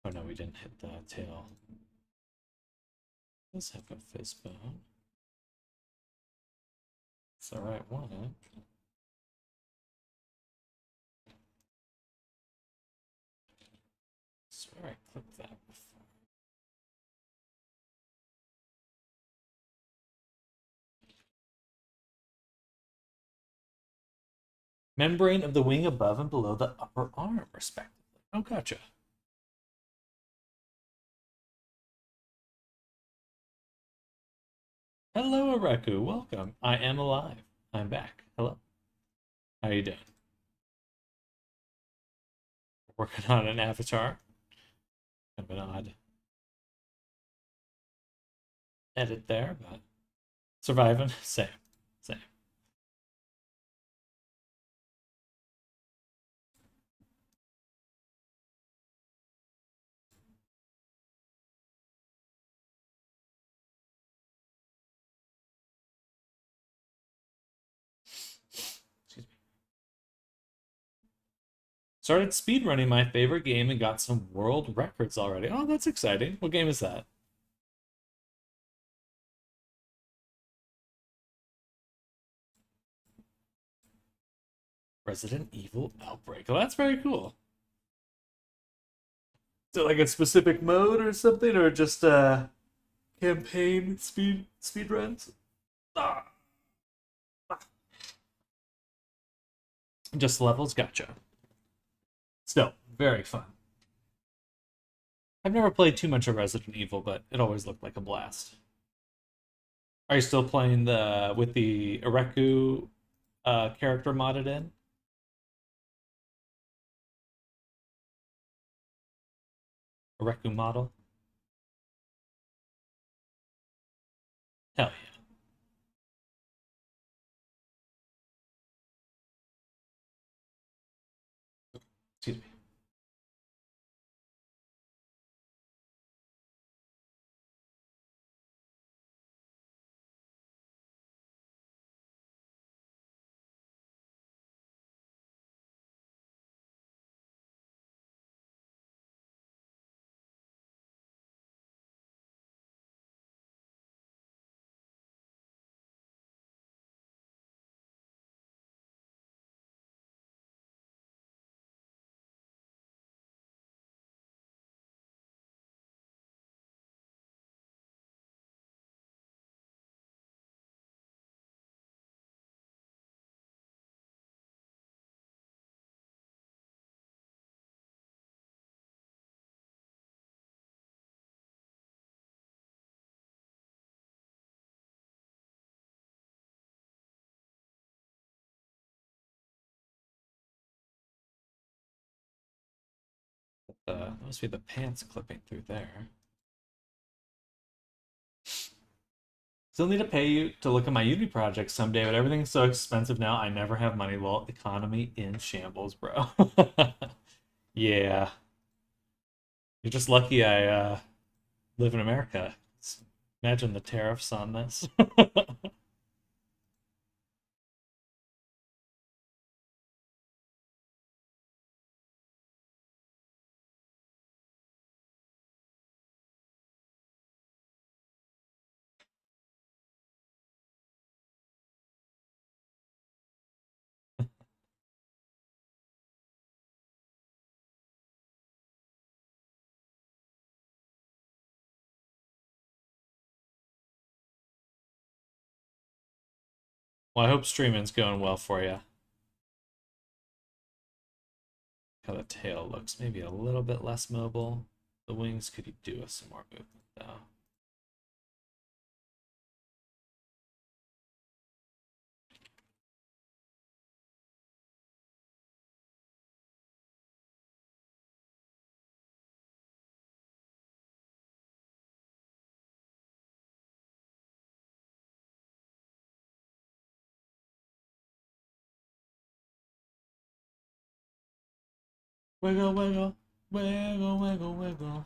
Speaker 1: Oh no, we didn't hit the tail. Let's have a fizz bone. It's the right one. I swear I clicked that before. Membrane of the wing above and below the upper arm, respectively. Oh, gotcha. Hello, Areku. Welcome. I am alive. I'm back. Hello. How you doing? Working on an avatar. Kind of an odd edit there, but surviving. Same. Same. Excuse me. Started speedrunning my favorite game and got some world records already. Oh, that's exciting. What game is that? Resident Evil Outbreak. Oh, that's very cool. Is it like a specific mode or something, or just campaign speed runs? Ah, just levels. Gotcha. Still very fun. I've never played too much of Resident Evil, but it always looked like a blast. Are you still playing the with the Areku character modded in? Areku model? Hell yeah. Excuse me. That must be the pants clipping through there. Still need to pay you to look at my uni project someday, but everything's so expensive now. I never have money. Well, economy in shambles, bro. Yeah. You're just lucky I live in America. Imagine the tariffs on this. Well, I hope streaming's going well for you. How the tail looks, maybe a little bit less mobile. The wings could do with some more movement, though. Wiggle, wiggle, wiggle, wiggle, wiggle.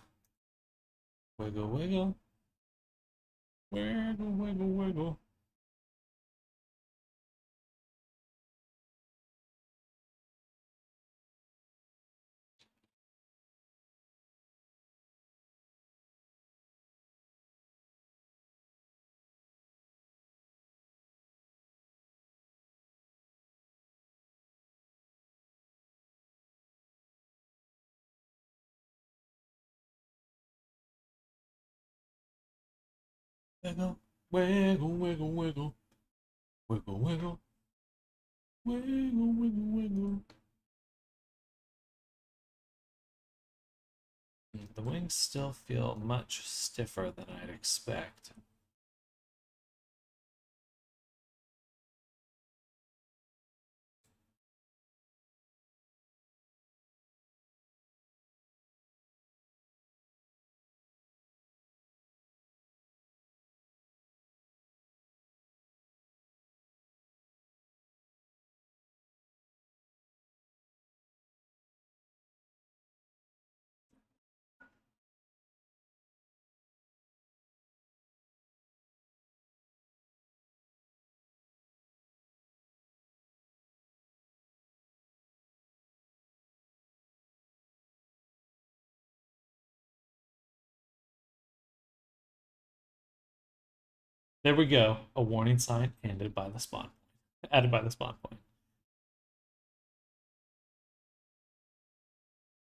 Speaker 1: Wiggle, wiggle. Wiggle, wiggle, wiggle. Wiggle, wiggle, wiggle, wiggle. Wiggle, wiggle. Wiggle, wiggle, wiggle. The wings still feel much stiffer than I'd expect. There we go. A warning sign added by the spawn. Added by the spawn point.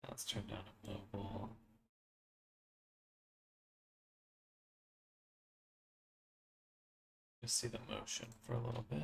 Speaker 1: Let's turn down a mobile. Just see the motion for a little bit.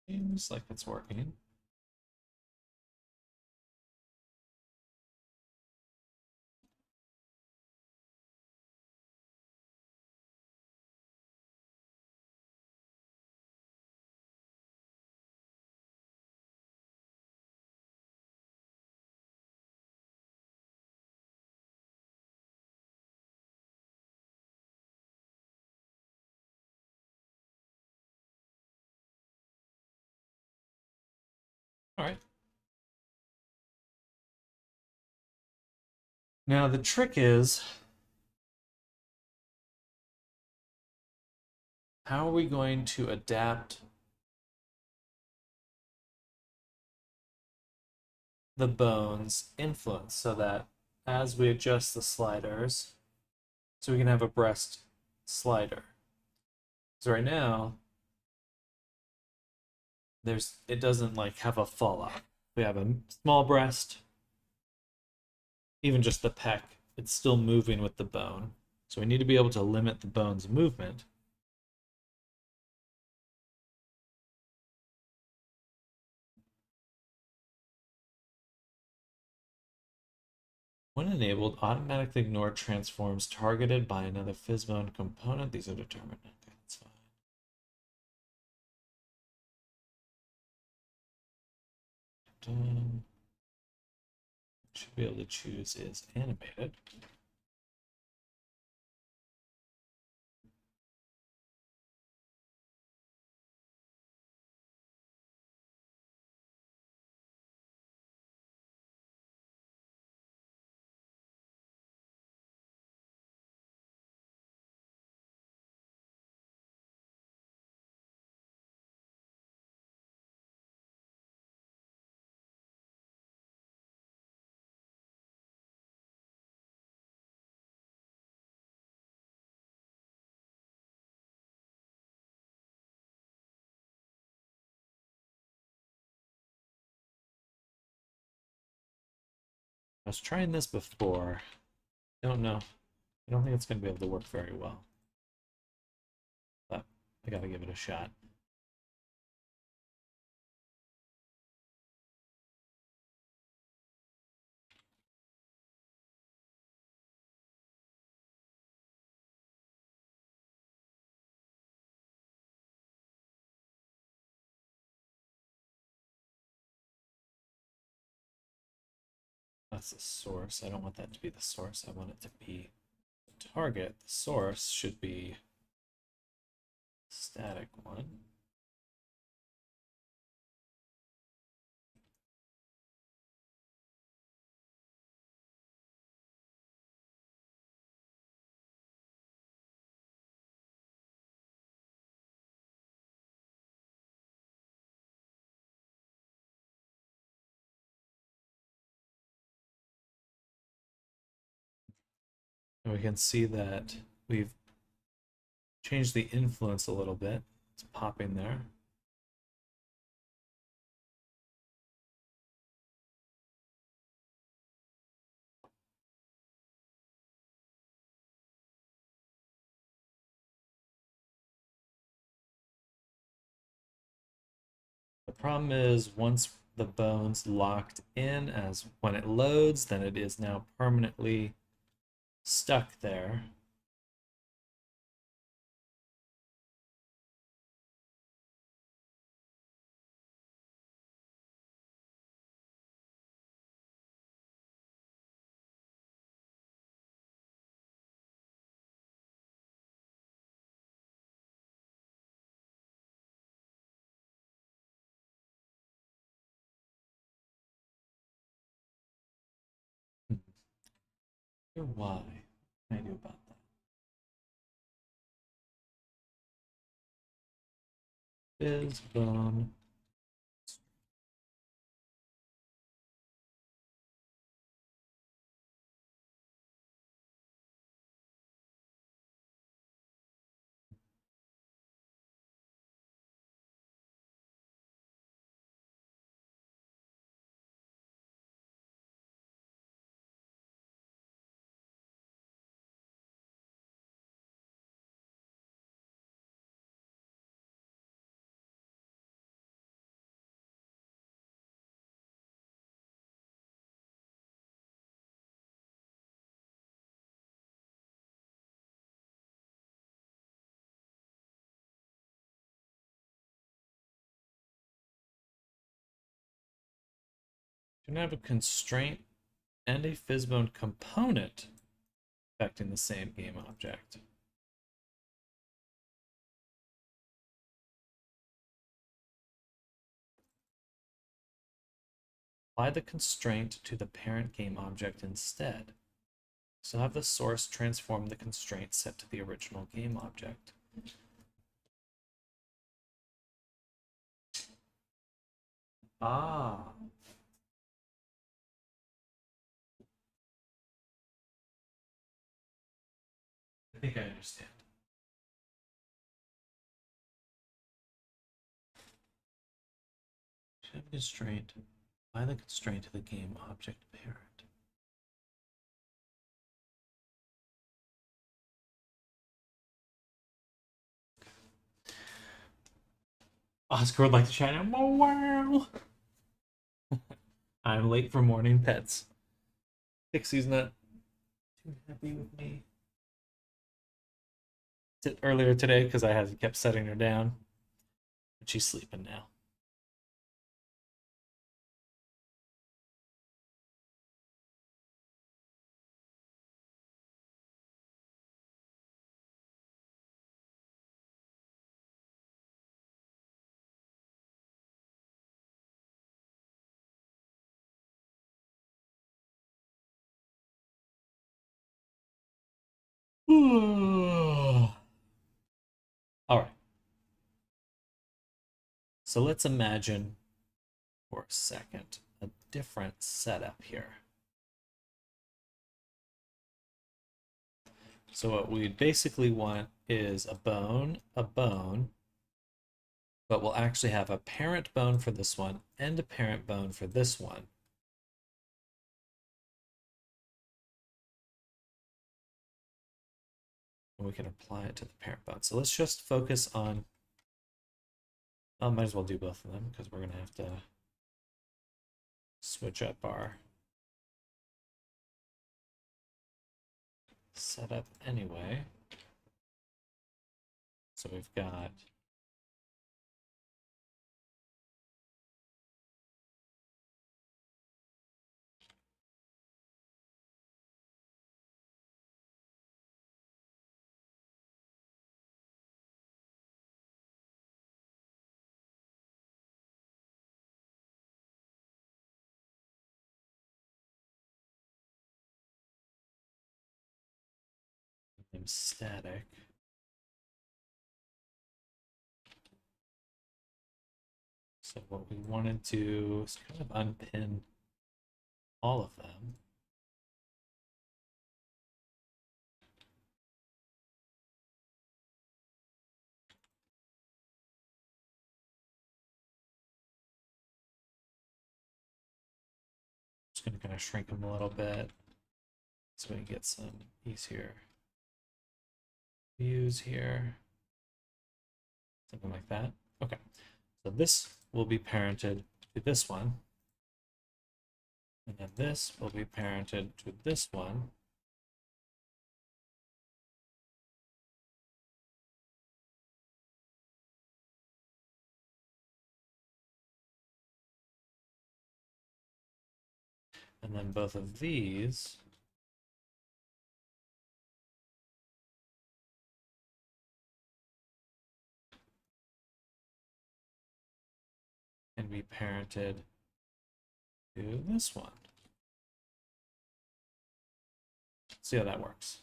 Speaker 1: Seems like it's working. All right. Now the trick is, how are we going to adapt the bone's influence so that as we adjust the sliders, so we can have a breast slider. So right now, it doesn't like have a fall off. We have a small breast, even just the pec, it's still moving with the bone. So we need to be able to limit the bone's movement. When enabled, automatically ignore transforms targeted by another Fizbone component. These are determined. Okay, that's fine. Should be able to choose is animated. I was trying this before. I don't know. I don't think it's going to be able to work very well. But I got to give it a shot. That's the source. I don't want that to be the source. I want it to be the target. The source should be static one. And we can see that we've changed the influence a little bit. It's popping there. The problem is once the bone's locked in, as when it loads, then it is now permanently stuck there. Why? What can I do about that? Is bone. You can have a constraint and a Fizbone component affecting the same game object. Apply the constraint to the parent game object instead. So have the source transform the constraint set to the original game object. Ah. I think I understand. Should have a constraint. Apply the constraint to the game object parent. Oscar would like to chat. Oh, wow. I'm late for morning pets. Pixie's not too happy with me. Earlier today because I had kept setting her down. But she's sleeping now. All right. So let's imagine for a second a different setup here. So what we basically want is a bone, but we'll actually have a parent bone for this one and a parent bone for this one. And we can apply it to the parent bone. So let's just focus on, I might as well do both of them because we're going to have to switch up our setup anyway. So we've got them static. So what we want to do is kind of unpin all of them. Just going to kind of shrink them a little bit so we can get some easier views here. Something like that. Okay, so this will be parented to this one. And then this will be parented to this one. And then both of these can be parented to this one. See how that works.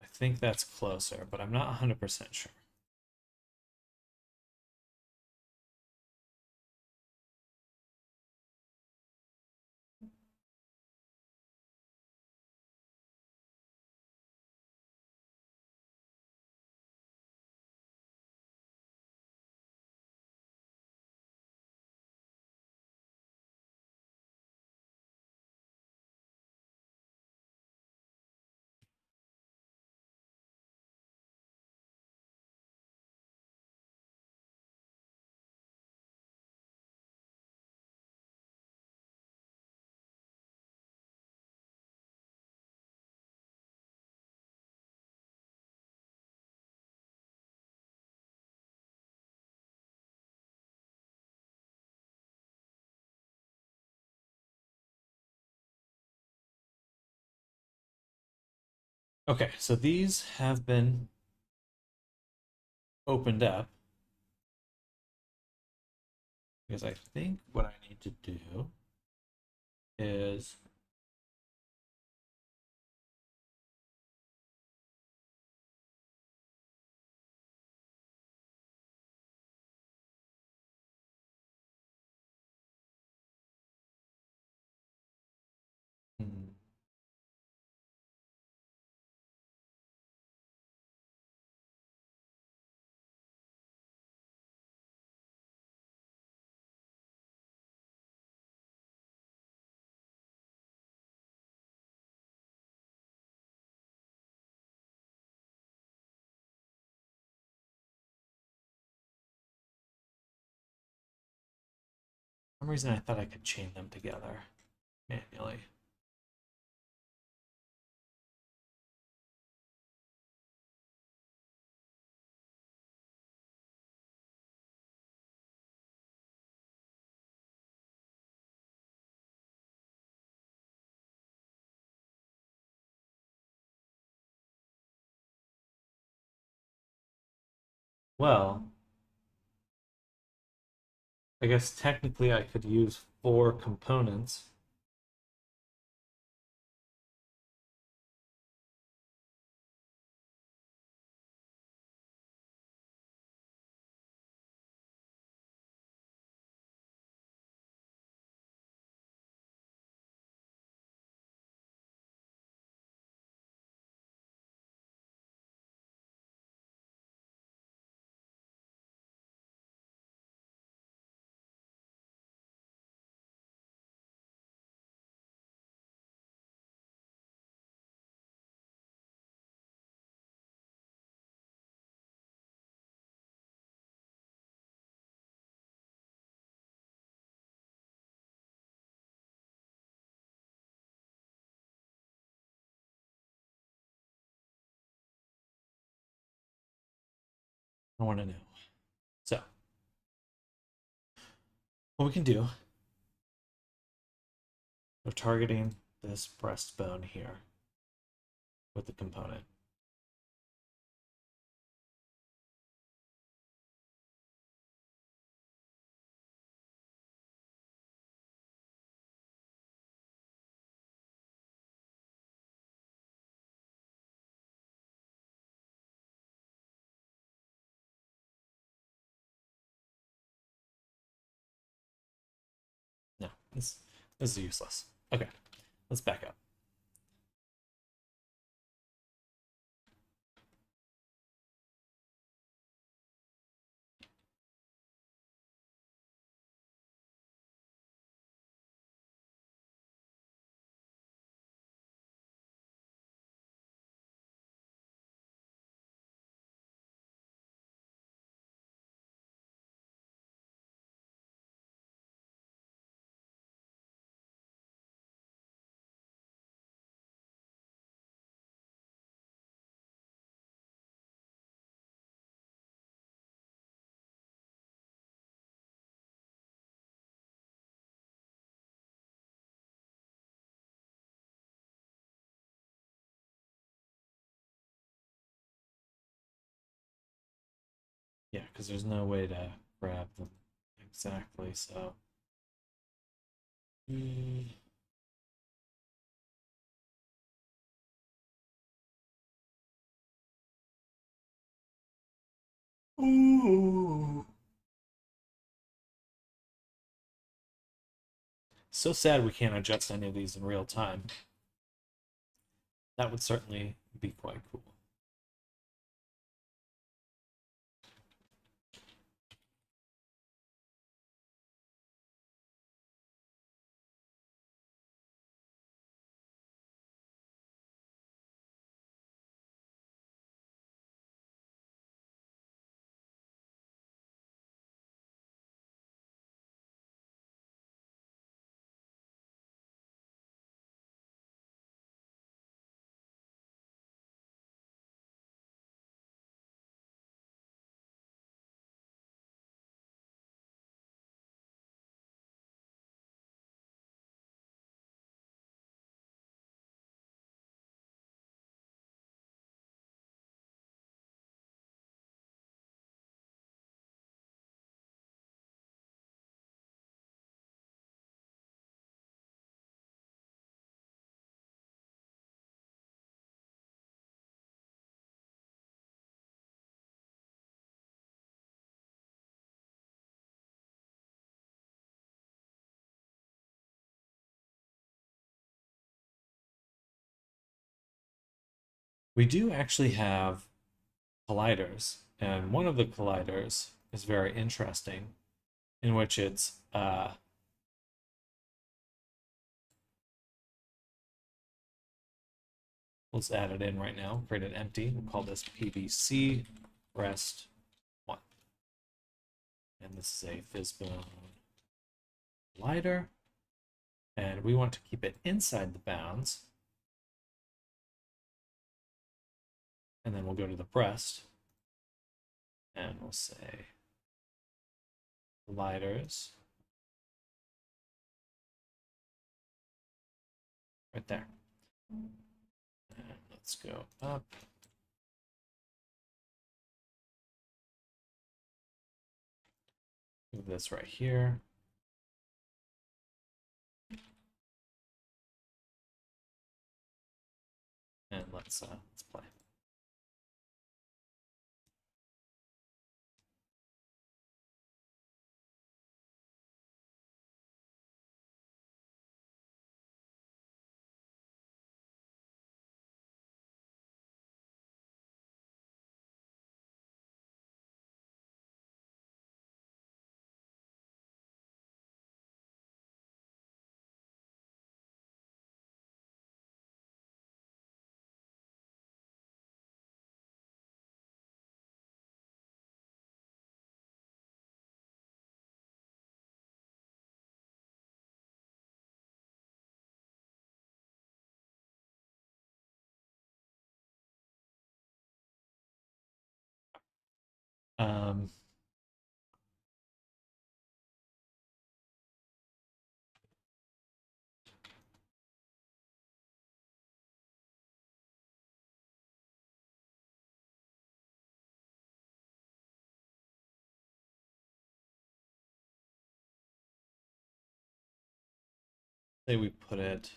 Speaker 1: I think that's closer, but I'm not 100% sure. Okay, so these have been opened up because I think what I need to do is hmm, some reason I thought I could chain them together manually. Well, I guess technically I could use 4 components. I want to know. So, what we can do, we're targeting this breastbone here with the component. No, this is useless. Okay, let's back up. Yeah, because there's no way to grab them exactly, so. Ooh. So sad we can't adjust any of these in real time. That would certainly be quite cool. We do actually have colliders, and one of the colliders is very interesting, in which it's let's add it in right now, create an empty, we'll call this PVC rest 1. And this is a Fizzbone collider, and we want to keep it inside the bounds. And then we'll go to the breast, and we'll say colliders right there. And let's go up. Move this right here. And let's play. Um, say we put it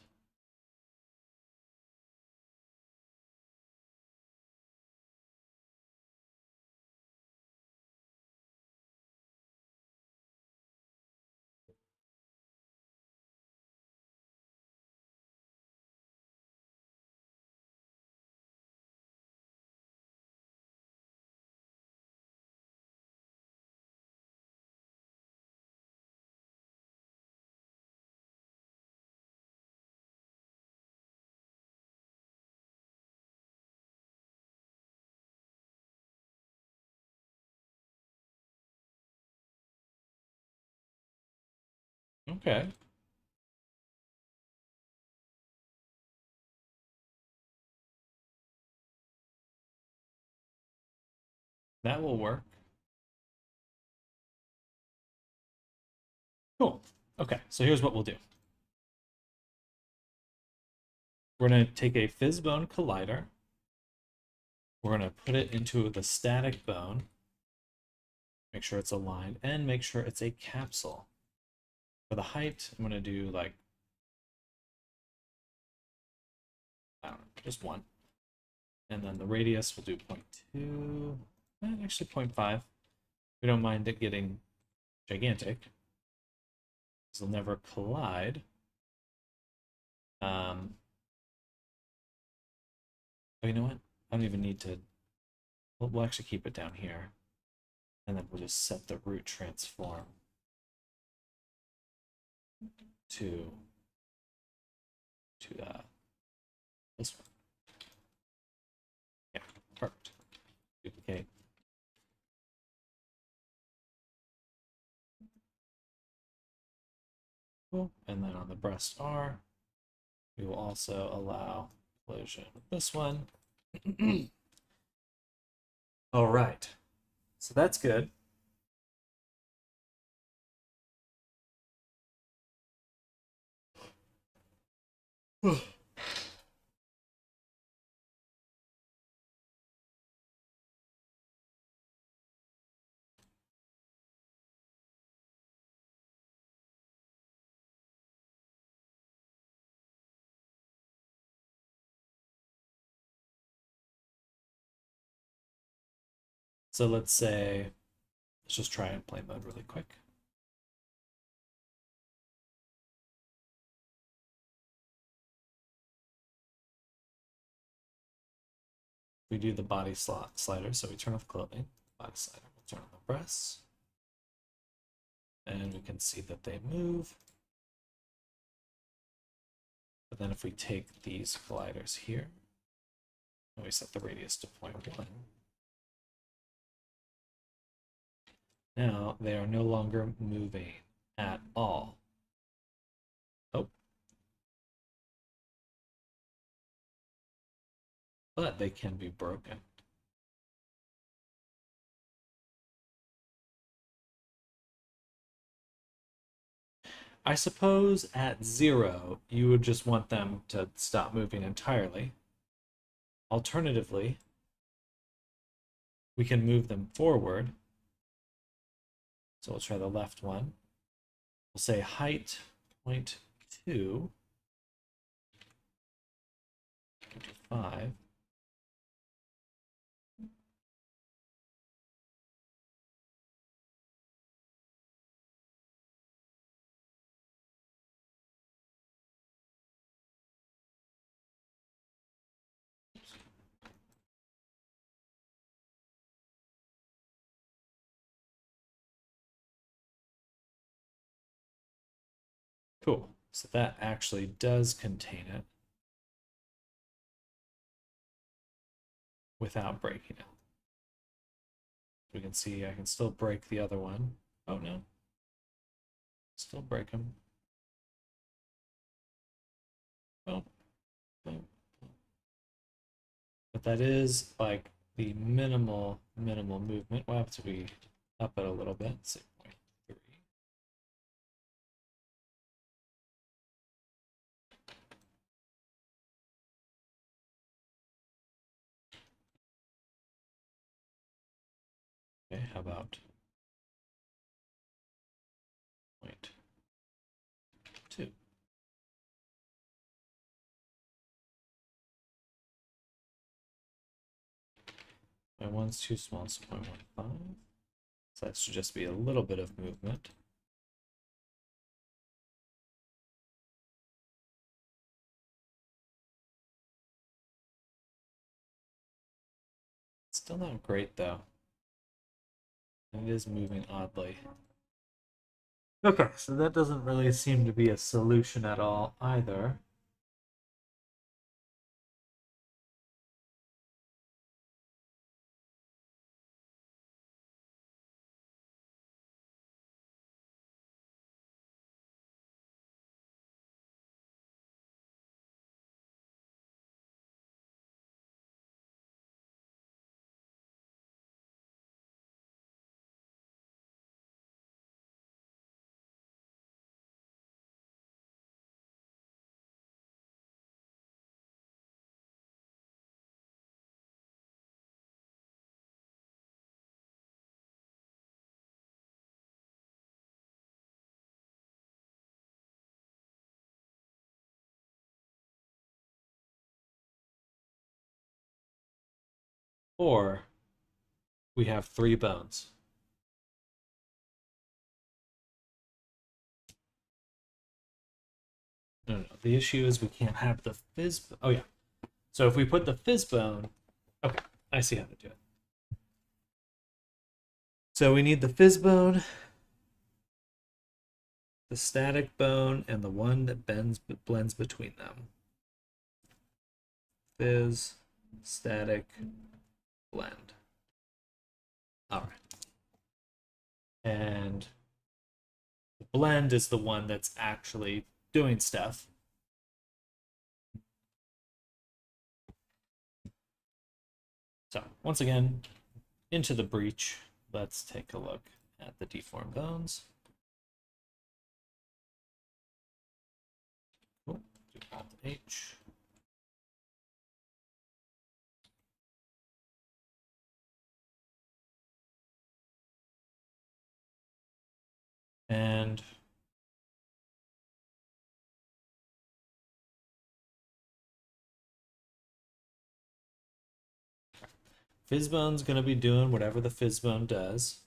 Speaker 1: okay. That will work. Cool. Okay, so here's what we'll do. We're going to take a Fizzbone collider. We're going to put it into the static bone. Make sure it's aligned and make sure it's a capsule. For the height, I'm going to do like, I don't know, just 1. And then the radius, we'll do 0.2, actually 0.5. We don't mind it getting gigantic. They'll never collide. Oh, you know what? I don't even need to. We'll actually keep it down here. And then we'll just set the root transform to this one. Yeah, perfect. Duplicate. Cool. And then on the breast R, we will also allow collision with this one. All right. So that's good. So let's say, let's just try and play mode really quick. We do the body slot slider, so we turn off clothing, body slider, we'll turn on the breasts, and we can see that they move. But then if we take these colliders here, and we set the radius to 0.1, now they are no longer moving at all. but they can be broken. I suppose at 0, you would just want them to stop moving entirely. Alternatively, we can move them forward. So we'll try the left one. We'll say height 0.2, 5. Cool. So that actually does contain it without breaking it. We can see I can still break the other one. Oh no. Still break them. Oh. But that is like the minimal movement. We'll have to be up it a little bit. 6.3. Okay, how about 0.2? My one's too small, so 0.15. So that should just be a little bit of movement. Still not great though. It is moving oddly. Okay, so that doesn't really seem to be a solution at all either. Or we have 3 bones. No. The issue is we can't have the fizz. Oh yeah. So if we put the fizz bone, okay, I see how to do it. So we need the fizz bone, the static bone, and the one that blends between them. Fizz, static, blend. All right. And the blend is the one that's actually doing stuff. So once again, into the breach, let's take a look at the deformed bones. Cool. Do Alt H. And Fizzbone's going to be doing whatever the Fizzbone does.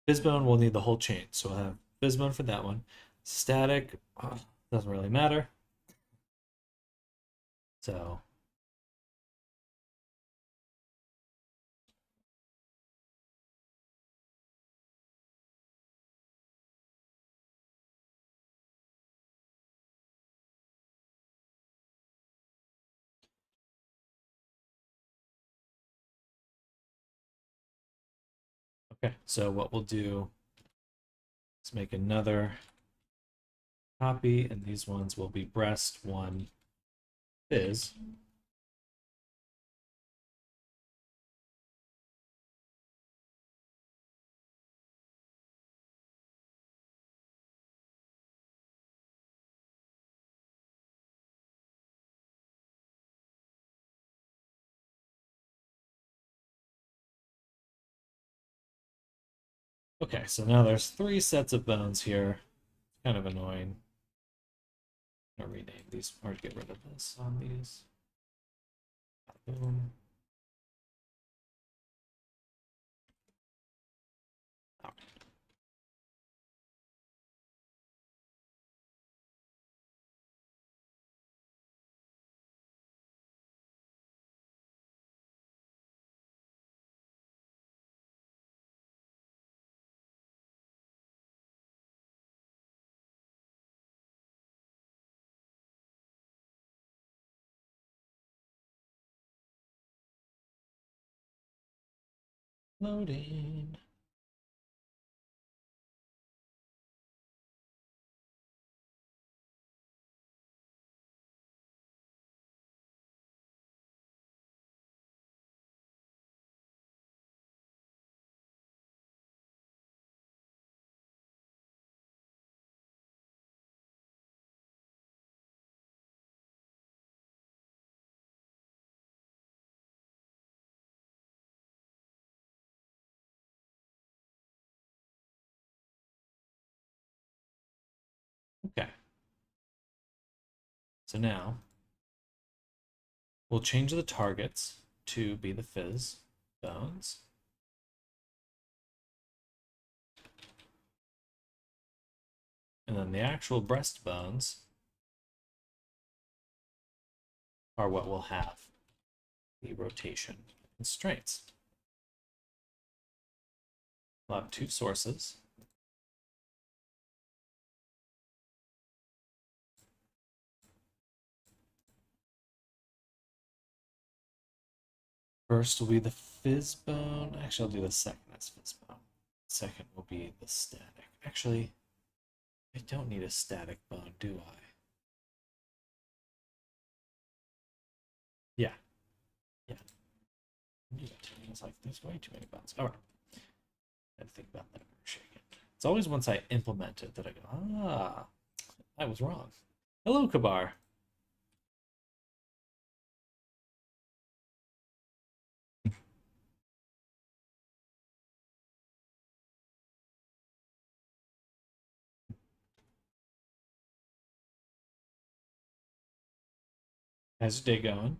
Speaker 1: Fizzbone, we'll need the whole chain. So we'll have Fizzbone for that one. Static, doesn't really matter. So okay, so what we'll do is make another copy, and these ones will be breast one fizz. Okay, so now there's 3 sets of bones here. Kind of annoying. I'm gonna rename these or get rid of this on these. Boom. Oh. Loading. Okay. So now we'll change the targets to be the fizz bones. And then the actual breast bones are what will have the rotation constraints. We'll have 2 sources. First will be the fizz bone. Actually, I'll do the second as fizz bone. Second will be the static. Actually, I don't need a static bone, do I? Yeah. Yeah. It's like there's way too many bones. All right. I had to think about that for a second. It's always once I implement it that I go, ah, I was wrong. Hello, Kabar. How's your day going?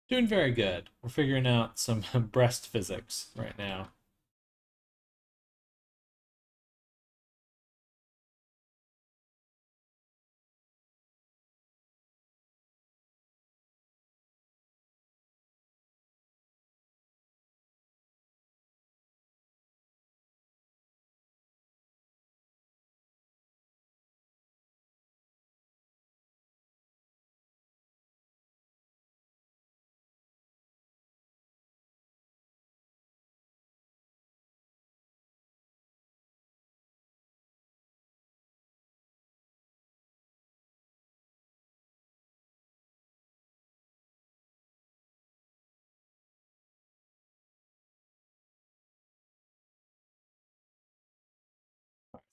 Speaker 1: Doing very good. We're figuring out some breast physics right now.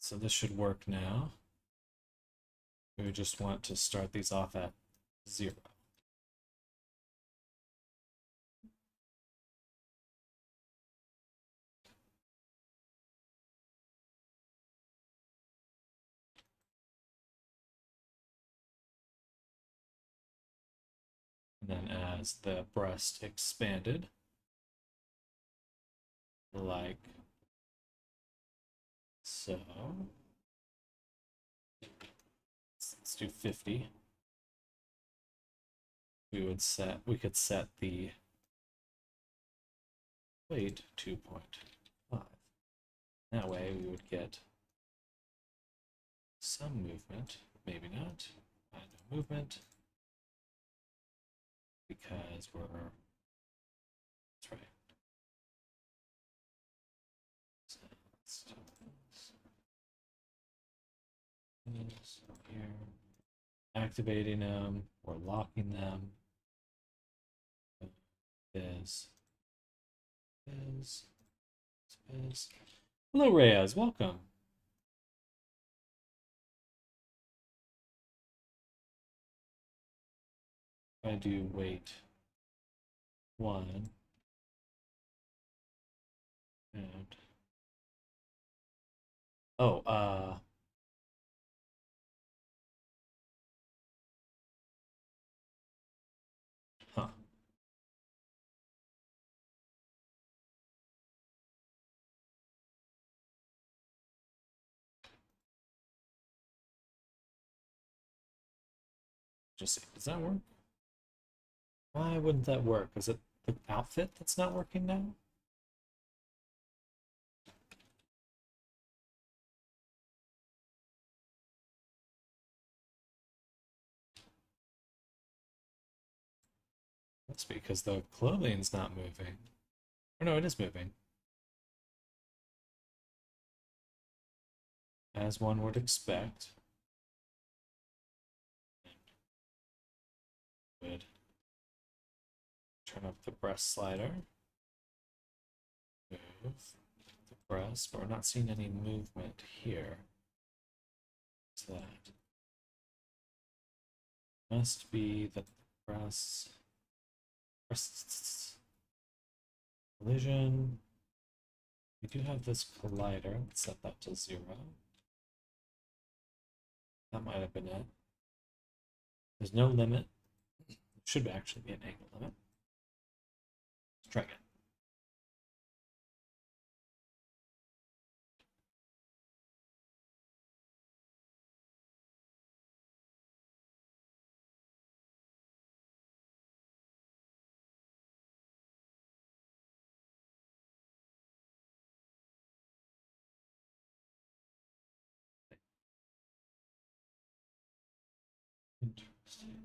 Speaker 1: So this should work now. We just want to start these off at 0. And then as the breast expanded, like so. Let's do 50. We could set the weight 2.5. That way we would get some movement, maybe not, no movement, because that's right. So let's do this here. Activating them or locking them. Is. Hello, Reyes. Welcome. I do weight 1 and huh. Just see. Does that work? Why wouldn't that work? Is it the outfit that's not working now? That's because the clothing's not moving. Or no, it is moving. As one would expect. Would turn up the breast slider. Move the breast, but we're not seeing any movement here. What's that? Must be the breasts. Collision. We do have this collider. Let's set that to 0. That might have been it. There's no limit. It should actually be an angle limit. Let's try again. Interesting.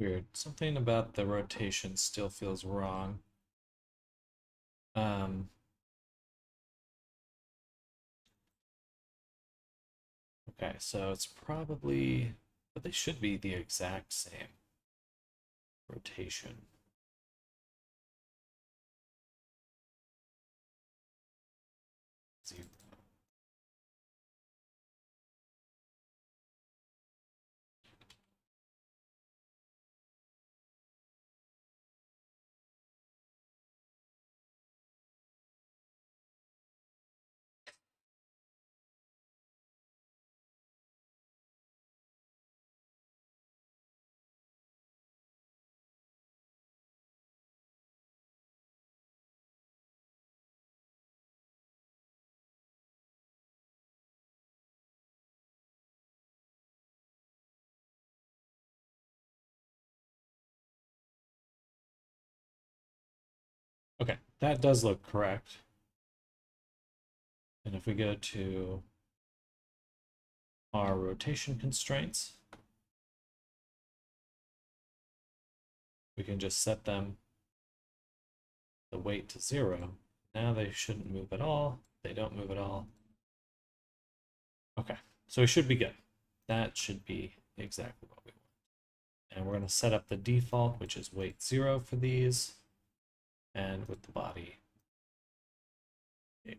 Speaker 1: Weird. Something about the rotation still feels wrong. Okay, so it's probably, but they should be the exact same rotation. Zero. Okay, that does look correct. And if we go to our rotation constraints. We can just set them the weight to 0. Now they shouldn't move at all. They don't move at all. Okay, so we should be good. That should be exactly what we want. And we're going to set up the default, which is weight 0 for these. And with the body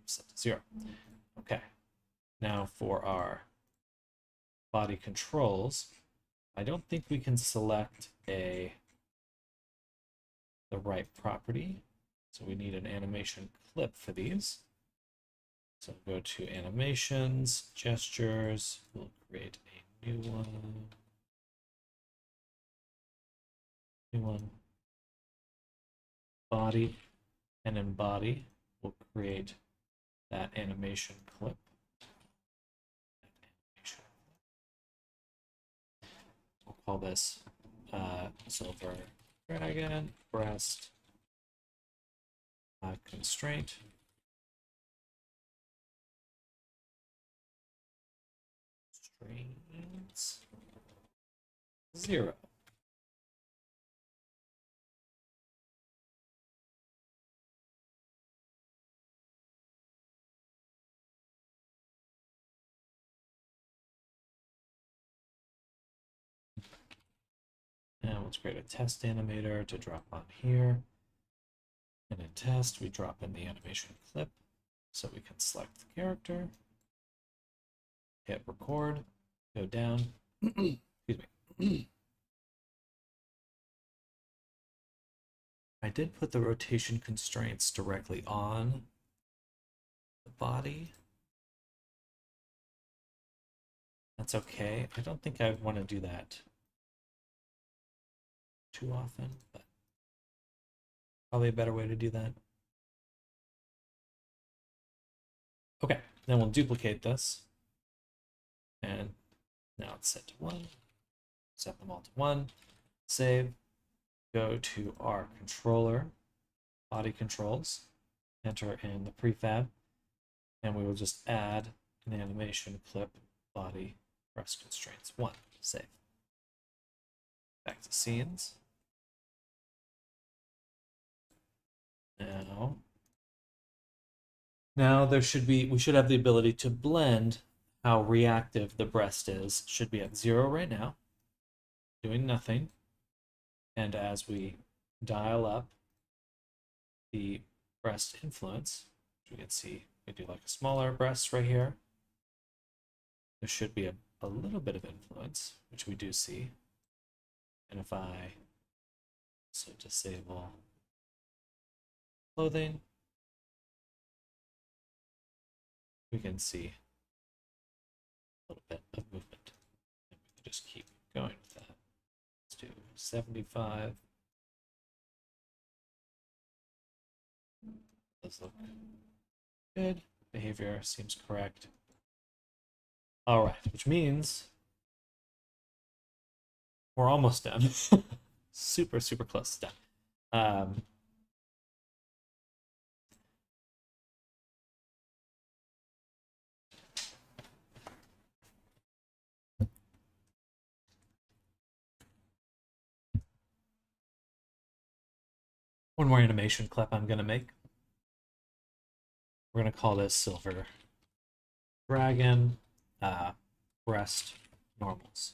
Speaker 1: set to 0. Okay, now for our body controls, I don't think we can select the right property. So we need an animation clip for these. So go to animations, gestures, we'll create a new one. Body, and in body, we'll create that animation clip. We'll call this silver dragon breast constraint. Constraints 0. Now let's create a test animator to drop on here. And in test, we drop in the animation clip so we can select the character, hit record, go down. Excuse me. I did put the rotation constraints directly on the body. That's okay. I don't think I want to do that too often, but probably a better way to do that. Okay, then we'll duplicate this. And now it's set to 1. Set them all to 1. Save. Go to our controller, body controls, enter in the prefab, and we will just add an animation clip, body, breast constraints 1. Save. Back to scenes. Now we should have the ability to blend how reactive the breast is. Should be at 0 right now, doing nothing. And as we dial up the breast influence, you can see we do like a smaller breast right here. There should be a little bit of influence, which we do see. And if I disable clothing, we can see a little bit of movement. And we can just keep going with that. Let's do 75. Does look good. Behavior seems correct. All right, which means we're almost done. super close to done. One more animation clip I'm going to make. We're going to call this Silver Dragon Breast Normals.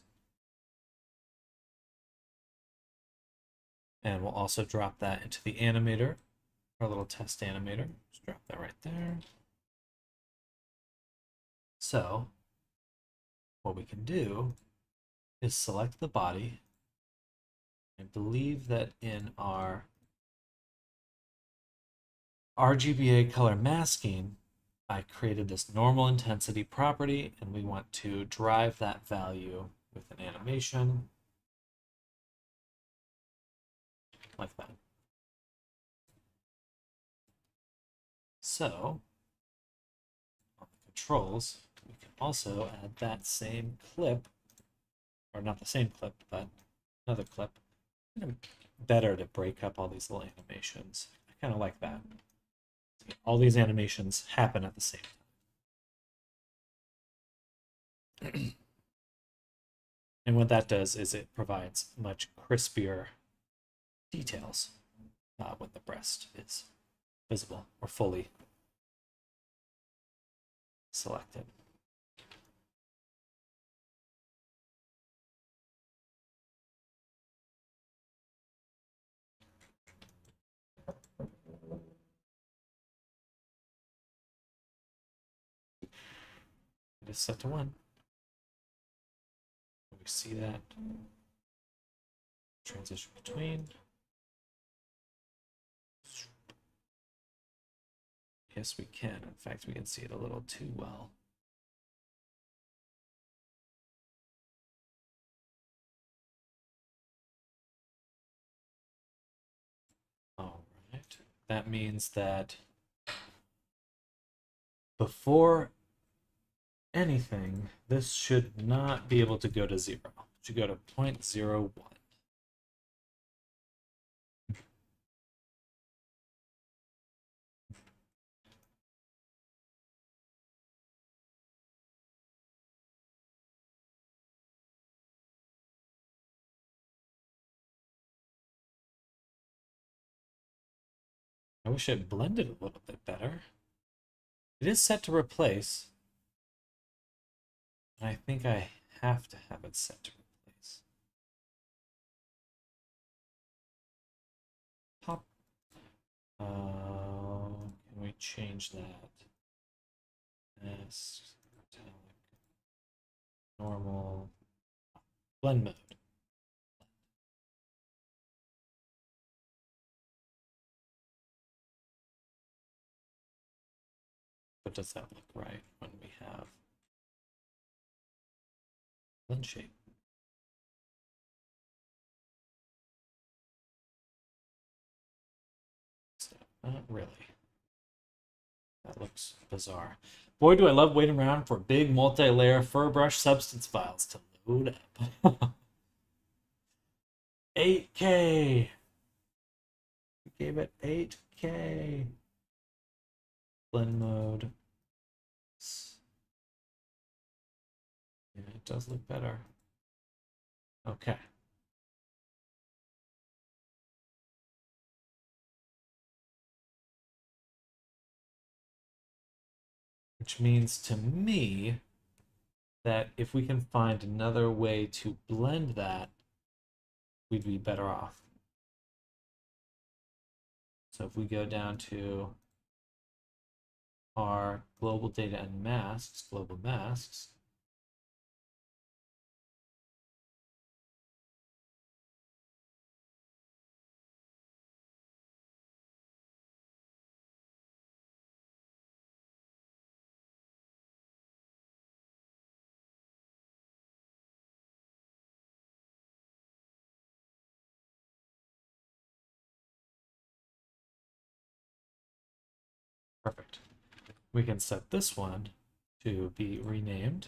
Speaker 1: And we'll also drop that into the animator, our little test animator. Just drop that right there. So what we can do is select the body. I believe that in our RGBA color masking, I created this normal intensity property, and we want to drive that value with an animation like that. So on the controls, we can also add that same clip, or not the same clip, but another clip. Better to break up all these little animations. I kind of like that. All these animations happen at the same time. And what that does is it provides much crispier details when the breast is visible or fully selected. It is set to 1. We see that transition between. Yes, we can. In fact, we can see it a little too well. All right. That means that before anything, this should not be able to go to 0. It should go to 0.01. I wish it blended a little bit better. It is set to replace. I think I have to have it set to replace. Pop. Can we change that? Mask, metallic, normal, blend mode. But does that look right when we have blend shape? So, not really. That looks bizarre. Boy, do I love waiting around for big multi-layer fur brush substance files to load up. 8K. We gave it 8K. Blend mode. Yeah, it does look better. Okay. Which means to me that if we can find another way to blend that, we'd be better off. So if we go down to our global data and masks, global masks, perfect. We can set this one to be renamed,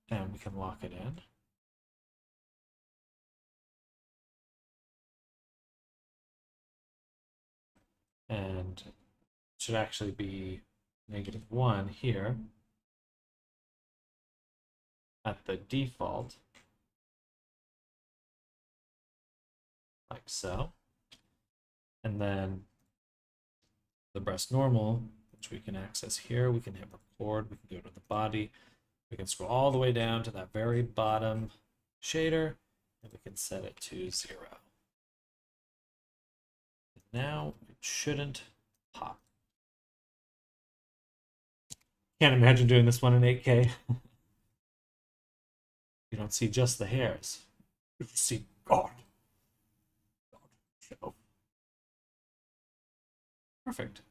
Speaker 1: and we can lock it in. And it should actually be -1 here at the default, like so. And then the breast normal, which we can access here, we can hit record, we can go to the body, we can scroll all the way down to that very bottom shader, and we can set it to 0. And now it shouldn't pop. Can't imagine doing this one in 8K. You don't see just the hairs. You see God. So. Perfect.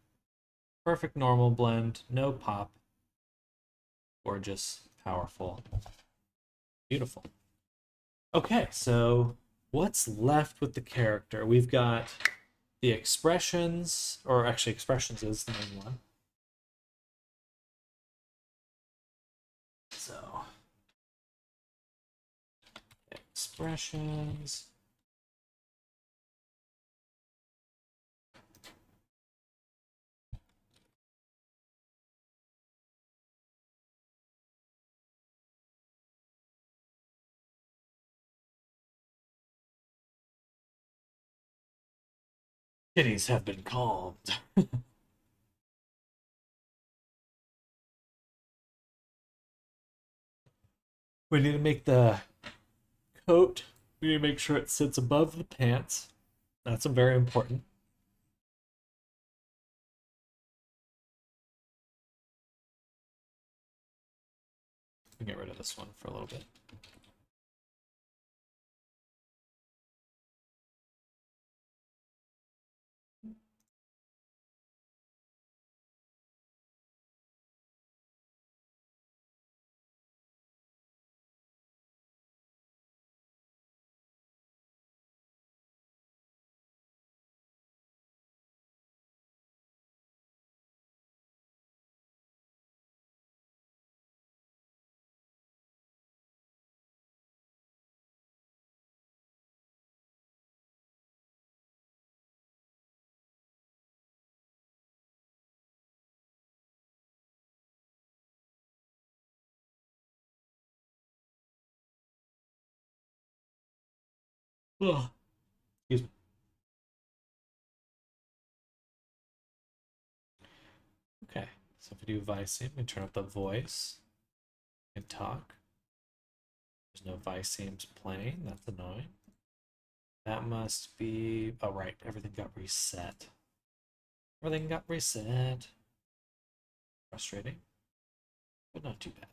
Speaker 1: Perfect normal blend, no pop. Gorgeous, powerful, beautiful. Okay, so what's left with the character? We've got the expressions, or actually expressions is the main one. So, expressions. Cities have been calmed. We need to make the coat, we need to make sure it sits above the pants. That's very important. Get rid of this one for a little bit. Ugh. Excuse me. Okay, so if we do Viceme, we turn up the voice and talk. There's no Vicemes playing, that's annoying. That must be, oh right, everything got reset. Everything got reset. Frustrating, but not too bad.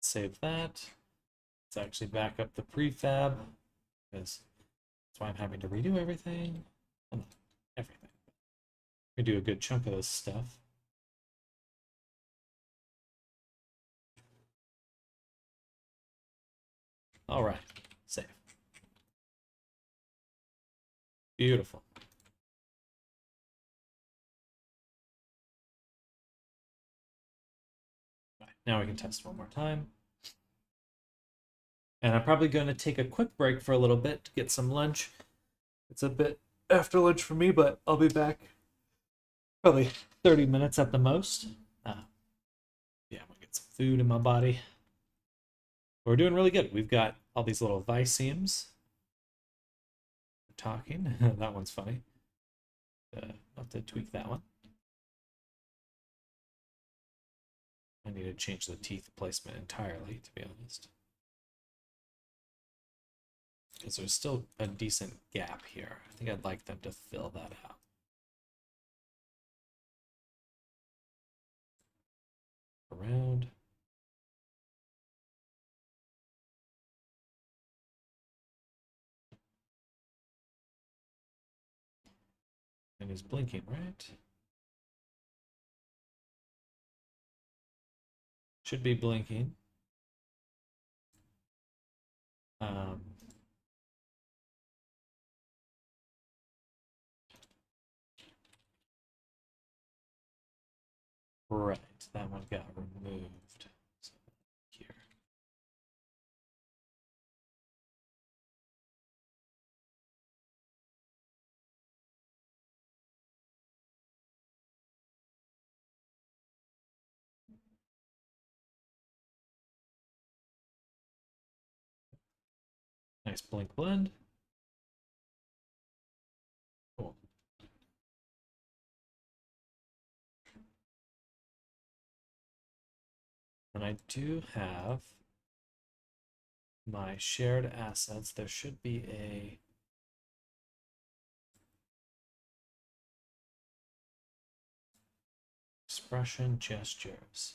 Speaker 1: Save that. Let's actually back up the prefab because that's why I'm having to redo everything. Well, not everything. We do a good chunk of this stuff. All right, save. Beautiful. All right, now we can test one more time. And I'm probably going to take a quick break for a little bit to get some lunch. It's a bit after lunch for me, but I'll be back probably 30 minutes at the most. Yeah, I'm gonna get some food in my body. We're doing really good. We've got all these little Vicemes. We're talking. That one's funny. I'll have to tweak that one. I need to change the teeth placement entirely, to be honest. Because there's still a decent gap here. I think I'd like them to fill that out. Around. And he's blinking, right? Should be blinking. Um, right, that one got removed. So here. Nice blink blend. Cool. And I do have my shared assets. There should be a expression gestures.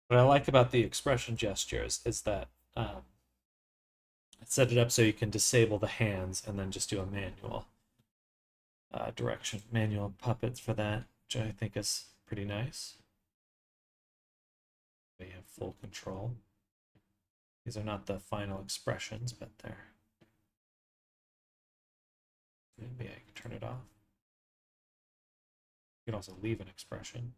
Speaker 1: What I like about the expression gestures is that it set it up so you can disable the hands and then just do a manual direction, manual puppets for that, which I think is pretty nice. We have full control. These are not the final expressions, but they're. Maybe I can turn it off. You can also leave an expression.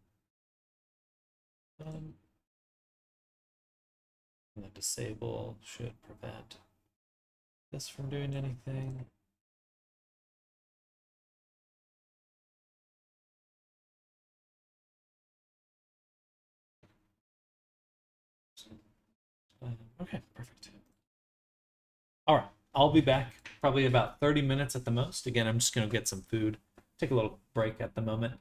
Speaker 1: And the disable should prevent this from doing anything. Okay, perfect. All right, I'll be back probably about 30 minutes at the most. Again, I'm just going to get some food, take a little break at the moment,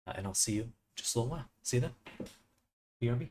Speaker 1: and I'll see you just a little while. See you then. BRB.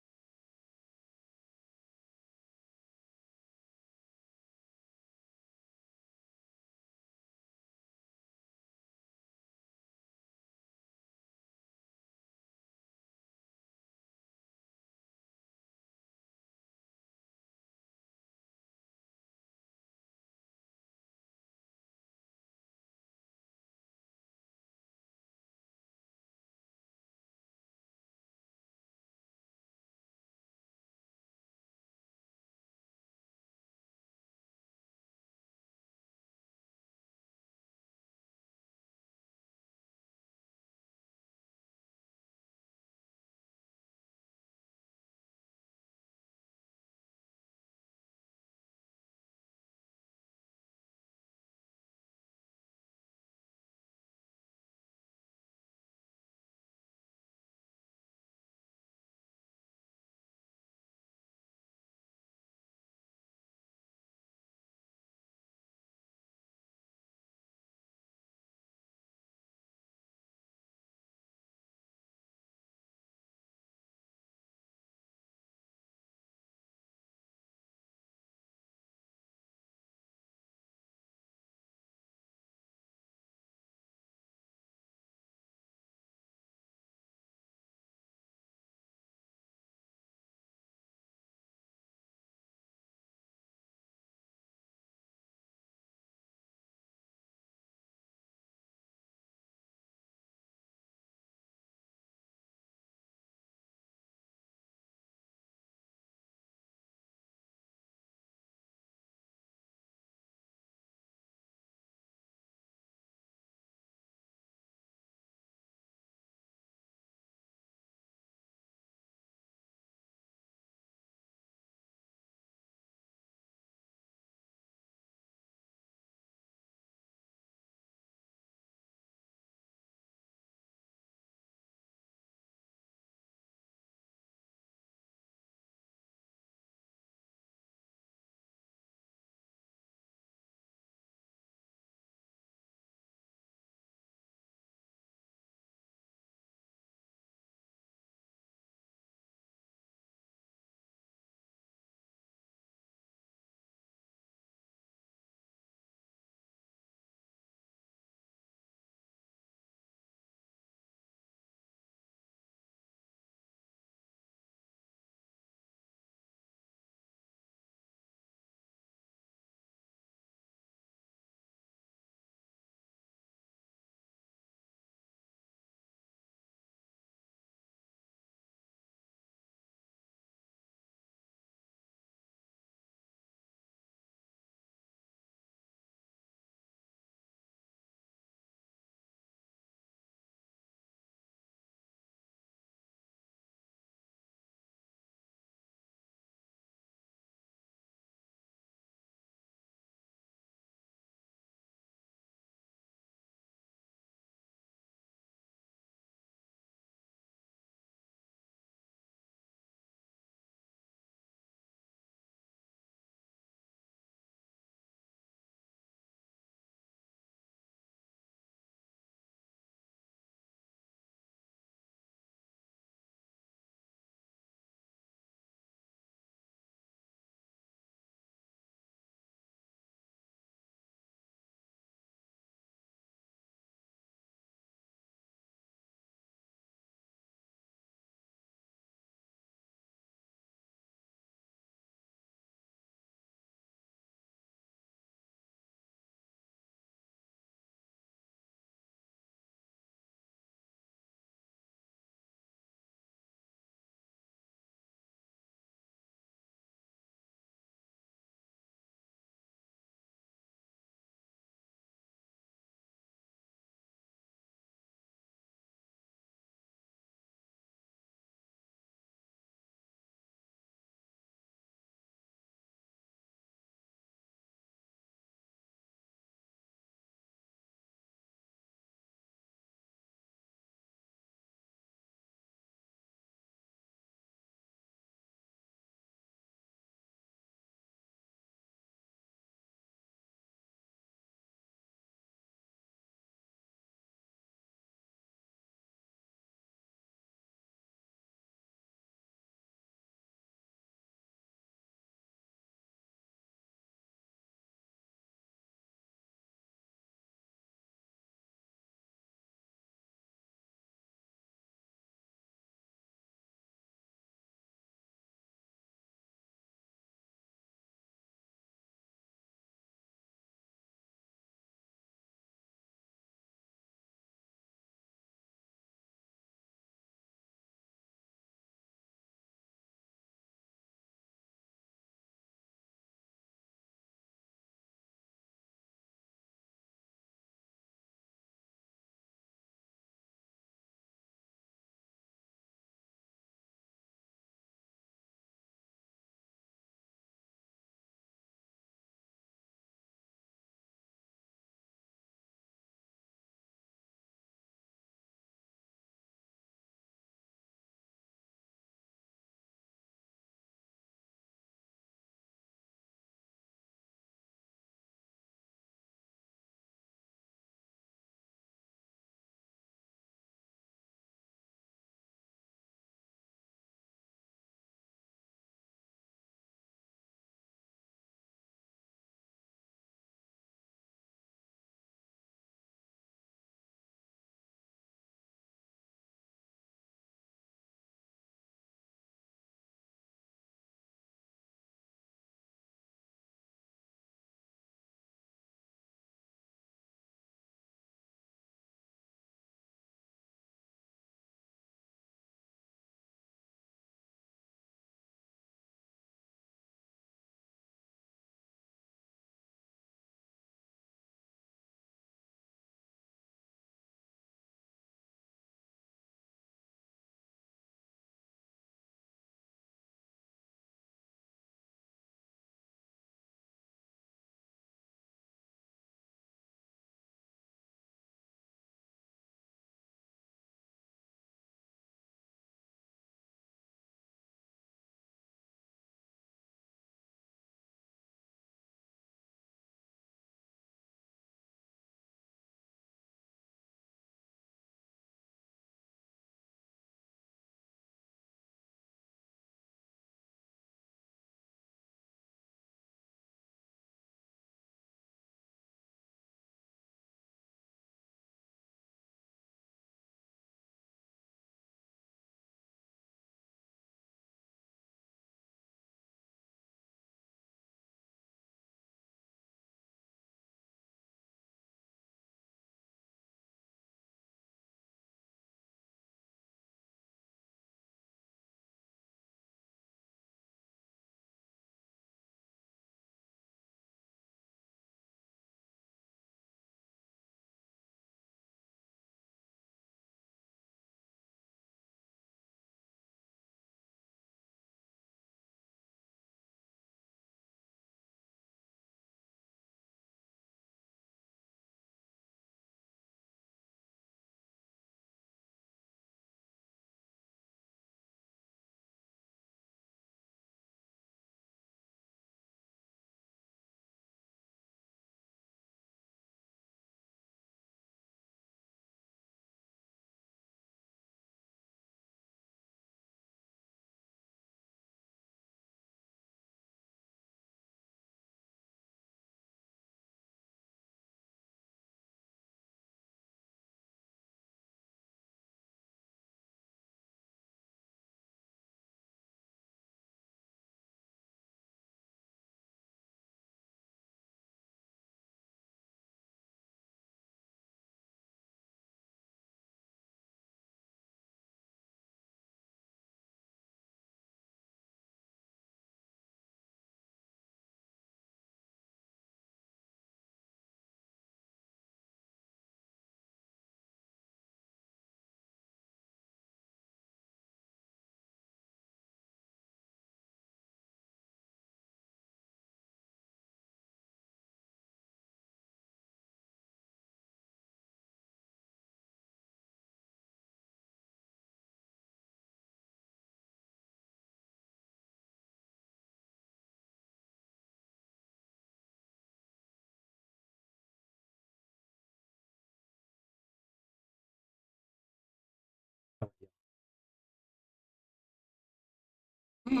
Speaker 1: Give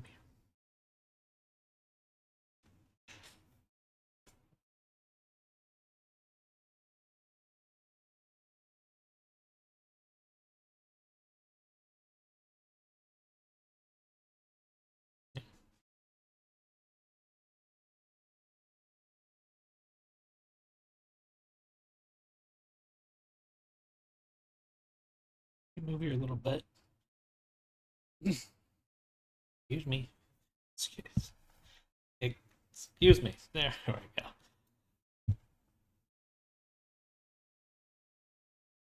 Speaker 1: me. Move your little butt. Excuse me. Excuse me. There we go.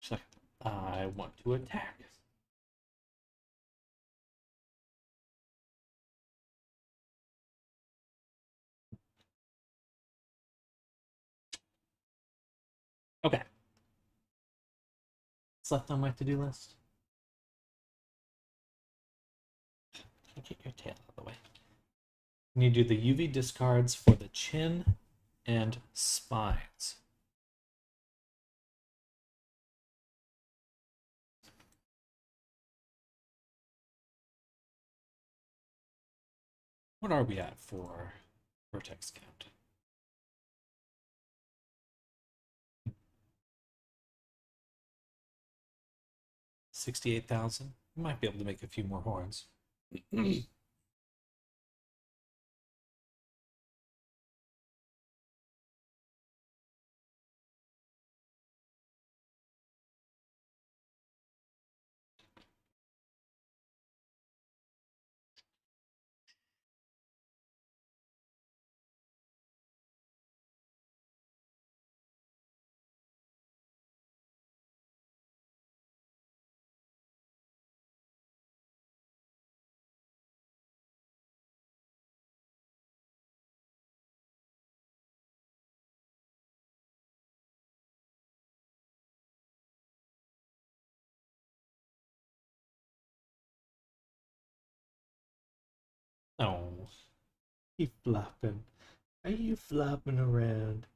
Speaker 1: Second. I want to attack. Okay. What's left on my to-do list? Get your tail out of the way. You do the UV discards for the chin and spines. What are we at for vertex count? 68,000. You might be able to make a few more horns. Oh, he's flopping. Are you flopping around?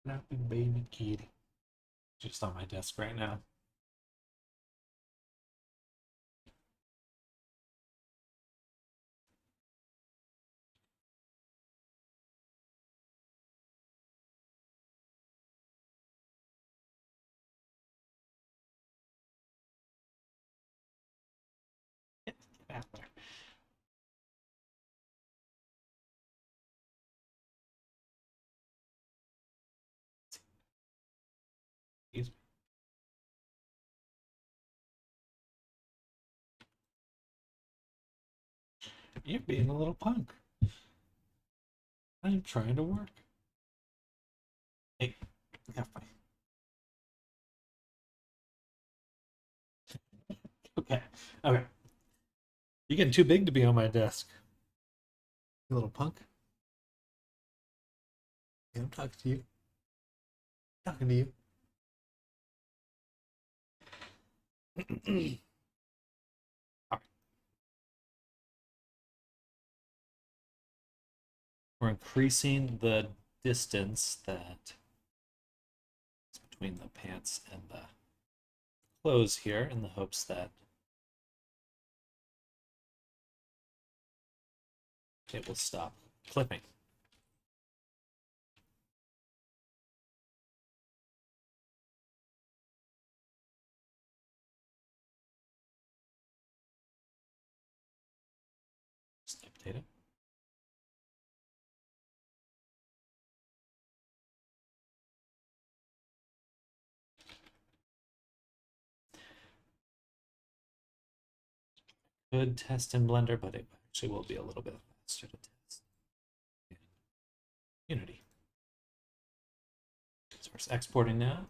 Speaker 1: Flopping baby kitty. Just on my desk right now. Get out there. Excuse me. You're being a little punk. I'm trying to work. Hey, yeah, fine. Okay, okay. You're getting too big to be on my desk. You little punk. Yeah, I'm talking to you. Talking to you. All right. We're increasing the distance that is between the pants and the clothes here in the hopes that it will stop clipping. Snip data. could test in Blender, but it actually will be a little bit faster to test in Unity. So we're exporting now.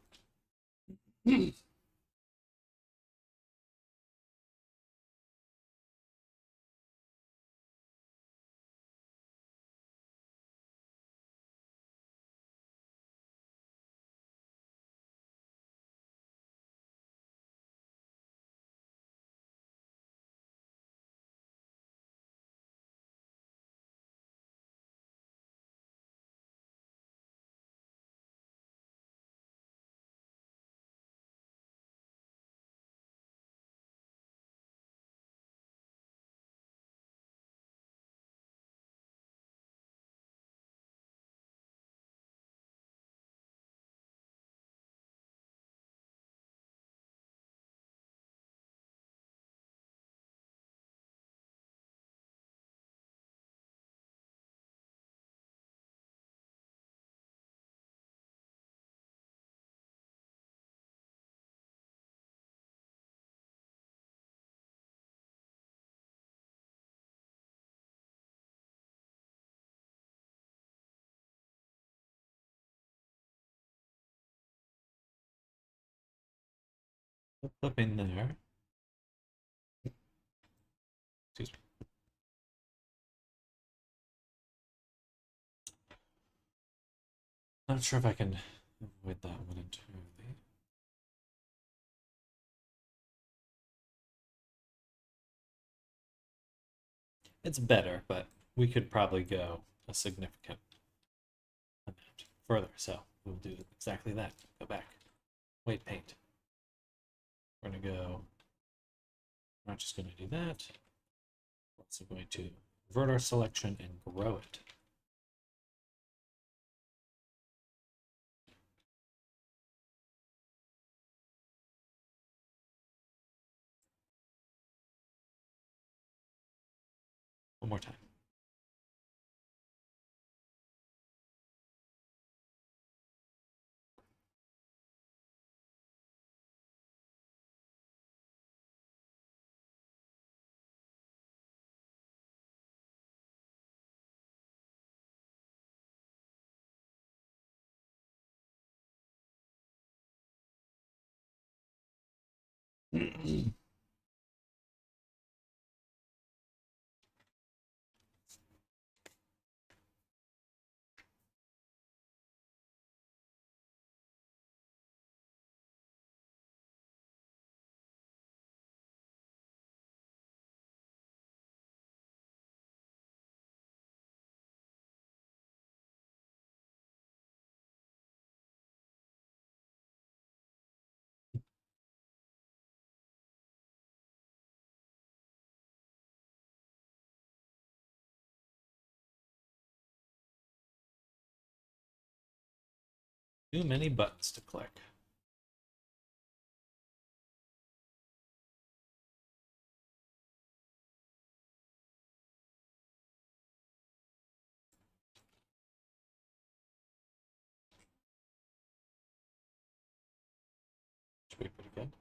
Speaker 1: Flipping there. Excuse me. Not sure if I can avoid that one entirely. It's better, but we could probably go a significant amount further. So we'll do exactly that. Go back. Weight paint. We're going to go, we're not just going to do that. We're also going to invert our selection and grow it. One more time. Too many buttons to click. Should be pretty good.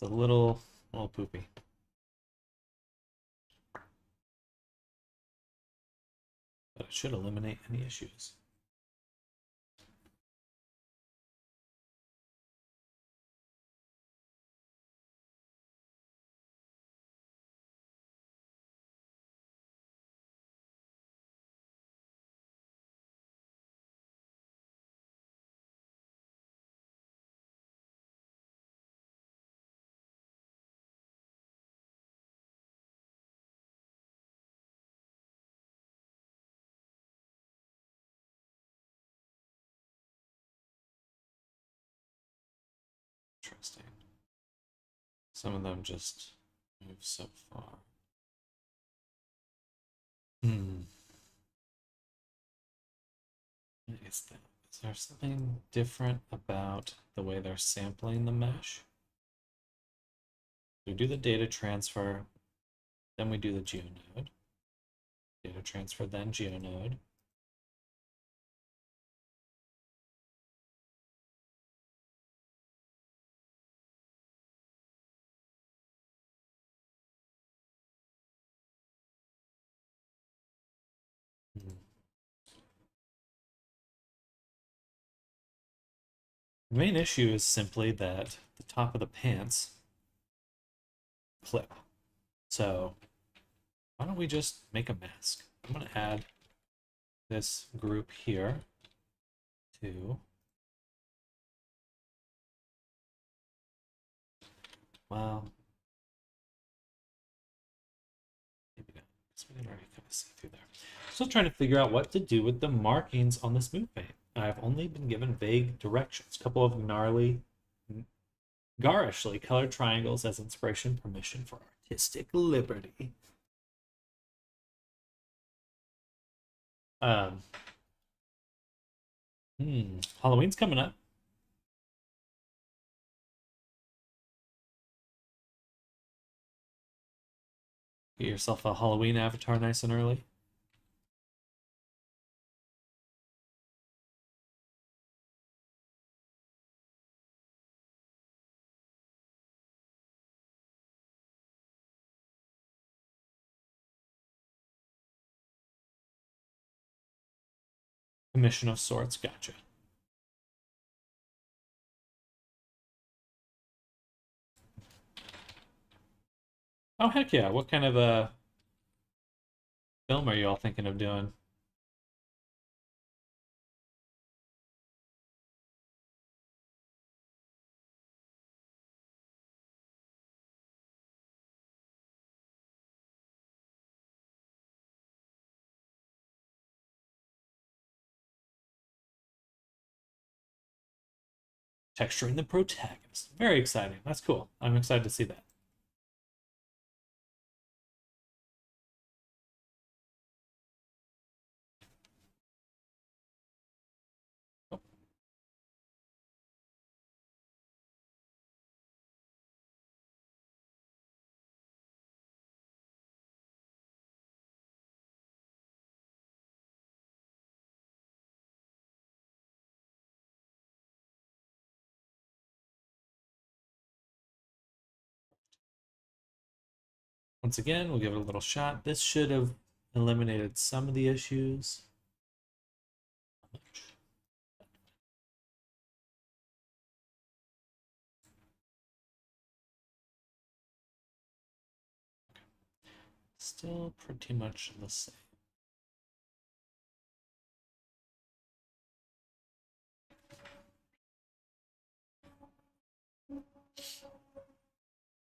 Speaker 1: It's a little poopy. But it should eliminate any issues. Interesting. Some of them just move so far. Is there something different about the way they're sampling the mesh? We do the data transfer, then we do the geonode. Data transfer, then geonode. The main issue is simply that the top of the pants clip. So why don't we just make a mask? I'm going to add this group here to, well, maybe not, because we can already kind of see through there. Still trying to figure out what to do with the markings on this move paint. I've only been given vague directions. A couple of gnarly, garishly colored triangles as inspiration, permission for artistic liberty. Halloween's coming up. Get yourself a Halloween avatar nice and early. Commission of sorts, gotcha. Oh, heck yeah. What kind of a film are you all thinking of doing? Texturing the protagonist. Very exciting. That's cool. I'm excited to see that. Oh. Once again, we'll give it a little shot. This should have eliminated some of the issues. Still pretty much the same.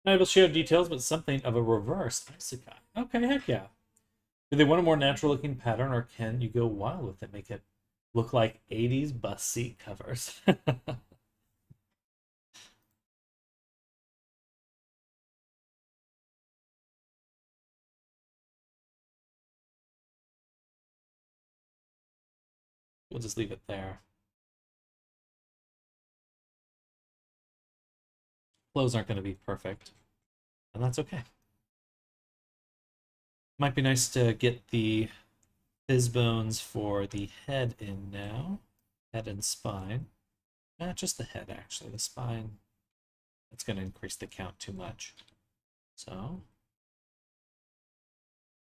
Speaker 1: Not able to share details, but something of a reverse isekai. Okay, heck yeah. Do they want a more natural looking pattern, or can you go wild with it? Make it look like 80s bus seat covers. We'll just leave it there. Clothes aren't going to be perfect, and that's okay. Might be nice to get the fizz bones for the head in now. Head and spine. Just the head, actually. The spine, that's going to increase the count too much. So,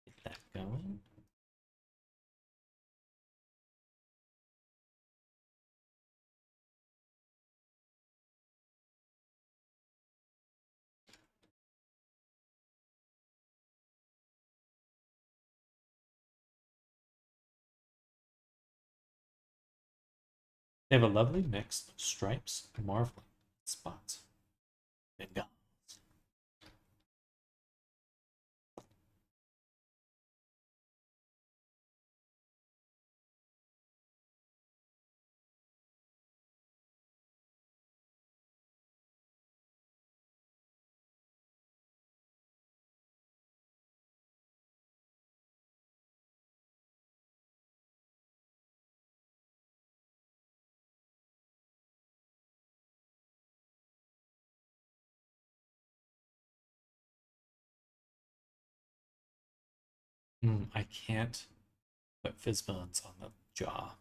Speaker 1: get that going. They have a lovely mix of stripes, marveling, spots, and gums. I can't put fizz bones on the jaw.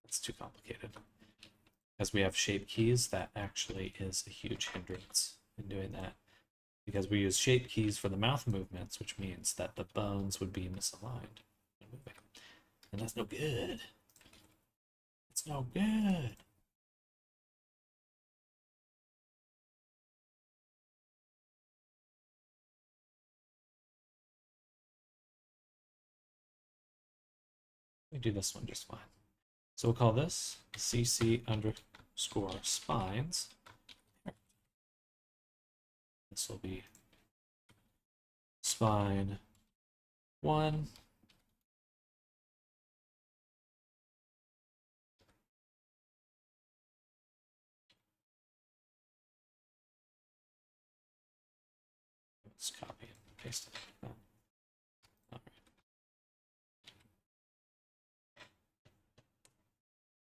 Speaker 1: It's too complicated. As we have shape keys, that actually is a huge hindrance in doing that. Because we use shape keys for the mouth movements, which means that the bones would be misaligned when moving. And that's no good. It's no good. We do this one just fine. So we'll call this CC underscore spines. This will be spine 1. Let's copy and paste it. Oh. All right.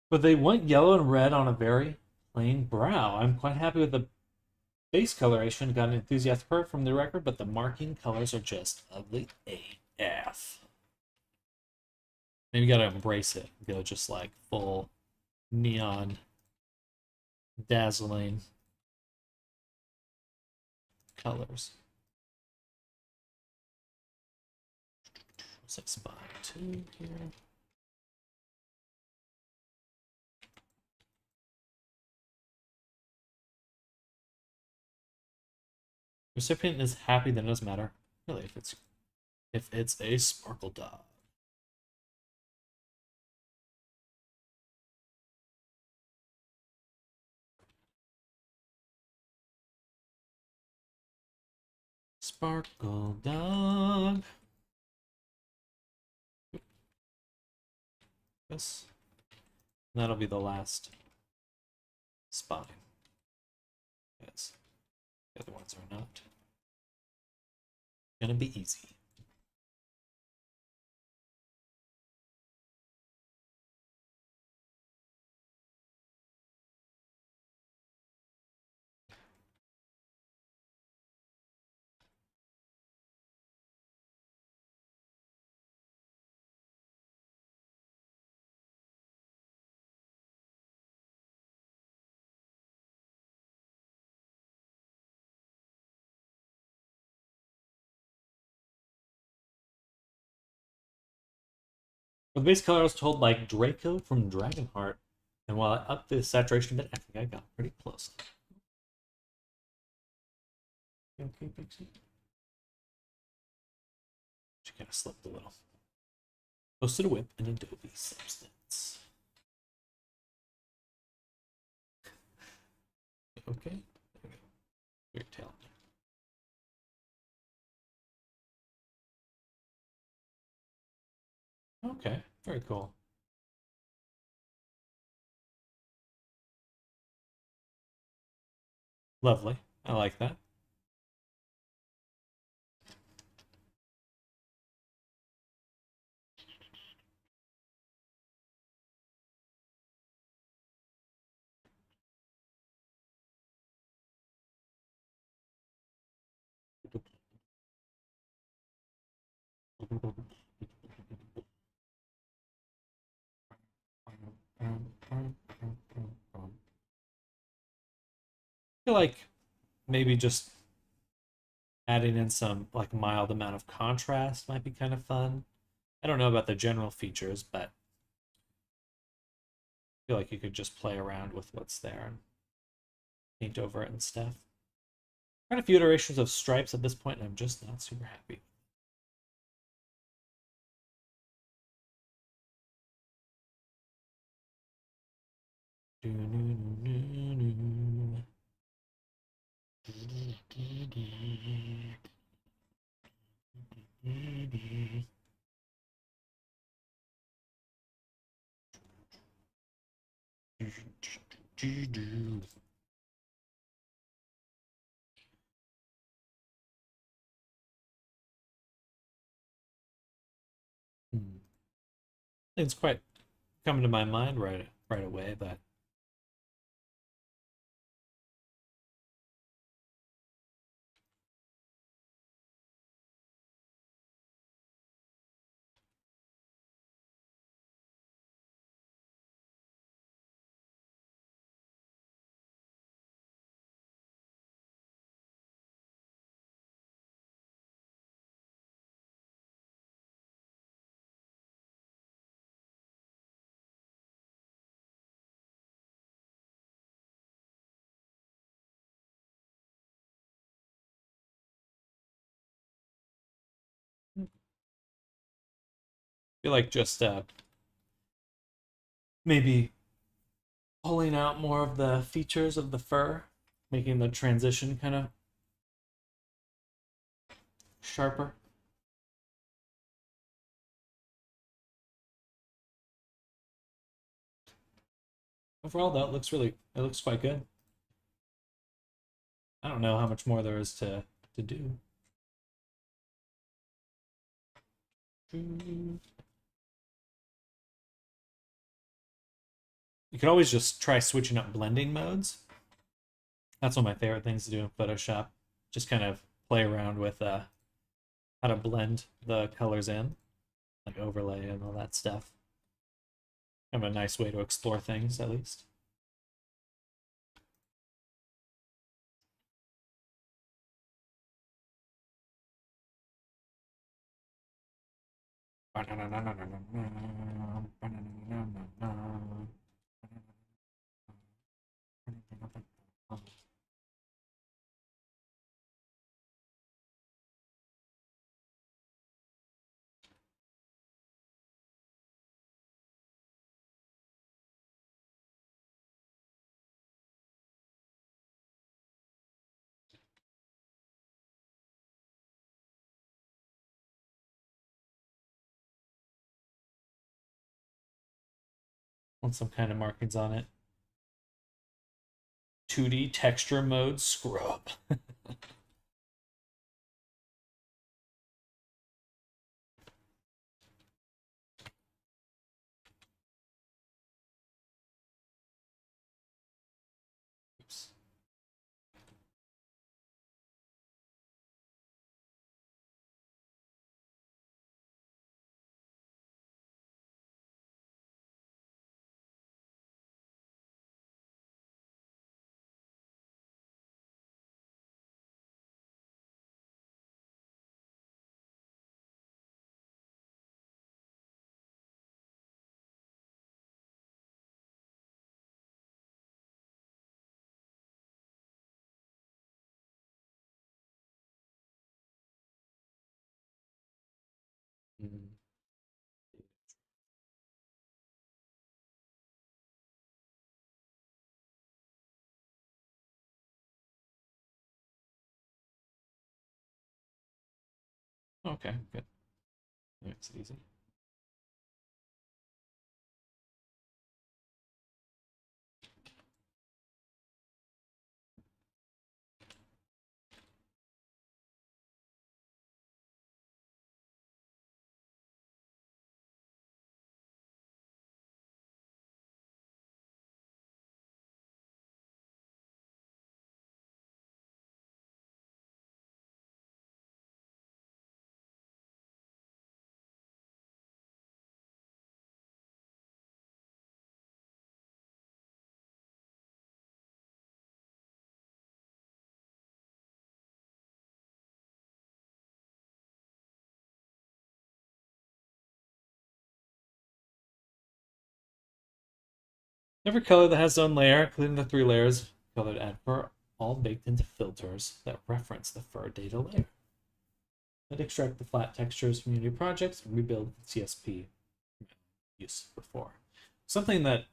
Speaker 1: But they went yellow and red on a very plain brow. I'm quite happy with the base coloration. Got an enthusiastic purr from the record, but the marking colors are just ugly AF. Maybe gotta embrace it. Go just like full neon, dazzling colors. Looks like spine 2 here. Recipient is happy, then it doesn't matter. Really, if it's a sparkle dog. Sparkle dog. This. And that'll be the last spine. Yes. The other ones are not gonna be easy. For the base color, I was told like Draco from Dragonheart, and while I upped the saturation a bit, I think I got pretty close. Okay, Pixie. She kind of slipped a little. Posted a whip in Adobe Substance. Okay. There we go. Weird tail. Okay, very cool. Lovely. I like that. I feel like maybe just adding in some like mild amount of contrast might be kind of fun. I don't know about the general features, but I feel like you could just play around with what's there and paint over it and stuff. Quite a few iterations of stripes at this point, and I'm just not super happy. It's quite coming to my mind right away, but feel like just maybe pulling out more of the features of the fur, making the transition kind of sharper. Overall, though, it looks quite good. I don't know how much more there is to do. You could always just try switching up blending modes. That's one of my favorite things to do in Photoshop. Just kind of play around with how to blend the colors in, like overlay and all that stuff. Kind of a nice way to explore things, at least. Want some kind of markings on it. 2D texture mode scrub. Oops. Mm. Okay, good. Makes it easy. Every color that has its own layer, including the 3 layers colored add fur, all baked into filters that reference the fur data layer. Then extract the flat textures from Unity projects and rebuild CSP use before. Something that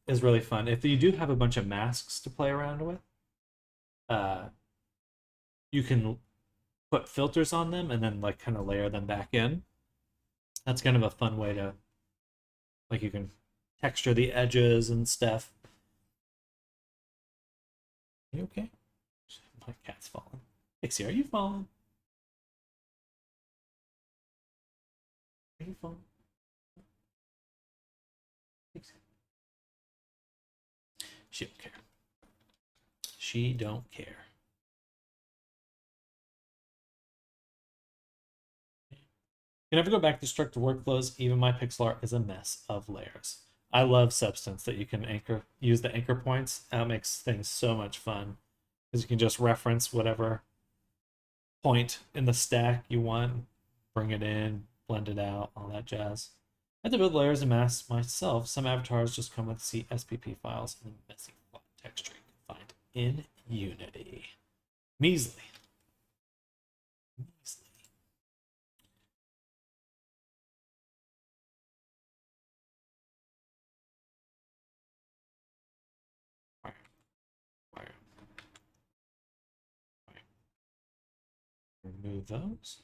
Speaker 1: is really fun, if you do have a bunch of masks to play around with, you can put filters on them and then like kind of layer them back in. That's kind of a fun way to, like, you can texture the edges and stuff. Are you okay? My cat's falling. Pixie, are you falling? Are you falling? Pixie. She don't care. She don't care. You can never go back to structured workflows. Even my pixel art is a mess of layers. I love Substance that you can use the anchor points. That makes things so much fun because you can just reference whatever point in the stack you want, bring it in, blend it out, all that jazz. I had to build layers and masks myself. Some avatars just come with SPP files and messy flat texture you can find in Unity. Measly. Measly. remove those.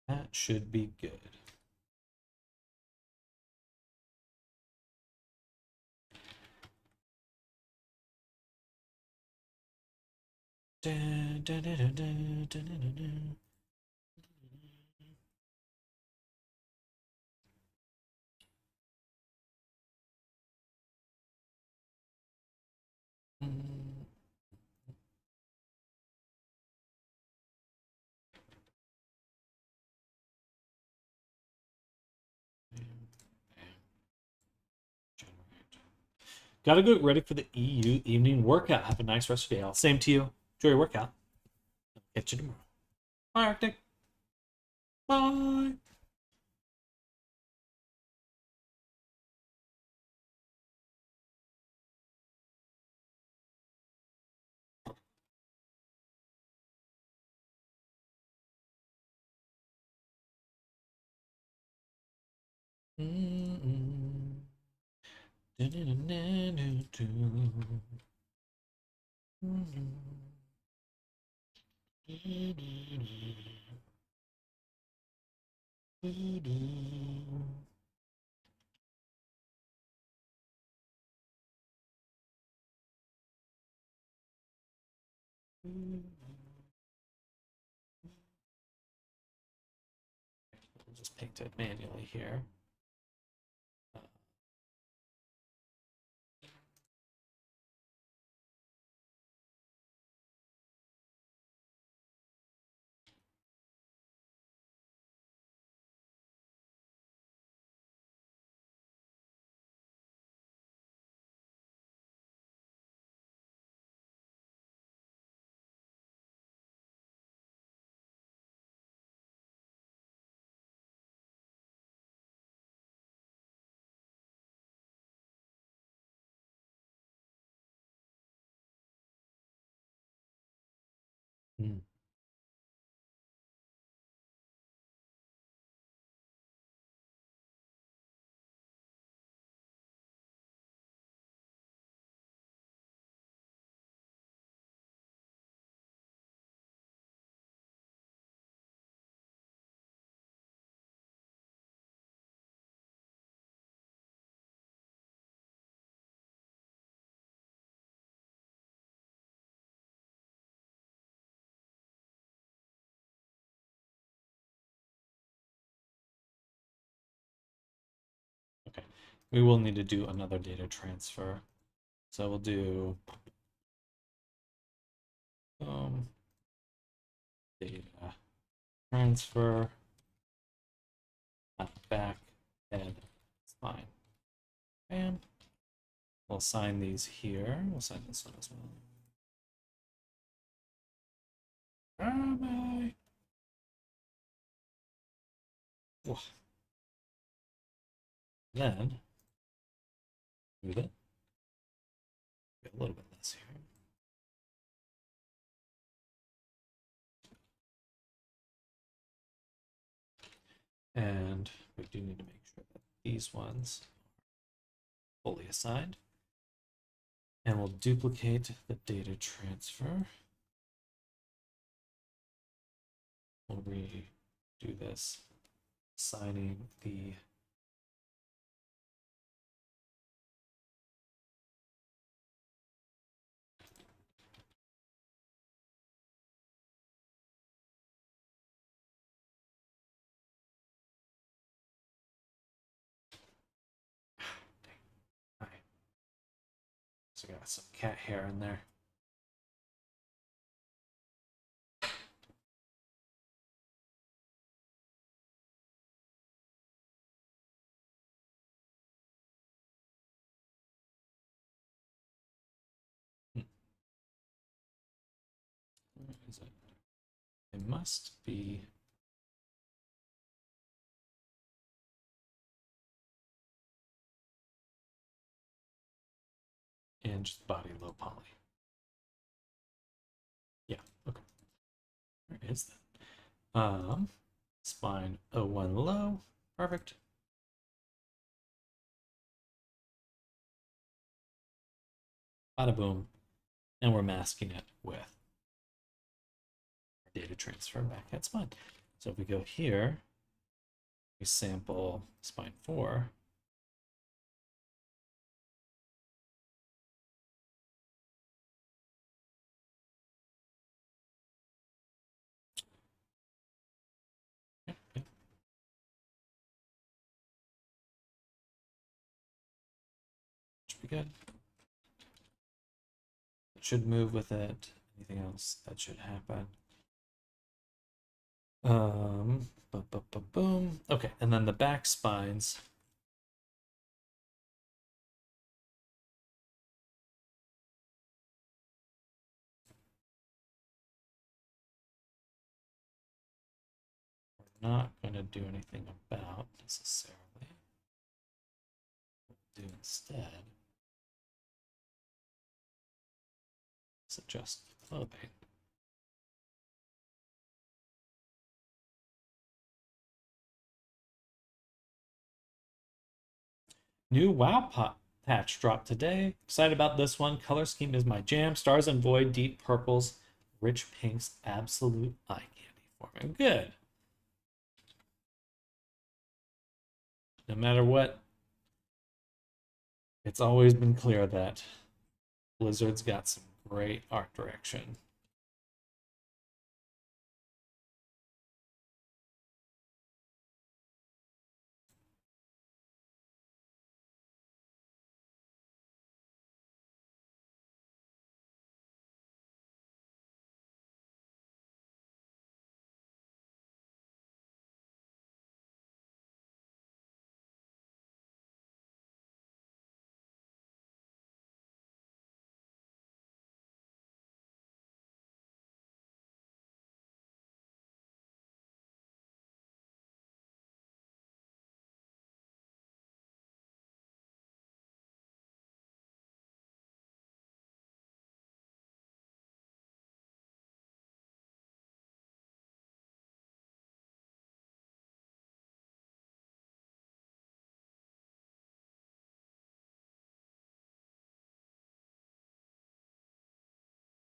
Speaker 1: That should be good. Dun, dun, dun, dun, dun, dun, dun, dun. Mm. Gotta get ready for the EU evening workout. Have a nice rest of your day. Same to you. Enjoy your workout. Catch you tomorrow. Bye, Arctic. Bye. I'll just paint it manually here. Hmm. Okay, we will need to do another data transfer. So we'll do data transfer back head. It's fine. Bam. We'll assign these here. We'll assign this one as well. Bye. Whoa. Then move it. Get a little bit less here. And we do need to make sure that these ones are fully assigned. And we'll duplicate the data transfer. We'll redo this, assigning the So got some cat hair in there. Where is it? It must be. And just body low poly. Yeah, okay. Where is that? spine O1 low. Perfect. Bada boom. And we're masking it with data transfer backhead spine. So if we go here, we sample spine 4. Should be good. It should move with it. Anything else that should happen? Boom. Okay, and then the back spines. We're not going to do anything about necessarily. What we'll do instead is adjust the clothing. New WoW patch dropped today. Excited about this one. Color scheme is my jam. Stars and Void, deep purples, rich pinks, absolute eye candy for me. Good. No matter what, it's always been clear that Blizzard's got some great art direction.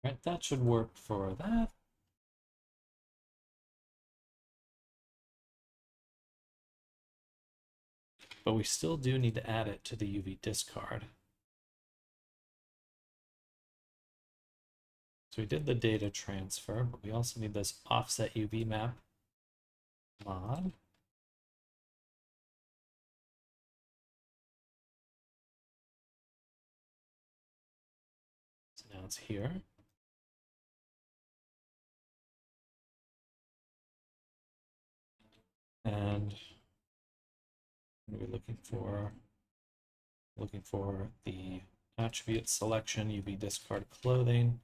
Speaker 1: Right, that should work for that. But we still do need to add it to the UV discard. So we did the data transfer, but we also need this offset UV map mod. So now it's here. And what are we looking for? Looking for the attribute selection, UV discard clothing.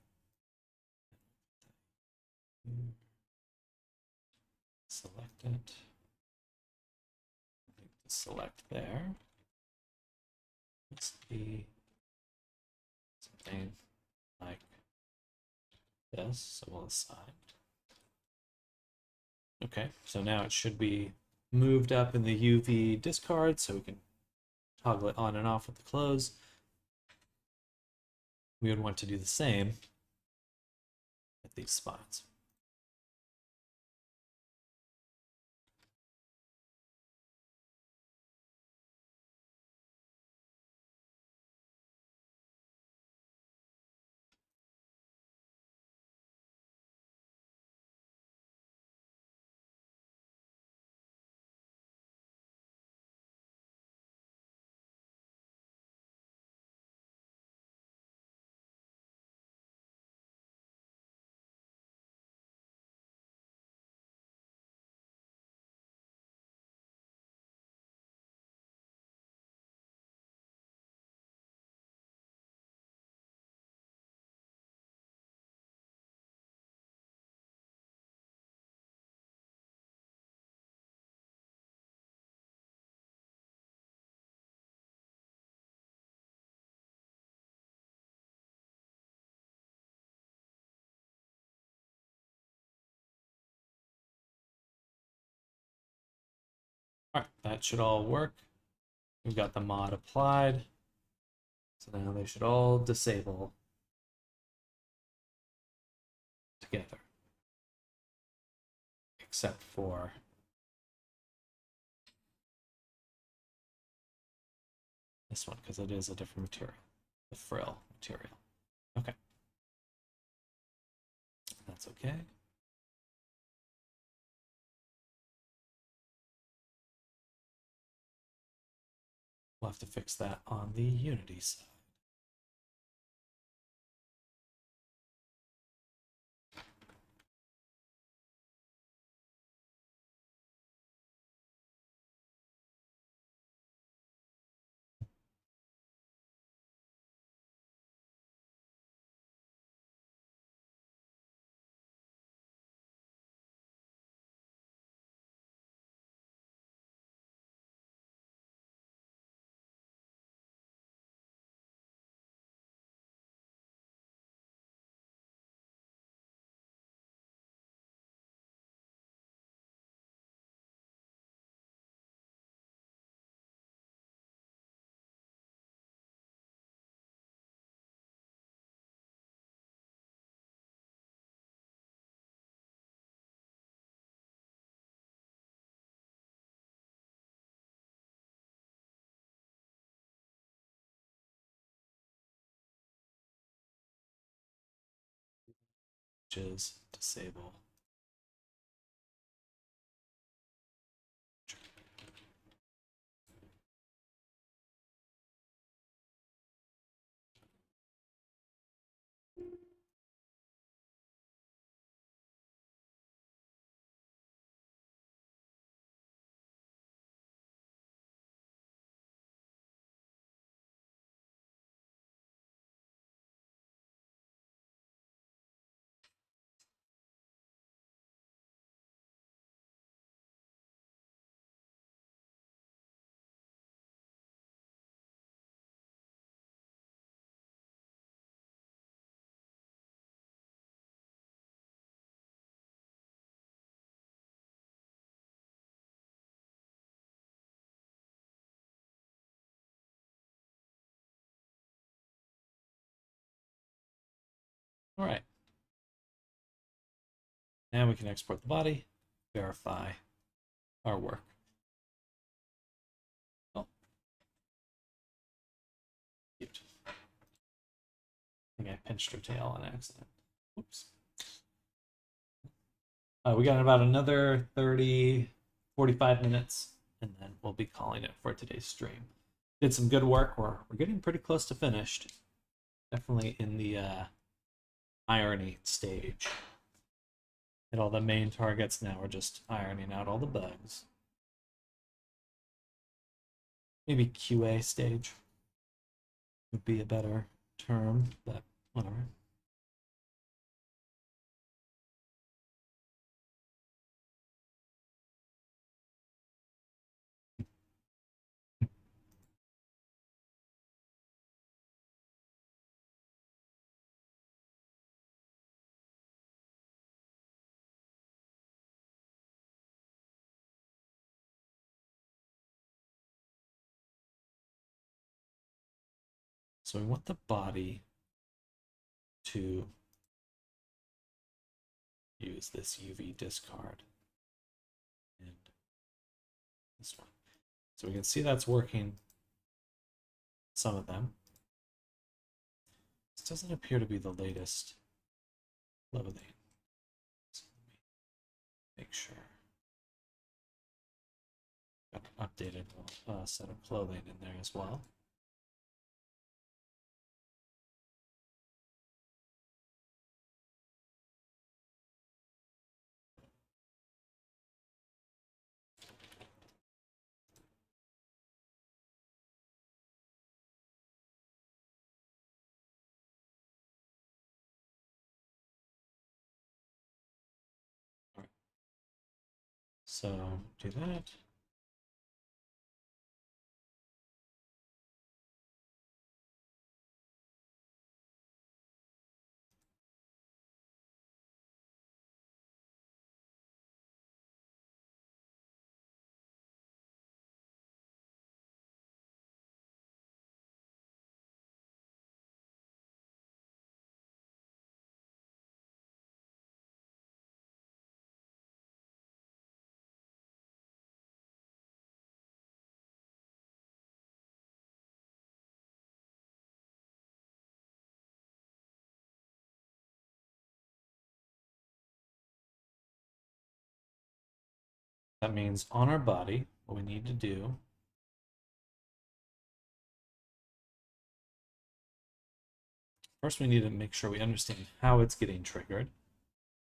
Speaker 1: Select it. Select there. Let's be something like this, so we'll assign. Okay, so now it should be moved up in the UV discard, so we can toggle it on and off with the close. We would want to do the same with these spines. All right, that should all work. We've got the mod applied. So now they should all disable together. Except for this one, because it is a different material. The frill material. Okay. That's okay. We'll have to fix that on the Unity side. Which is disable. All right. Now we can export the body, verify our work. Oh, cute. I think I pinched her tail on accident. Oops. We got about another 30, 45 minutes, and then we'll be calling it for today's stream. Did some good work. We're getting pretty close to finished. Definitely in the irony stage. And all the main targets now are just ironing out all the bugs. Maybe QA stage would be a better term, but whatever. So we want the body to use this UV discard and this one. So we can see that's working, some of them. This doesn't appear to be the latest clothing. So let me make sure. Got an updated set of clothing in there as well. All right. So do that. That means on our body, what we need to do first, we need to make sure we understand how it's getting triggered.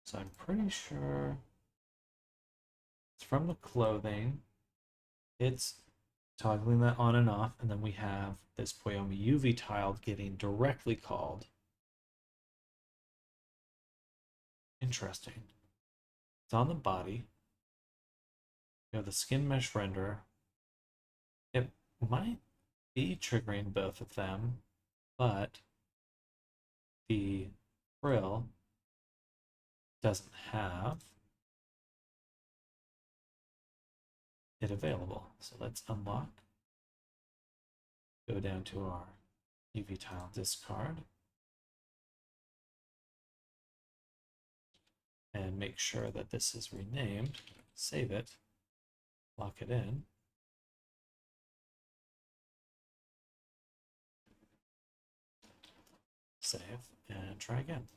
Speaker 1: So I'm pretty sure it's from the clothing. It's toggling that on and off, and then we have this Poyomi UV tile getting directly called. Interesting. It's on the body. You have the skin mesh render. It might be triggering both of them, but the frill doesn't have it available. So let's unlock. Go down to our UV tile discard. And make sure that this is renamed. Save it. Lock it in. Save and try again.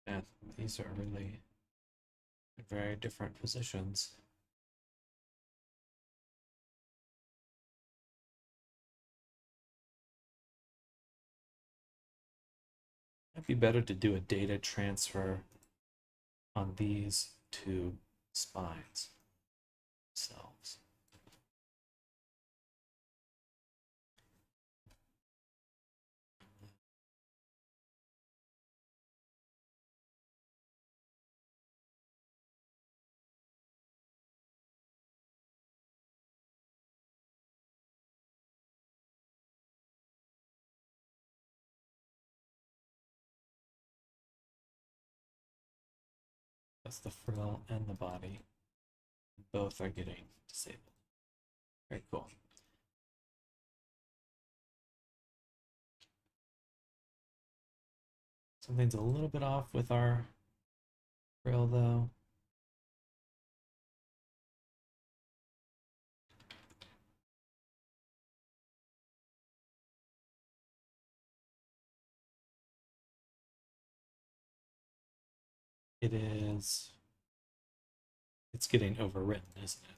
Speaker 1: And these are really very different positions. It'd be better to do a data transfer on these two spines themselves. That's the frill and the body. Both are getting disabled. Very cool. Something's a little bit off with our frill though. It's getting overwritten, isn't it?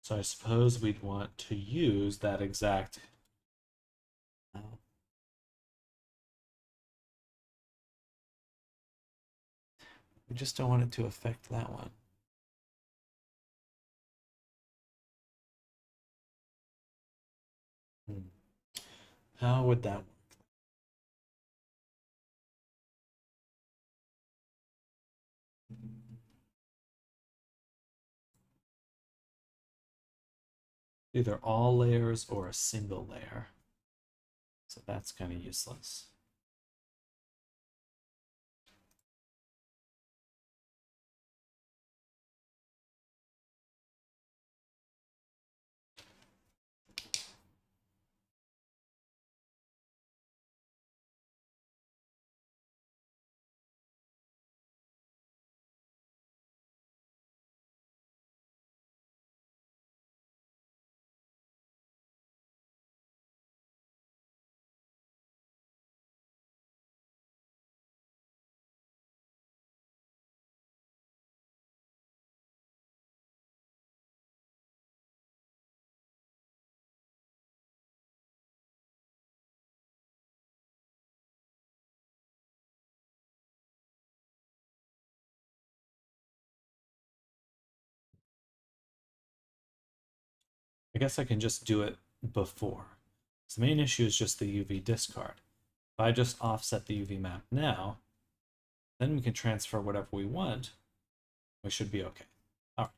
Speaker 1: So I suppose we'd want to use that exact we just don't want it to affect that one. How would that work? Either all layers or a single layer. So that's kind of useless. I guess I can just do it before. So the main issue is just the UV discard. If I just offset the UV map now, then we can transfer whatever we want. We should be okay. All right.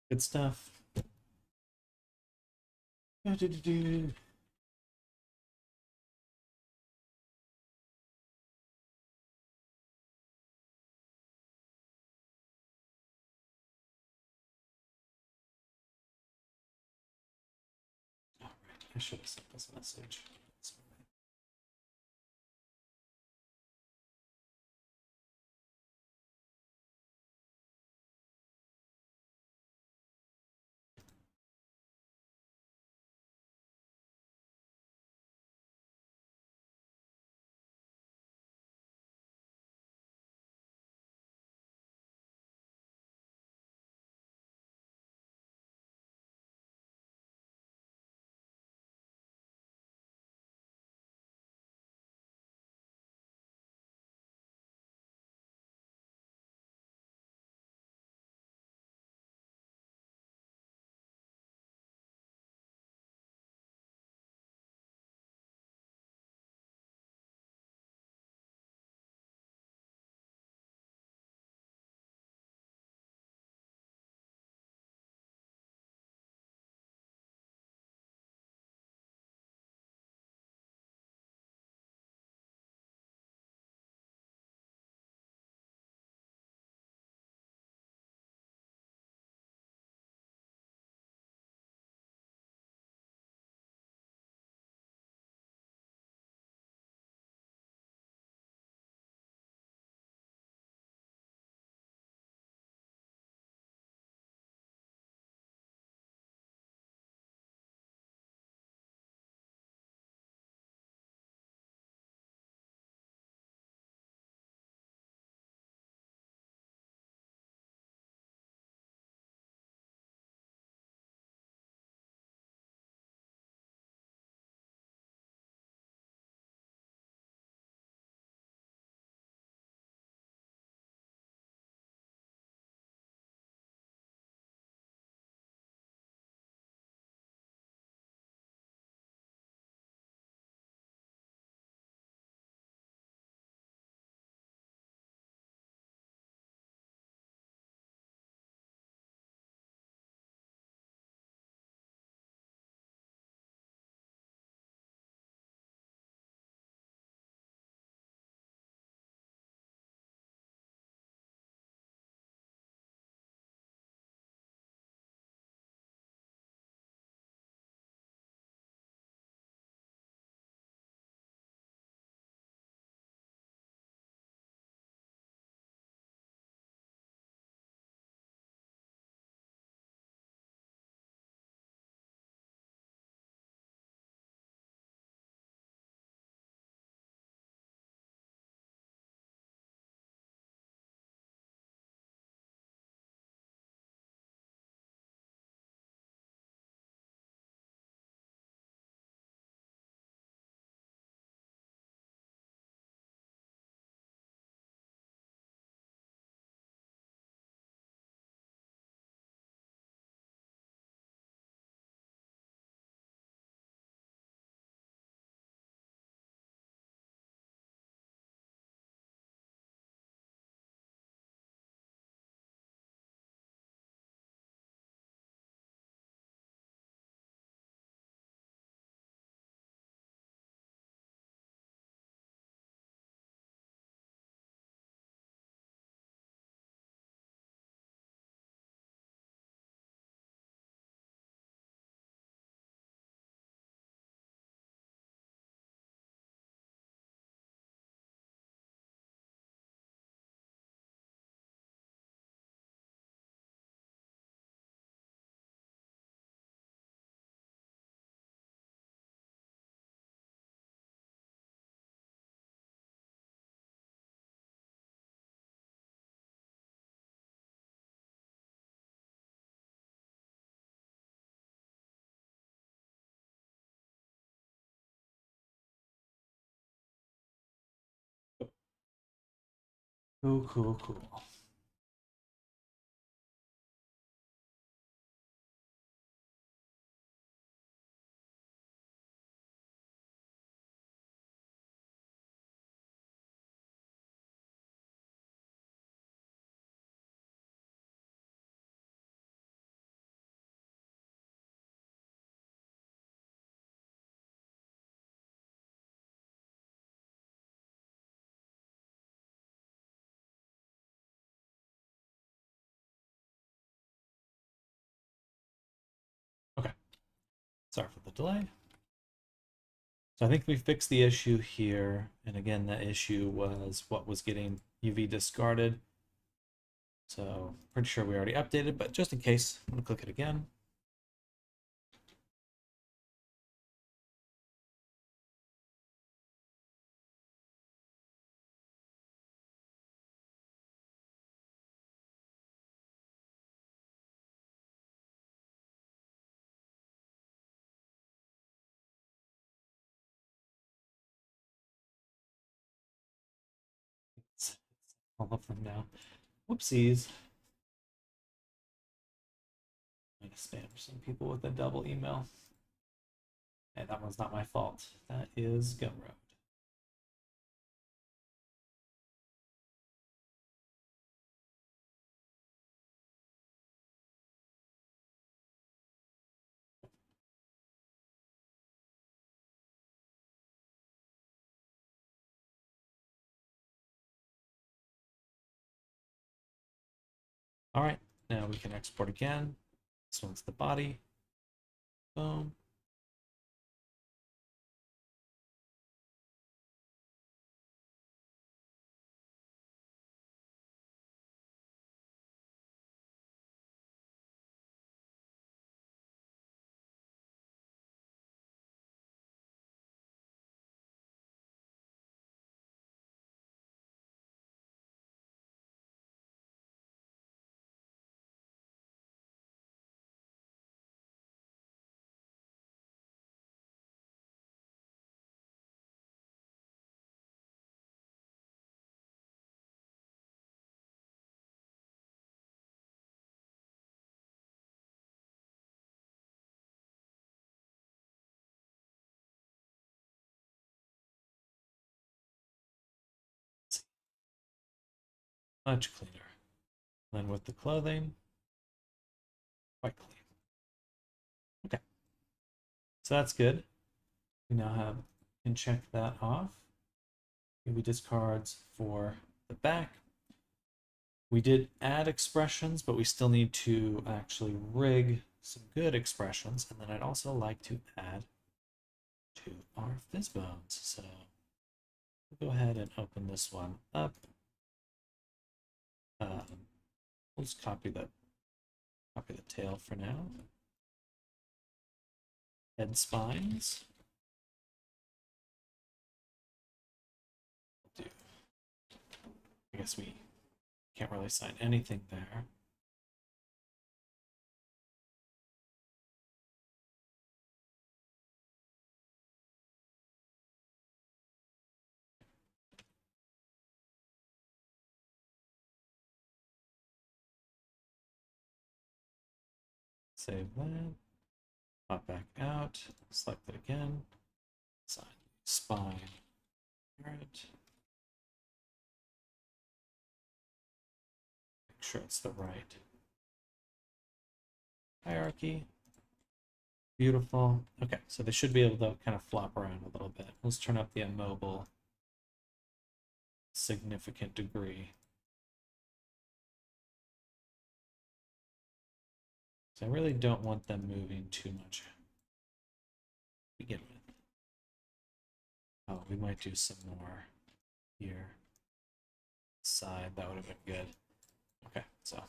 Speaker 1: Good stuff. Do-do-do-do. All right, I should have sent this message. Cool, cool, cool. Sorry for the delay. So I think we fixed the issue here. And again, that issue was what was getting UV discarded. So pretty sure we already updated, but just in case, I'm gonna click it again. It's all of them now. Whoopsies. I'm gonna spam some people with a double email. And that one's not my fault. That is Gumroad. All right, now we can export again. This one's the body. Boom. Much cleaner. Then with the clothing, quite clean. Okay, so that's good. We now have, can check that off. UV discards for the back. We did add expressions, but we still need to actually rig some good expressions. And then I'd also like to add to our Fizzbones. So we'll go ahead and open this one up. We'll just copy the tail for now. Head spines. I guess we can't really assign anything there. Save that. Pop back out. Select it again. Assign spine. Parent. Make sure it's the right hierarchy. Beautiful. Okay, so they should be able to kind of flop around a little bit. Let's turn up the immobile significant degree. So I really don't want them moving too much to begin with. Oh, we might do some more here. Side, that would have been good. Okay, so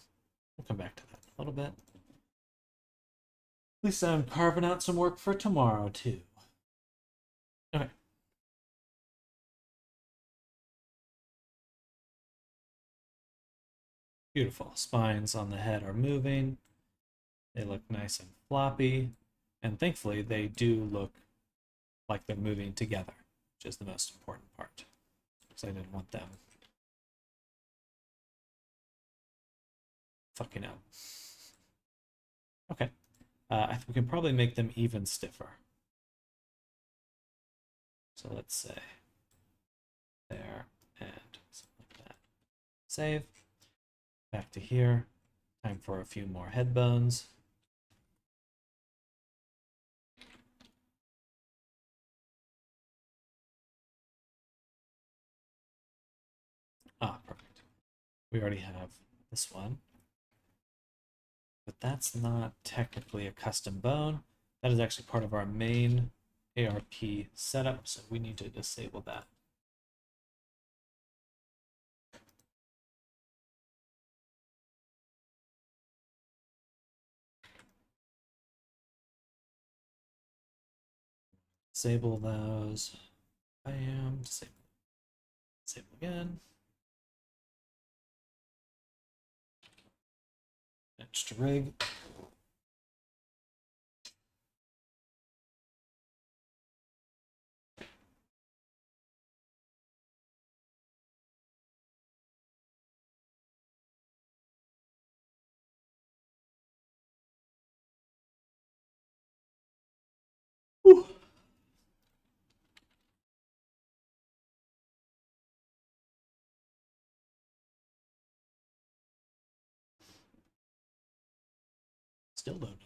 Speaker 1: we'll come back to that in a little bit. At least I'm carving out some work for tomorrow, too. Okay. Beautiful. Spines on the head are moving. They look nice and floppy. And thankfully, they do look like they're moving together, which is the most important part. Because I didn't want them fucking up. Okay. I think we can probably make them even stiffer. So let's say there and something like that. Save. Back to here. Time for a few more head bones. Ah, perfect. We already have this one. But that's not technically a custom bone. That is actually part of our main ARP setup, so we need to disable that. Disable those. I am disable. Disable again. Next to rig. Whew. Still loading.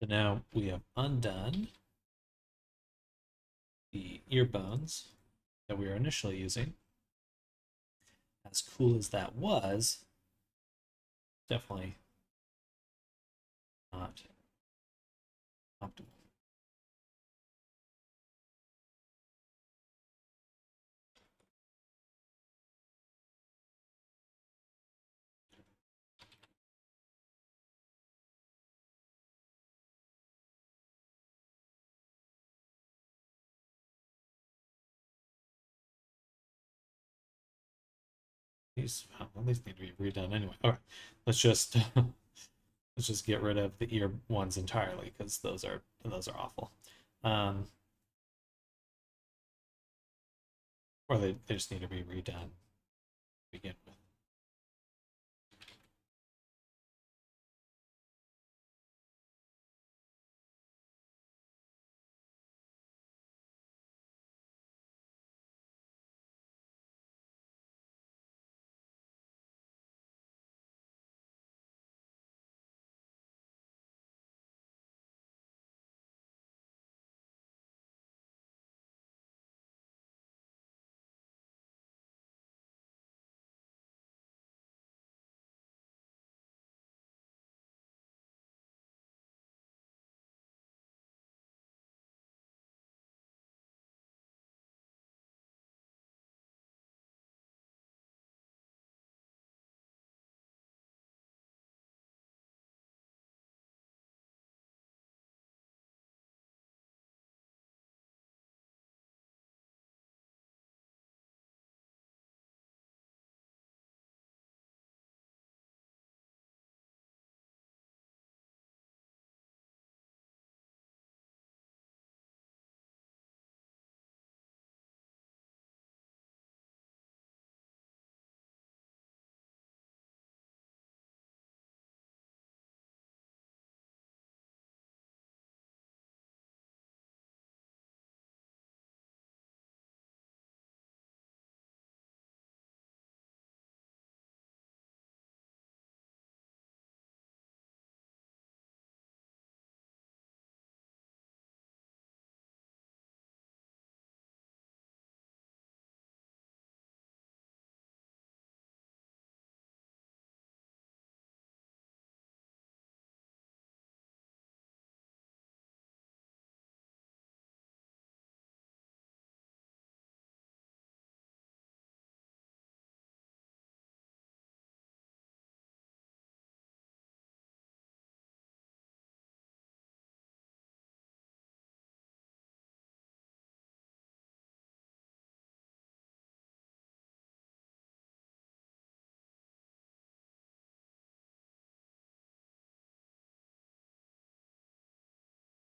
Speaker 1: So now we have undone the ear bones that we were initially using. As cool as that was, definitely not optimal. These need to be redone anyway. All right, let's just let's just get rid of the ear ones entirely because those are awful. Um, or they just need to be redone to begin with.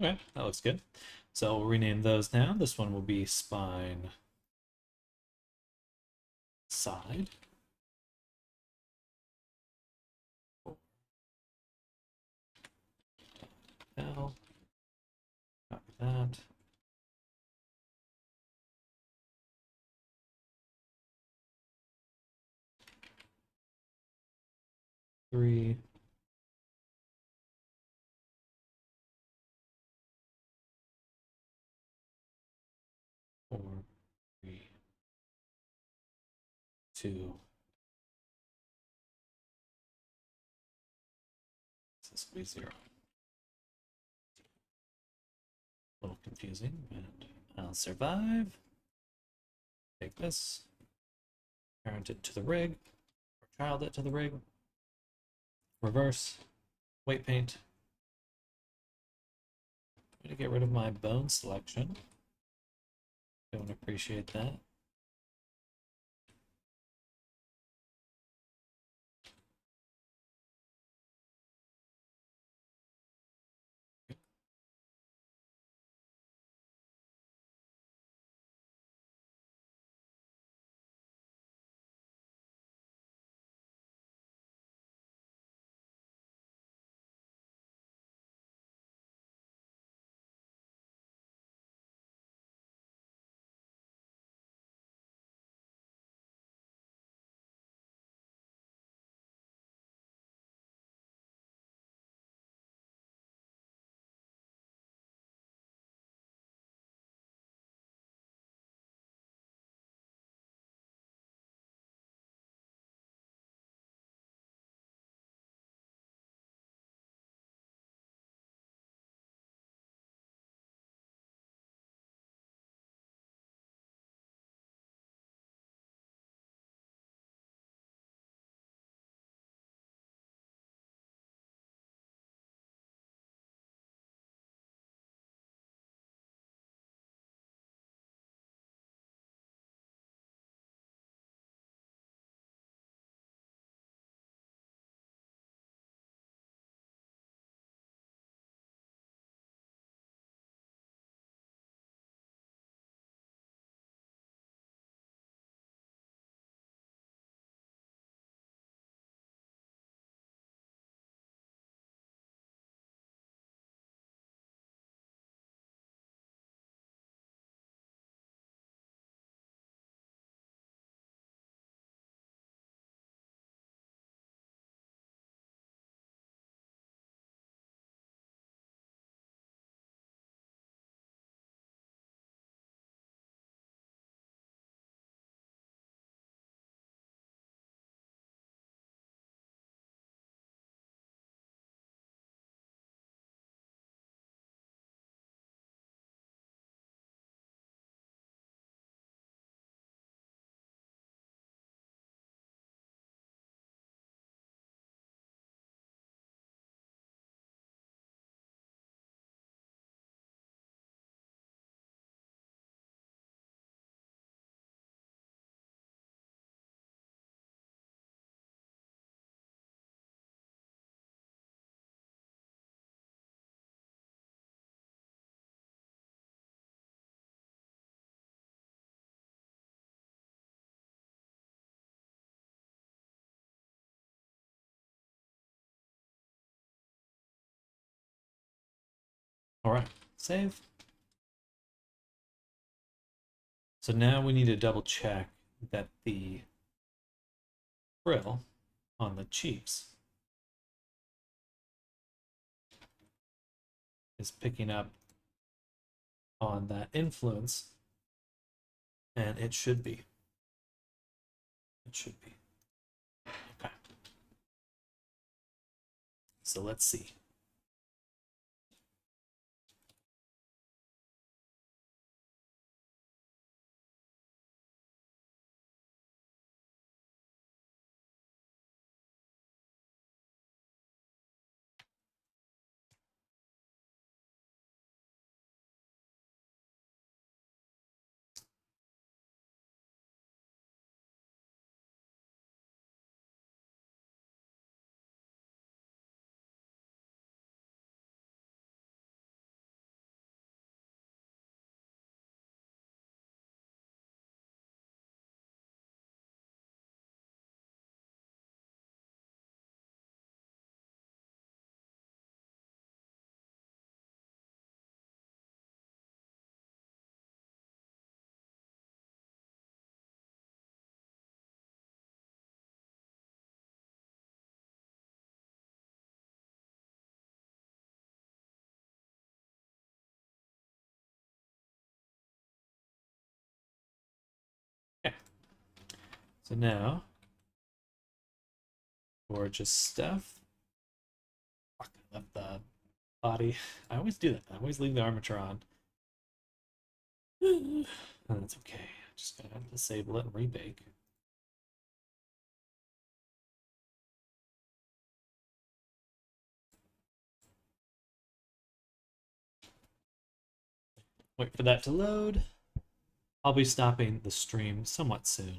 Speaker 1: Okay, that looks good. So we'll rename those now. This one will be spine side. L. Copy that. Three. Four. Three. Two. This will be 0. A little confusing, and I'll survive. Take this. Parent it to the rig. Or child it to the rig. Reverse. Weight paint. I'm going to get rid of my bone selection. Don't appreciate that. All right, save. So now we need to double check that the frill on the cheeks is picking up on that influence, and it should be. It should be. Okay. So let's see. Okay. So now, gorgeous stuff. Fuck, I left the body. I always do that. I always leave the armature on. And that's okay. Just gotta disable it and rebake. Wait for that to load. I'll be stopping the stream somewhat soon.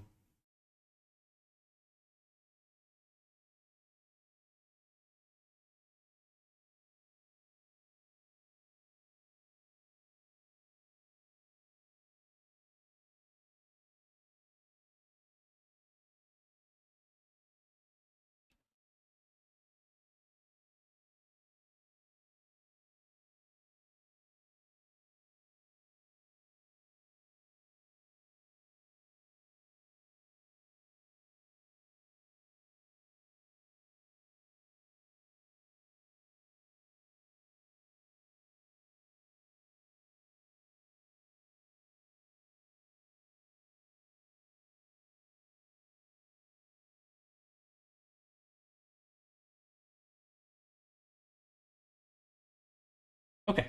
Speaker 1: Okay,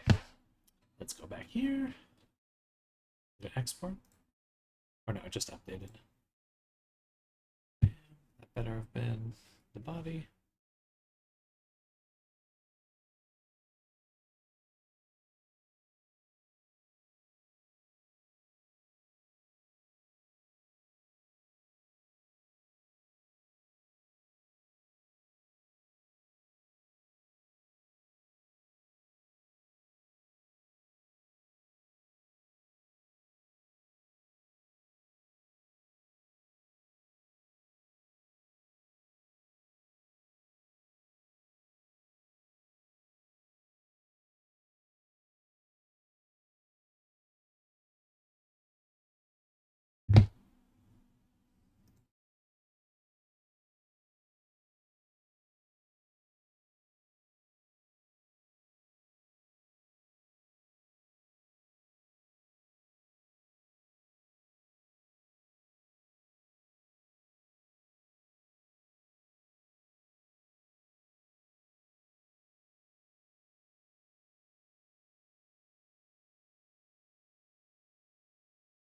Speaker 1: let's go back here. Did it export? Or no, it just updated. That better have been the body.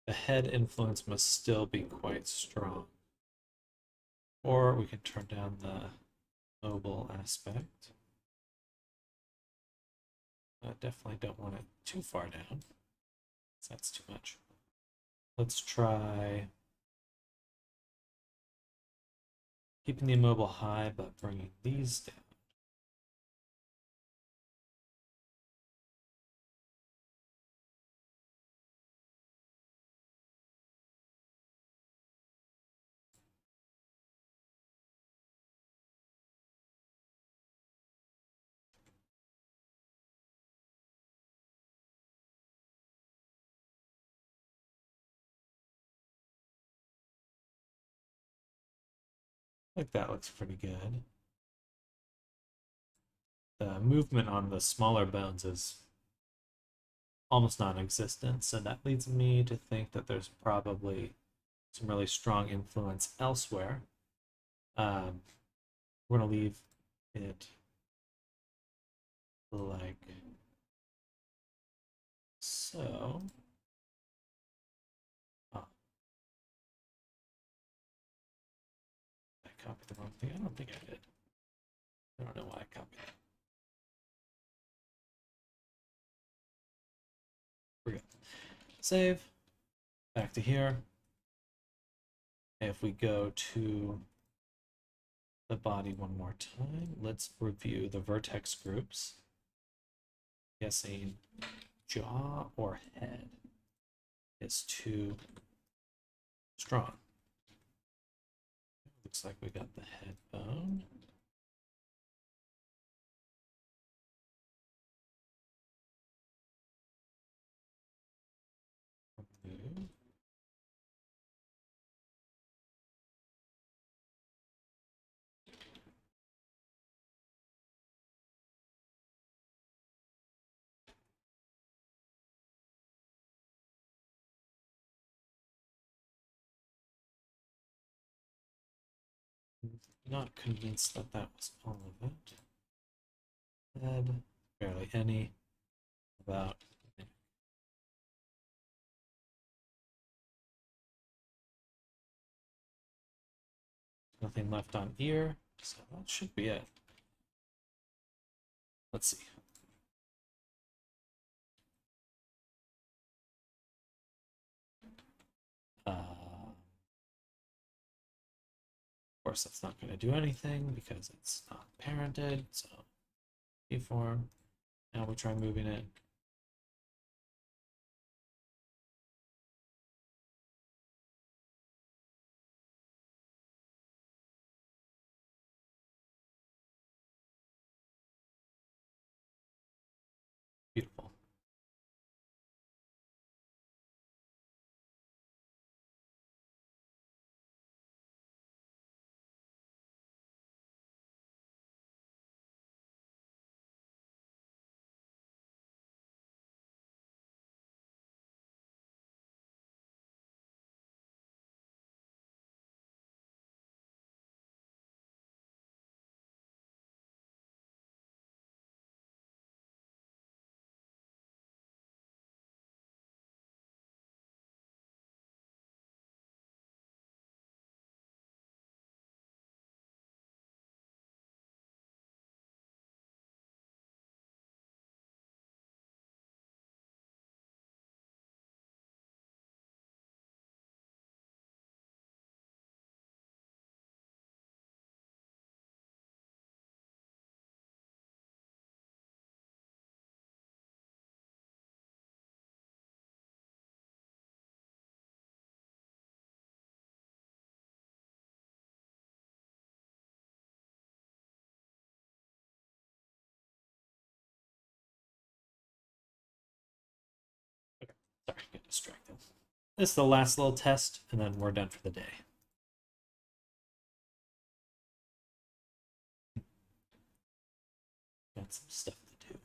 Speaker 1: The head influence must still be quite strong. Or we can turn down the mobile aspect. I definitely don't want it too far down. That's too much. Let's try keeping the immobile high, but bringing these down. Like that looks pretty good. The movement on the smaller bones is almost non-existent, so that leads me to think that there's probably some really strong influence elsewhere. We're gonna leave it like so. Oh, I copied the wrong thing. I don't think I did. I don't know why I copied it. Here we go. Save. Back to here. If we go to the body one more time, let's review the vertex groups. Guessing jaw or head is too strong. Looks like we got the head bone. Remove. Not convinced that that was all of it. Said barely any about Nick. Nothing left on ear, so that should be it. Let's see. Of course, that's not going to do anything because it's not parented. So, form. Now we try moving it. Beautiful. Okay. Sorry, get distracted. This is the last little test, and then we're done for the day. Got some stuff to do.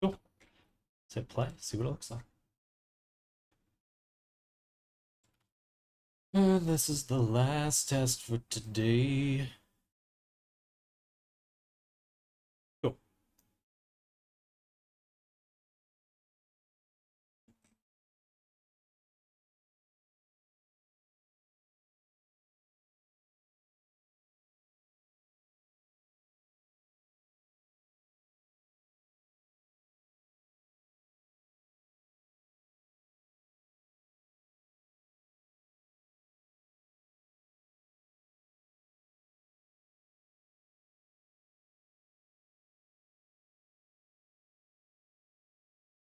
Speaker 1: Cool. Let's hit play, see what it looks like. And this is the last test for today. Cool.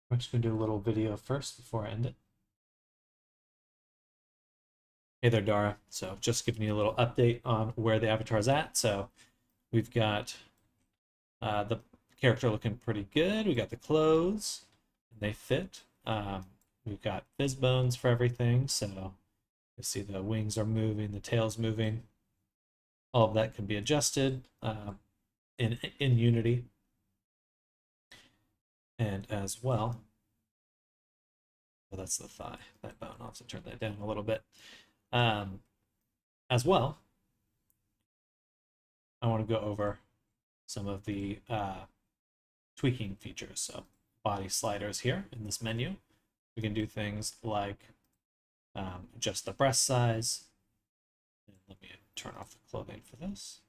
Speaker 1: I'm just gonna do a little video first before I end it. Hey there, Dara. So just giving you a little update on where the avatar's at. So we've got the character looking pretty good. We got the clothes, and they fit. We've got fizz bones for everything, so you see the wings are moving, the tail's moving. All of that can be adjusted in Unity. And as well, that's the thigh, that bone. I'll have to turn that down a little bit. As well, I want to go over some of the tweaking features. So body sliders here in this menu. We can do things like adjust the breast size. And let me turn off the clothing for this.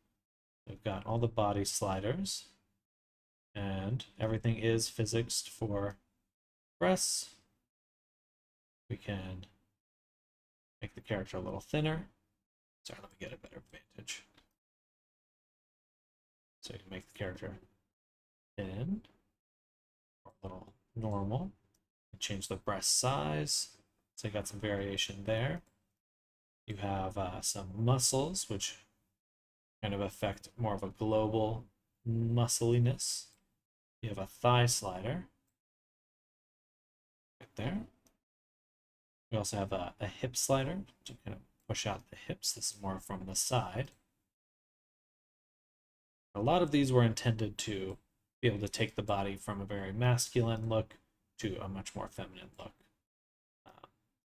Speaker 1: We've got all the body sliders, and everything is physicsed for breasts. We can make the character a little thinner. Sorry, let me get a better vantage. So you can make the character thin, or a little normal. And change the breast size. So you got some variation there. You have some muscles, which kind of affect more of a global muscliness. You have a thigh slider right there. We also have a hip slider to kind of push out the hips. This is more from the side. A lot of these were intended to be able to take the body from a very masculine look to a much more feminine look,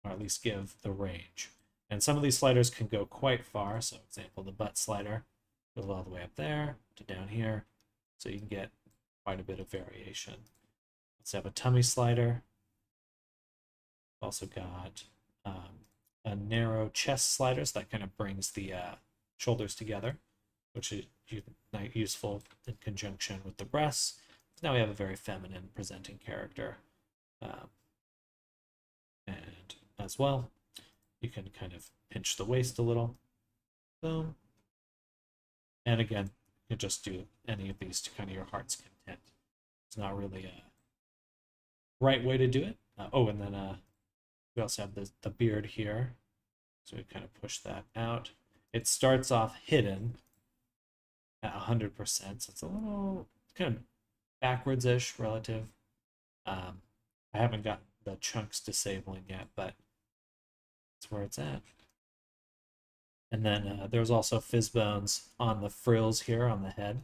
Speaker 1: or at least give the range. And some of these sliders can go quite far. So, for example, the butt slider goes all the way up there to down here. So you can get quite a bit of variation. Let's have a tummy slider. Also got a narrow chest slider, so that kind of brings the shoulders together, which is useful in conjunction with the breasts. Now we have a very feminine presenting character. And as well, you can kind of pinch the waist a little. Boom. And again, you can just do any of these to kind of your heart's content. It's not really a right way to do it. And then we also have the beard here. So we kind of push that out. It starts off hidden at 100%. So it's a little kind of backwards-ish relative. I haven't got the chunks disabling yet, but that's where it's at. And then there's also fizz bones on the frills here on the head.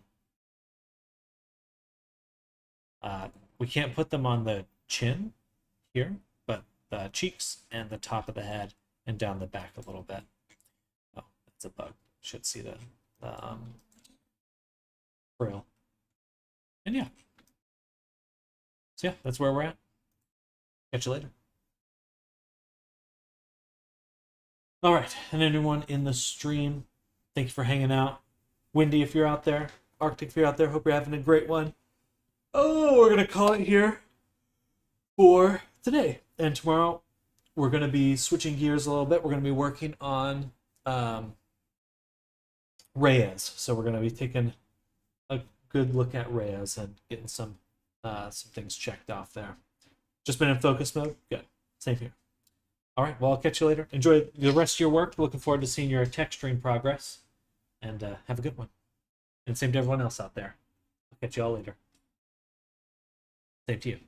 Speaker 1: We can't put them on the chin here, but the cheeks and the top of the head and down the back a little bit. Oh, that's a bug. Should see the frill. And yeah. So yeah, that's where we're at. Catch you later. All right, and everyone in the stream, thank you for hanging out. Windy, if you're out there. Arctic, if you're out there, hope you're having a great one. Oh, we're going to call it here for today. And tomorrow, we're going to be switching gears a little bit. We're going to be working on Reyes. So we're going to be taking a good look at Reyes and getting some things checked off there. Just been in focus mode? Good. Same here. All right, well, I'll catch you later. Enjoy the rest of your work. Looking forward to seeing your texturing progress. And have a good one. And same to everyone else out there. I'll catch you all later. Same to you.